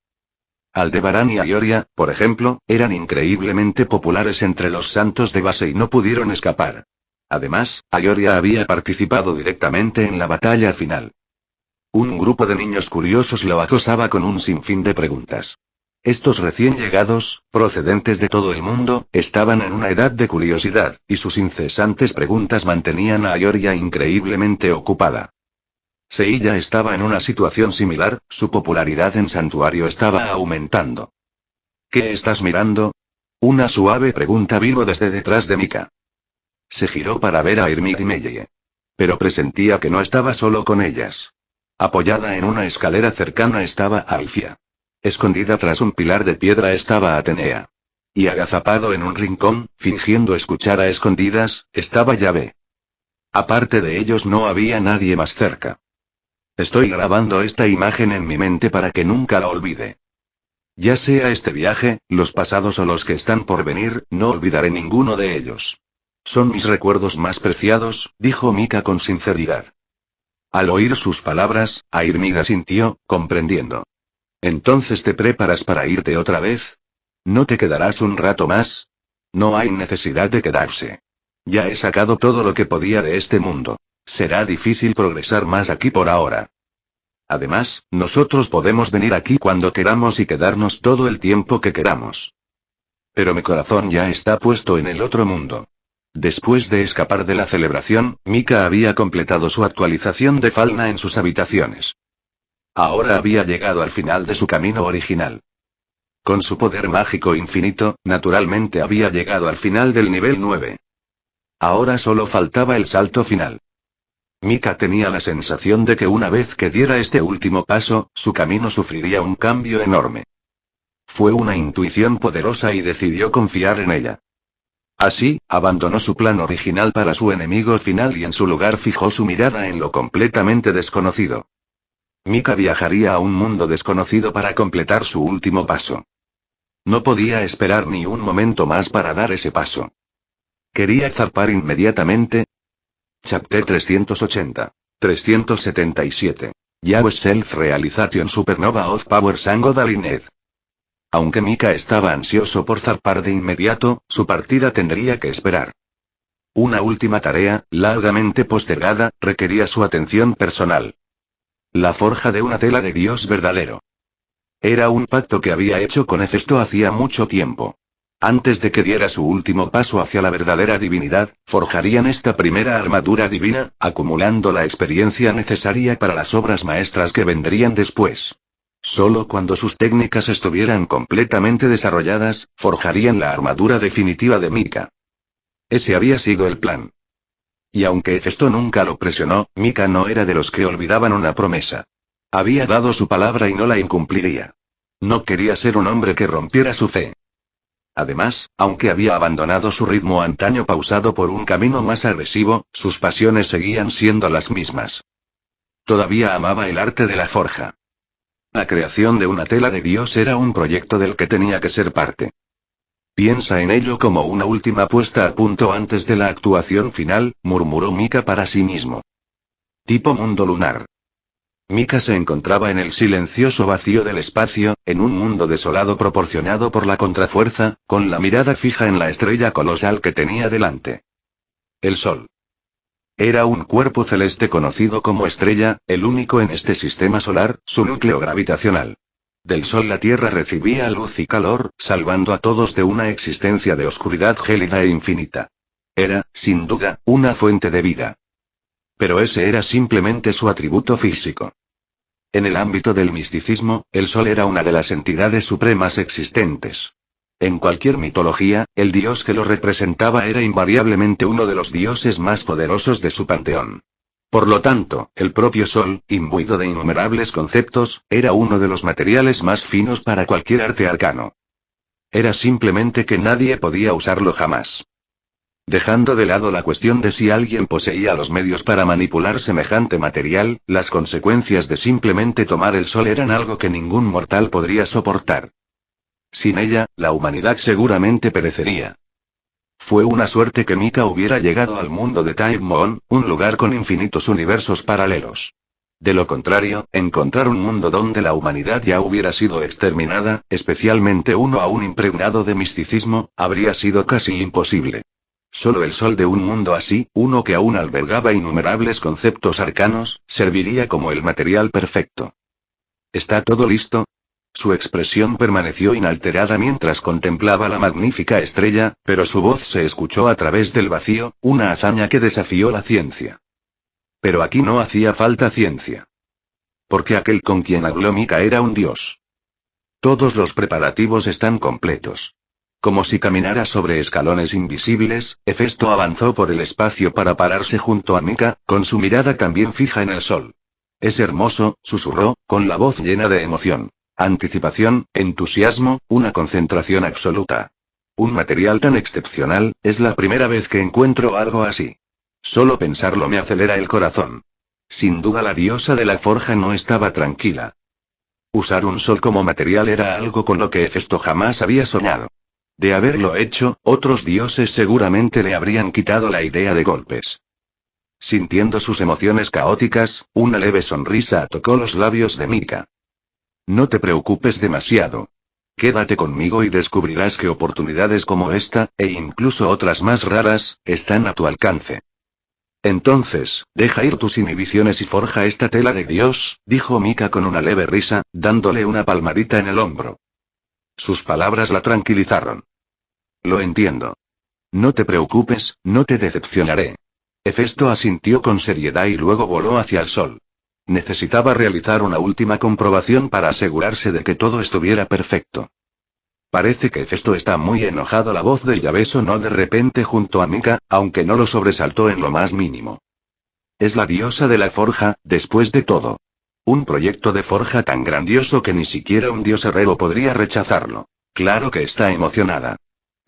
Aldebarán y Aioria, por ejemplo, eran increíblemente populares entre los santos de base y no pudieron escapar. Además, Aioria había participado directamente en la batalla final. Un grupo de niños curiosos lo acosaba con un sinfín de preguntas. Estos recién llegados, procedentes de todo el mundo, estaban en una edad de curiosidad, y sus incesantes preguntas mantenían a Aioria increíblemente ocupada. Seiya estaba en una situación similar, su popularidad en Santuario estaba aumentando. ¿Qué estás mirando? Una suave pregunta vino desde detrás de Mika. Se giró para ver a Airmid y Mellie. Pero presentía que no estaba solo con ellas. Apoyada en una escalera cercana estaba Alfia. Escondida tras un pilar de piedra estaba Atenea. Y agazapado en un rincón, fingiendo escuchar a escondidas, estaba Yahvé. Aparte de ellos no había nadie más cerca. Estoy grabando esta imagen en mi mente para que nunca la olvide. Ya sea este viaje, los pasados o los que están por venir, no olvidaré ninguno de ellos. Son mis recuerdos más preciados, dijo Mika con sinceridad. Al oír sus palabras, Airmida sintió, comprendiendo. ¿Entonces te preparas para irte otra vez? ¿No te quedarás un rato más? No hay necesidad de quedarse. Ya he sacado todo lo que podía de este mundo. Será difícil progresar más aquí por ahora. Además, nosotros podemos venir aquí cuando queramos y quedarnos todo el tiempo que queramos. Pero mi corazón ya está puesto en el otro mundo. Después de escapar de la celebración, Mika había completado su actualización de Falna en sus habitaciones. Ahora había llegado al final de su camino original. Con su poder mágico infinito, naturalmente había llegado al final del nivel 9. Ahora solo faltaba el salto final. Mika tenía la sensación de que una vez que diera este último paso, su camino sufriría un cambio enorme. Fue una intuición poderosa y decidió confiar en ella. Así, abandonó su plan original para su enemigo final y en su lugar fijó su mirada en lo completamente desconocido. Mika viajaría a un mundo desconocido para completar su último paso. No podía esperar ni un momento más para dar ese paso. Quería zarpar inmediatamente. Chapter 380. 377. Yahweh Self-Realization Supernova of Power Sangodalinet. Aunque Mika estaba ansioso por zarpar de inmediato, su partida tendría que esperar. Una última tarea, largamente postergada, requería su atención personal. La forja de una tela de Dios verdadero. Era un pacto que había hecho con Hefesto hacía mucho tiempo. Antes de que diera su último paso hacia la verdadera divinidad, forjarían esta primera armadura divina, acumulando la experiencia necesaria para las obras maestras que vendrían después. Solo cuando sus técnicas estuvieran completamente desarrolladas, forjarían la armadura definitiva de Mika. Ese había sido el plan. Y aunque Hefesto nunca lo presionó, Mika no era de los que olvidaban una promesa. Había dado su palabra y no la incumpliría. No quería ser un hombre que rompiera su fe. Además, aunque había abandonado su ritmo antaño pausado por un camino más agresivo, sus pasiones seguían siendo las mismas. Todavía amaba el arte de la forja. La creación de una tela de Dios era un proyecto del que tenía que ser parte. Piensa en ello como una última puesta a punto antes de la actuación final, murmuró Mika para sí mismo. Tipo mundo lunar. Mika se encontraba en el silencioso vacío del espacio, en un mundo desolado proporcionado por la contrafuerza, con la mirada fija en la estrella colosal que tenía delante. El Sol. Era un cuerpo celeste conocido como estrella, el único en este sistema solar, su núcleo gravitacional. Del Sol la Tierra recibía luz y calor, salvando a todos de una existencia de oscuridad gélida e infinita. Era, sin duda, una fuente de vida. Pero ese era simplemente su atributo físico. En el ámbito del misticismo, el Sol era una de las entidades supremas existentes. En cualquier mitología, el dios que lo representaba era invariablemente uno de los dioses más poderosos de su panteón. Por lo tanto, el propio Sol, imbuido de innumerables conceptos, era uno de los materiales más finos para cualquier arte arcano. Era simplemente que nadie podía usarlo jamás. Dejando de lado la cuestión de si alguien poseía los medios para manipular semejante material, las consecuencias de simplemente tomar el Sol eran algo que ningún mortal podría soportar. Sin ella, la humanidad seguramente perecería. Fue una suerte que Mika hubiera llegado al mundo de Time Moon, un lugar con infinitos universos paralelos. De lo contrario, encontrar un mundo donde la humanidad ya hubiera sido exterminada, especialmente uno aún impregnado de misticismo, habría sido casi imposible. Solo el Sol de un mundo así, uno que aún albergaba innumerables conceptos arcanos, serviría como el material perfecto. ¿Está todo listo? Su expresión permaneció inalterada mientras contemplaba la magnífica estrella, pero su voz se escuchó a través del vacío, una hazaña que desafió la ciencia. Pero aquí no hacía falta ciencia. Porque aquel con quien habló Mika era un dios. Todos los preparativos están completos. Como si caminara sobre escalones invisibles, Hefesto avanzó por el espacio para pararse junto a Mika, con su mirada también fija en el Sol. Es hermoso, susurró, con la voz llena de emoción. Anticipación, entusiasmo, una concentración absoluta. Un material tan excepcional, es la primera vez que encuentro algo así. Solo pensarlo me acelera el corazón. Sin duda la diosa de la forja no estaba tranquila. Usar un sol como material era algo con lo que Hefesto jamás había soñado. De haberlo hecho, otros dioses seguramente le habrían quitado la idea de golpes. Sintiendo sus emociones caóticas, una leve sonrisa tocó los labios de Mika. No te preocupes demasiado. Quédate conmigo y descubrirás que oportunidades como esta, e incluso otras más raras, están a tu alcance. Entonces, deja ir tus inhibiciones y forja esta tela de Dios, dijo Mika con una leve risa, dándole una palmadita en el hombro. Sus palabras la tranquilizaron. Lo entiendo. No te preocupes, no te decepcionaré. Hefesto asintió con seriedad y luego voló hacia el sol. Necesitaba realizar una última comprobación para asegurarse de que todo estuviera perfecto. Parece que Hefesto está muy enojado. La voz de Yahvé sonó de repente junto a Mika, aunque no lo sobresaltó en lo más mínimo. Es la diosa de la forja, después de todo. Un proyecto de forja tan grandioso que ni siquiera un dios herrero podría rechazarlo. Claro que está emocionada.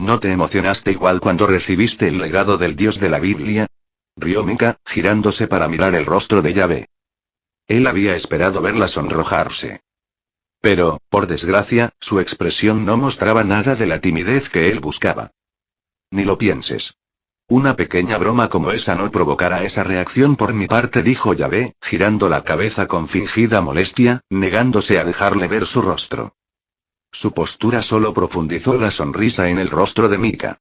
¿No te emocionaste igual cuando recibiste el legado del dios de la Biblia? Rió Mika, girándose para mirar el rostro de Yahvé. Él había esperado verla sonrojarse. Pero, por desgracia, su expresión no mostraba nada de la timidez que él buscaba. Ni lo pienses. Una pequeña broma como esa no provocará esa reacción por mi parte, dijo Yahvé, girando la cabeza con fingida molestia, negándose a dejarle ver su rostro. Su postura solo profundizó la sonrisa en el rostro de Mika.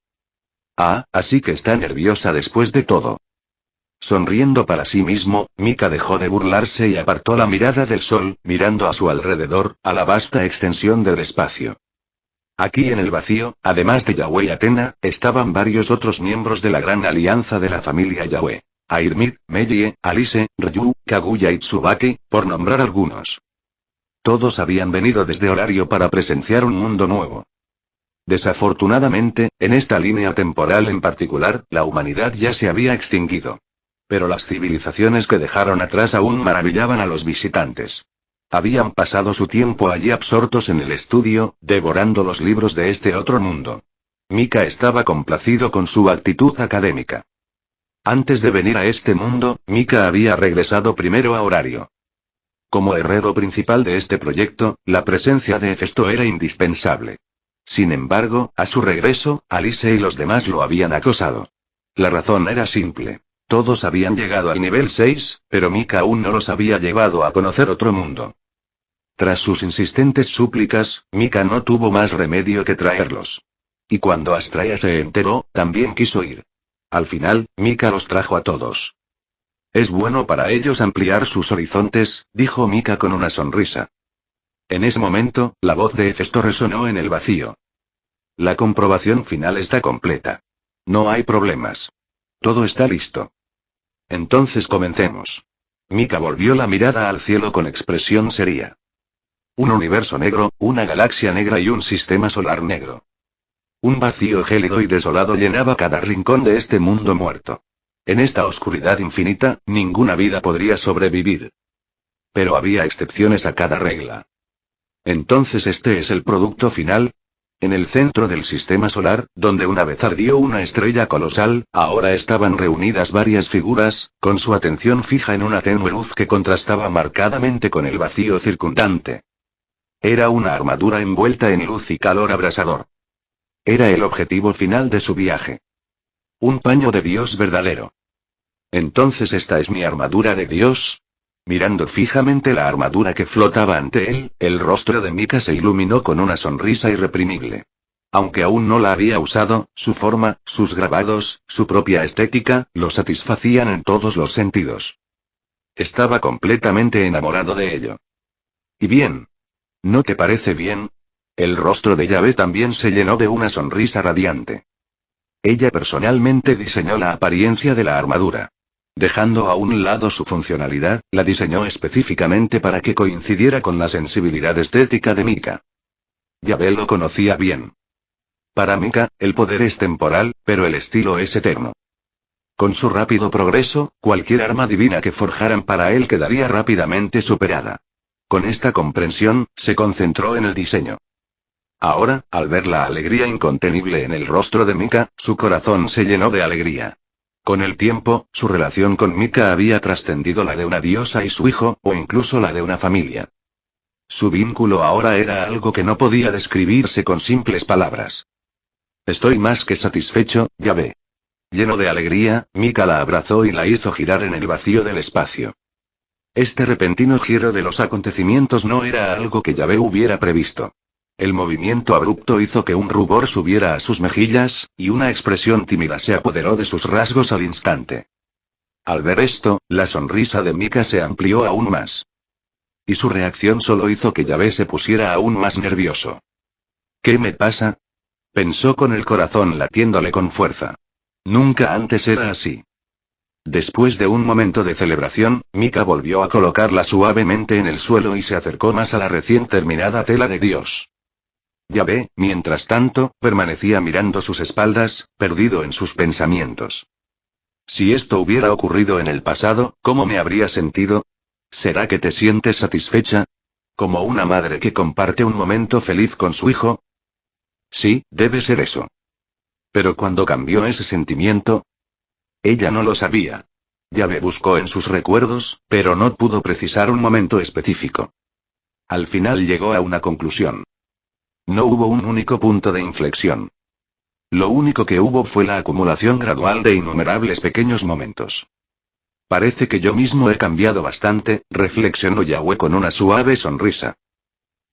Ah, así que está nerviosa después de todo. Sonriendo para sí mismo, Mika dejó de burlarse y apartó la mirada del sol, mirando a su alrededor, a la vasta extensión del espacio. Aquí en el vacío, además de Yahweh y Atena, estaban varios otros miembros de la gran alianza de la familia Yahweh. Airmid, Mellie, Alice, Ryu, Kaguya y Tsubaki, por nombrar algunos. Todos habían venido desde Horario para presenciar un mundo nuevo. Desafortunadamente, en esta línea temporal en particular, la humanidad ya se había extinguido. Pero las civilizaciones que dejaron atrás aún maravillaban a los visitantes. Habían pasado su tiempo allí absortos en el estudio, devorando los libros de este otro mundo. Mika estaba complacido con su actitud académica. Antes de venir a este mundo, Mika había regresado primero a Horario. Como herrero principal de este proyecto, la presencia de Hefesto era indispensable. Sin embargo, a su regreso, Alice y los demás lo habían acosado. La razón era simple. Todos habían llegado al nivel 6, pero Mika aún no los había llevado a conocer otro mundo. Tras sus insistentes súplicas, Mika no tuvo más remedio que traerlos. Y cuando Astraea se enteró, también quiso ir. Al final, Mika los trajo a todos. Es bueno para ellos ampliar sus horizontes, dijo Mika con una sonrisa. En ese momento, la voz de Hefesto resonó en el vacío. La comprobación final está completa. No hay problemas. Todo está listo. Entonces comencemos. Mika volvió la mirada al cielo con expresión seria. Un universo negro, una galaxia negra y un sistema solar negro. Un vacío gélido y desolado llenaba cada rincón de este mundo muerto. En esta oscuridad infinita, ninguna vida podría sobrevivir. Pero había excepciones a cada regla. Entonces este es el producto final. En el centro del sistema solar, donde una vez ardió una estrella colosal, ahora estaban reunidas varias figuras, con su atención fija en una tenue luz que contrastaba marcadamente con el vacío circundante. Era una armadura envuelta en luz y calor abrasador. Era el objetivo final de su viaje. Un paño de Dios verdadero. Entonces esta es mi armadura de Dios. Mirando fijamente la armadura que flotaba ante él, el rostro de Mika se iluminó con una sonrisa irreprimible. Aunque aún no la había usado, su forma, sus grabados, su propia estética, lo satisfacían en todos los sentidos. Estaba completamente enamorado de ello. ¿Y bien? ¿No te parece bien? El rostro de Yahvé también se llenó de una sonrisa radiante. Ella personalmente diseñó la apariencia de la armadura. Dejando a un lado su funcionalidad, la diseñó específicamente para que coincidiera con la sensibilidad estética de Mika. Yahvé lo conocía bien. Para Mika, el poder es temporal, pero el estilo es eterno. Con su rápido progreso, cualquier arma divina que forjaran para él quedaría rápidamente superada. Con esta comprensión, se concentró en el diseño. Ahora, al ver la alegría incontenible en el rostro de Mika, su corazón se llenó de alegría. Con el tiempo, su relación con Mika había trascendido la de una diosa y su hijo, o incluso la de una familia. Su vínculo ahora era algo que no podía describirse con simples palabras. Estoy más que satisfecho, Yahvé. Lleno de alegría, Mika la abrazó y la hizo girar en el vacío del espacio. Este repentino giro de los acontecimientos no era algo que Yahvé hubiera previsto. El movimiento abrupto hizo que un rubor subiera a sus mejillas, y una expresión tímida se apoderó de sus rasgos al instante. Al ver esto, la sonrisa de Mika se amplió aún más. Y su reacción solo hizo que Yahvé se pusiera aún más nervioso. ¿Qué me pasa? Pensó con el corazón latiéndole con fuerza. Nunca antes era así. Después de un momento de celebración, Mika volvió a colocarla suavemente en el suelo y se acercó más a la recién terminada tela de Dios. Yahvé, mientras tanto, permanecía mirando sus espaldas, perdido en sus pensamientos. Si esto hubiera ocurrido en el pasado, ¿cómo me habría sentido? ¿Será que te sientes satisfecha? ¿Como una madre que comparte un momento feliz con su hijo? Sí, debe ser eso. Pero ¿cuándo cambió ese sentimiento? Ella no lo sabía. Yahvé buscó en sus recuerdos, pero no pudo precisar un momento específico. Al final llegó a una conclusión. No hubo un único punto de inflexión. Lo único que hubo fue la acumulación gradual de innumerables pequeños momentos. Parece que yo mismo he cambiado bastante, reflexionó Yahvé con una suave sonrisa.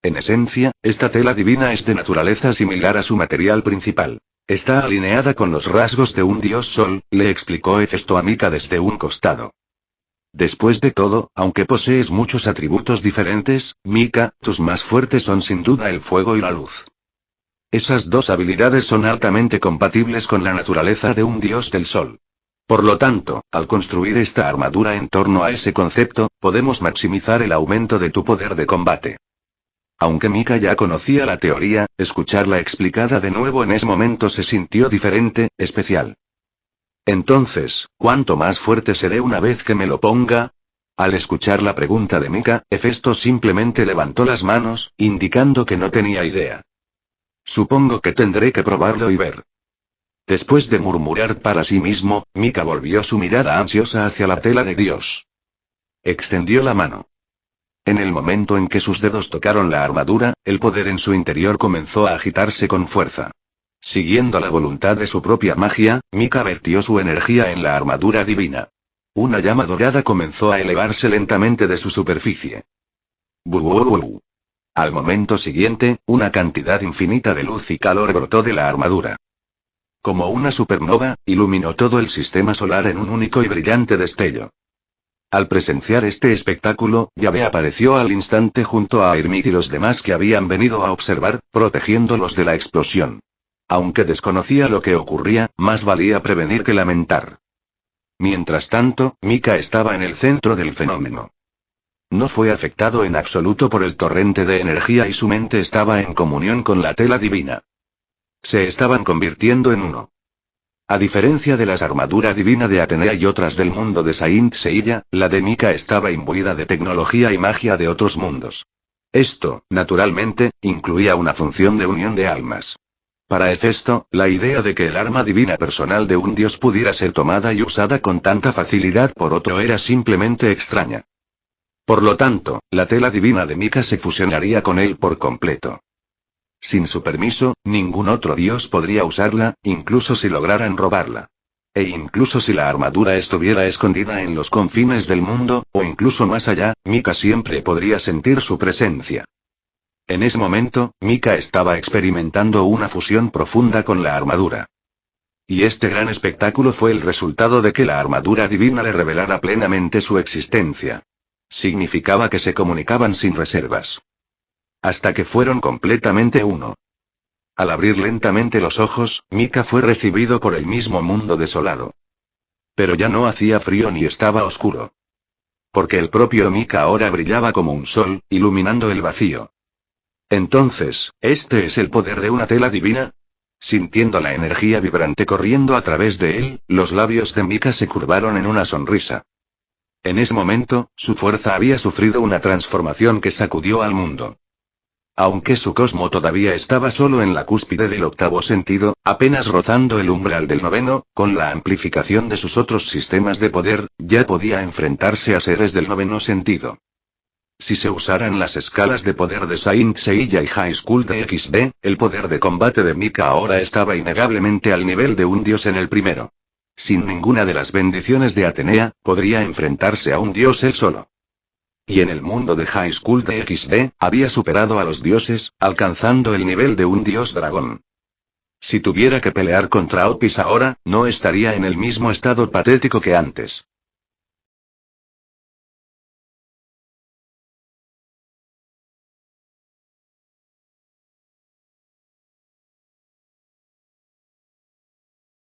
En esencia, esta tela divina es de naturaleza similar a su material principal. Está alineada con los rasgos de un dios sol, le explicó Hefesto a Mika desde un costado. Después de todo, aunque posees muchos atributos diferentes, Mika, tus más fuertes son sin duda el fuego y la luz. Esas dos habilidades son altamente compatibles con la naturaleza de un dios del sol. Por lo tanto, al construir esta armadura en torno a ese concepto, podemos maximizar el aumento de tu poder de combate. Aunque Mika ya conocía la teoría, escucharla explicada de nuevo en ese momento se sintió diferente, especial. Entonces, ¿cuánto más fuerte seré una vez que me lo ponga? Al escuchar la pregunta de Mika, Hefesto simplemente levantó las manos, indicando que no tenía idea. Supongo que tendré que probarlo y ver. Después de murmurar para sí mismo, Mika volvió su mirada ansiosa hacia la tela de Dios. Extendió la mano. En el momento en que sus dedos tocaron la armadura, el poder en su interior comenzó a agitarse con fuerza. Siguiendo la voluntad de su propia magia, Mika vertió su energía en la armadura divina. Una llama dorada comenzó a elevarse lentamente de su superficie. ¡Buuuuuuu! Al momento siguiente, una cantidad infinita de luz y calor brotó de la armadura. Como una supernova, iluminó todo el sistema solar en un único y brillante destello. Al presenciar este espectáculo, Yahvé apareció al instante junto a Hermit y los demás que habían venido a observar, protegiéndolos de la explosión. Aunque desconocía lo que ocurría, más valía prevenir que lamentar. Mientras tanto, Mika estaba en el centro del fenómeno. No fue afectado en absoluto por el torrente de energía y su mente estaba en comunión con la tela divina. Se estaban convirtiendo en uno. A diferencia de las armaduras divinas de Atenea y otras del mundo de Saint Seiya, la de Mika estaba imbuida de tecnología y magia de otros mundos. Esto, naturalmente, incluía una función de unión de almas. Para Hefesto, la idea de que el arma divina personal de un dios pudiera ser tomada y usada con tanta facilidad por otro era simplemente extraña. Por lo tanto, la tela divina de Mika se fusionaría con él por completo. Sin su permiso, ningún otro dios podría usarla, incluso si lograran robarla. E incluso si la armadura estuviera escondida en los confines del mundo, o incluso más allá, Mika siempre podría sentir su presencia. En ese momento, Mika estaba experimentando una fusión profunda con la armadura. Y este gran espectáculo fue el resultado de que la armadura divina le revelara plenamente su existencia. Significaba que se comunicaban sin reservas. Hasta que fueron completamente uno. Al abrir lentamente los ojos, Mika fue recibido por el mismo mundo desolado. Pero ya no hacía frío ni estaba oscuro. Porque el propio Mika ahora brillaba como un sol, iluminando el vacío. Entonces, ¿este es el poder de una tela divina? Sintiendo la energía vibrante corriendo a través de él, los labios de Mika se curvaron en una sonrisa. En ese momento, su fuerza había sufrido una transformación que sacudió al mundo. Aunque su cosmo todavía estaba solo en la cúspide del octavo sentido, apenas rozando el umbral del noveno, con la amplificación de sus otros sistemas de poder, ya podía enfrentarse a seres del noveno sentido. Si se usaran las escalas de poder de Saint Seiya y High School de XD, el poder de combate de Mika ahora estaba innegablemente al nivel de un dios en el primero. Sin ninguna de las bendiciones de Atenea, podría enfrentarse a un dios él solo. Y en el mundo de High School de XD, había superado a los dioses, alcanzando el nivel de un dios dragón. Si tuviera que pelear contra Opis ahora, no estaría en el mismo estado patético que antes.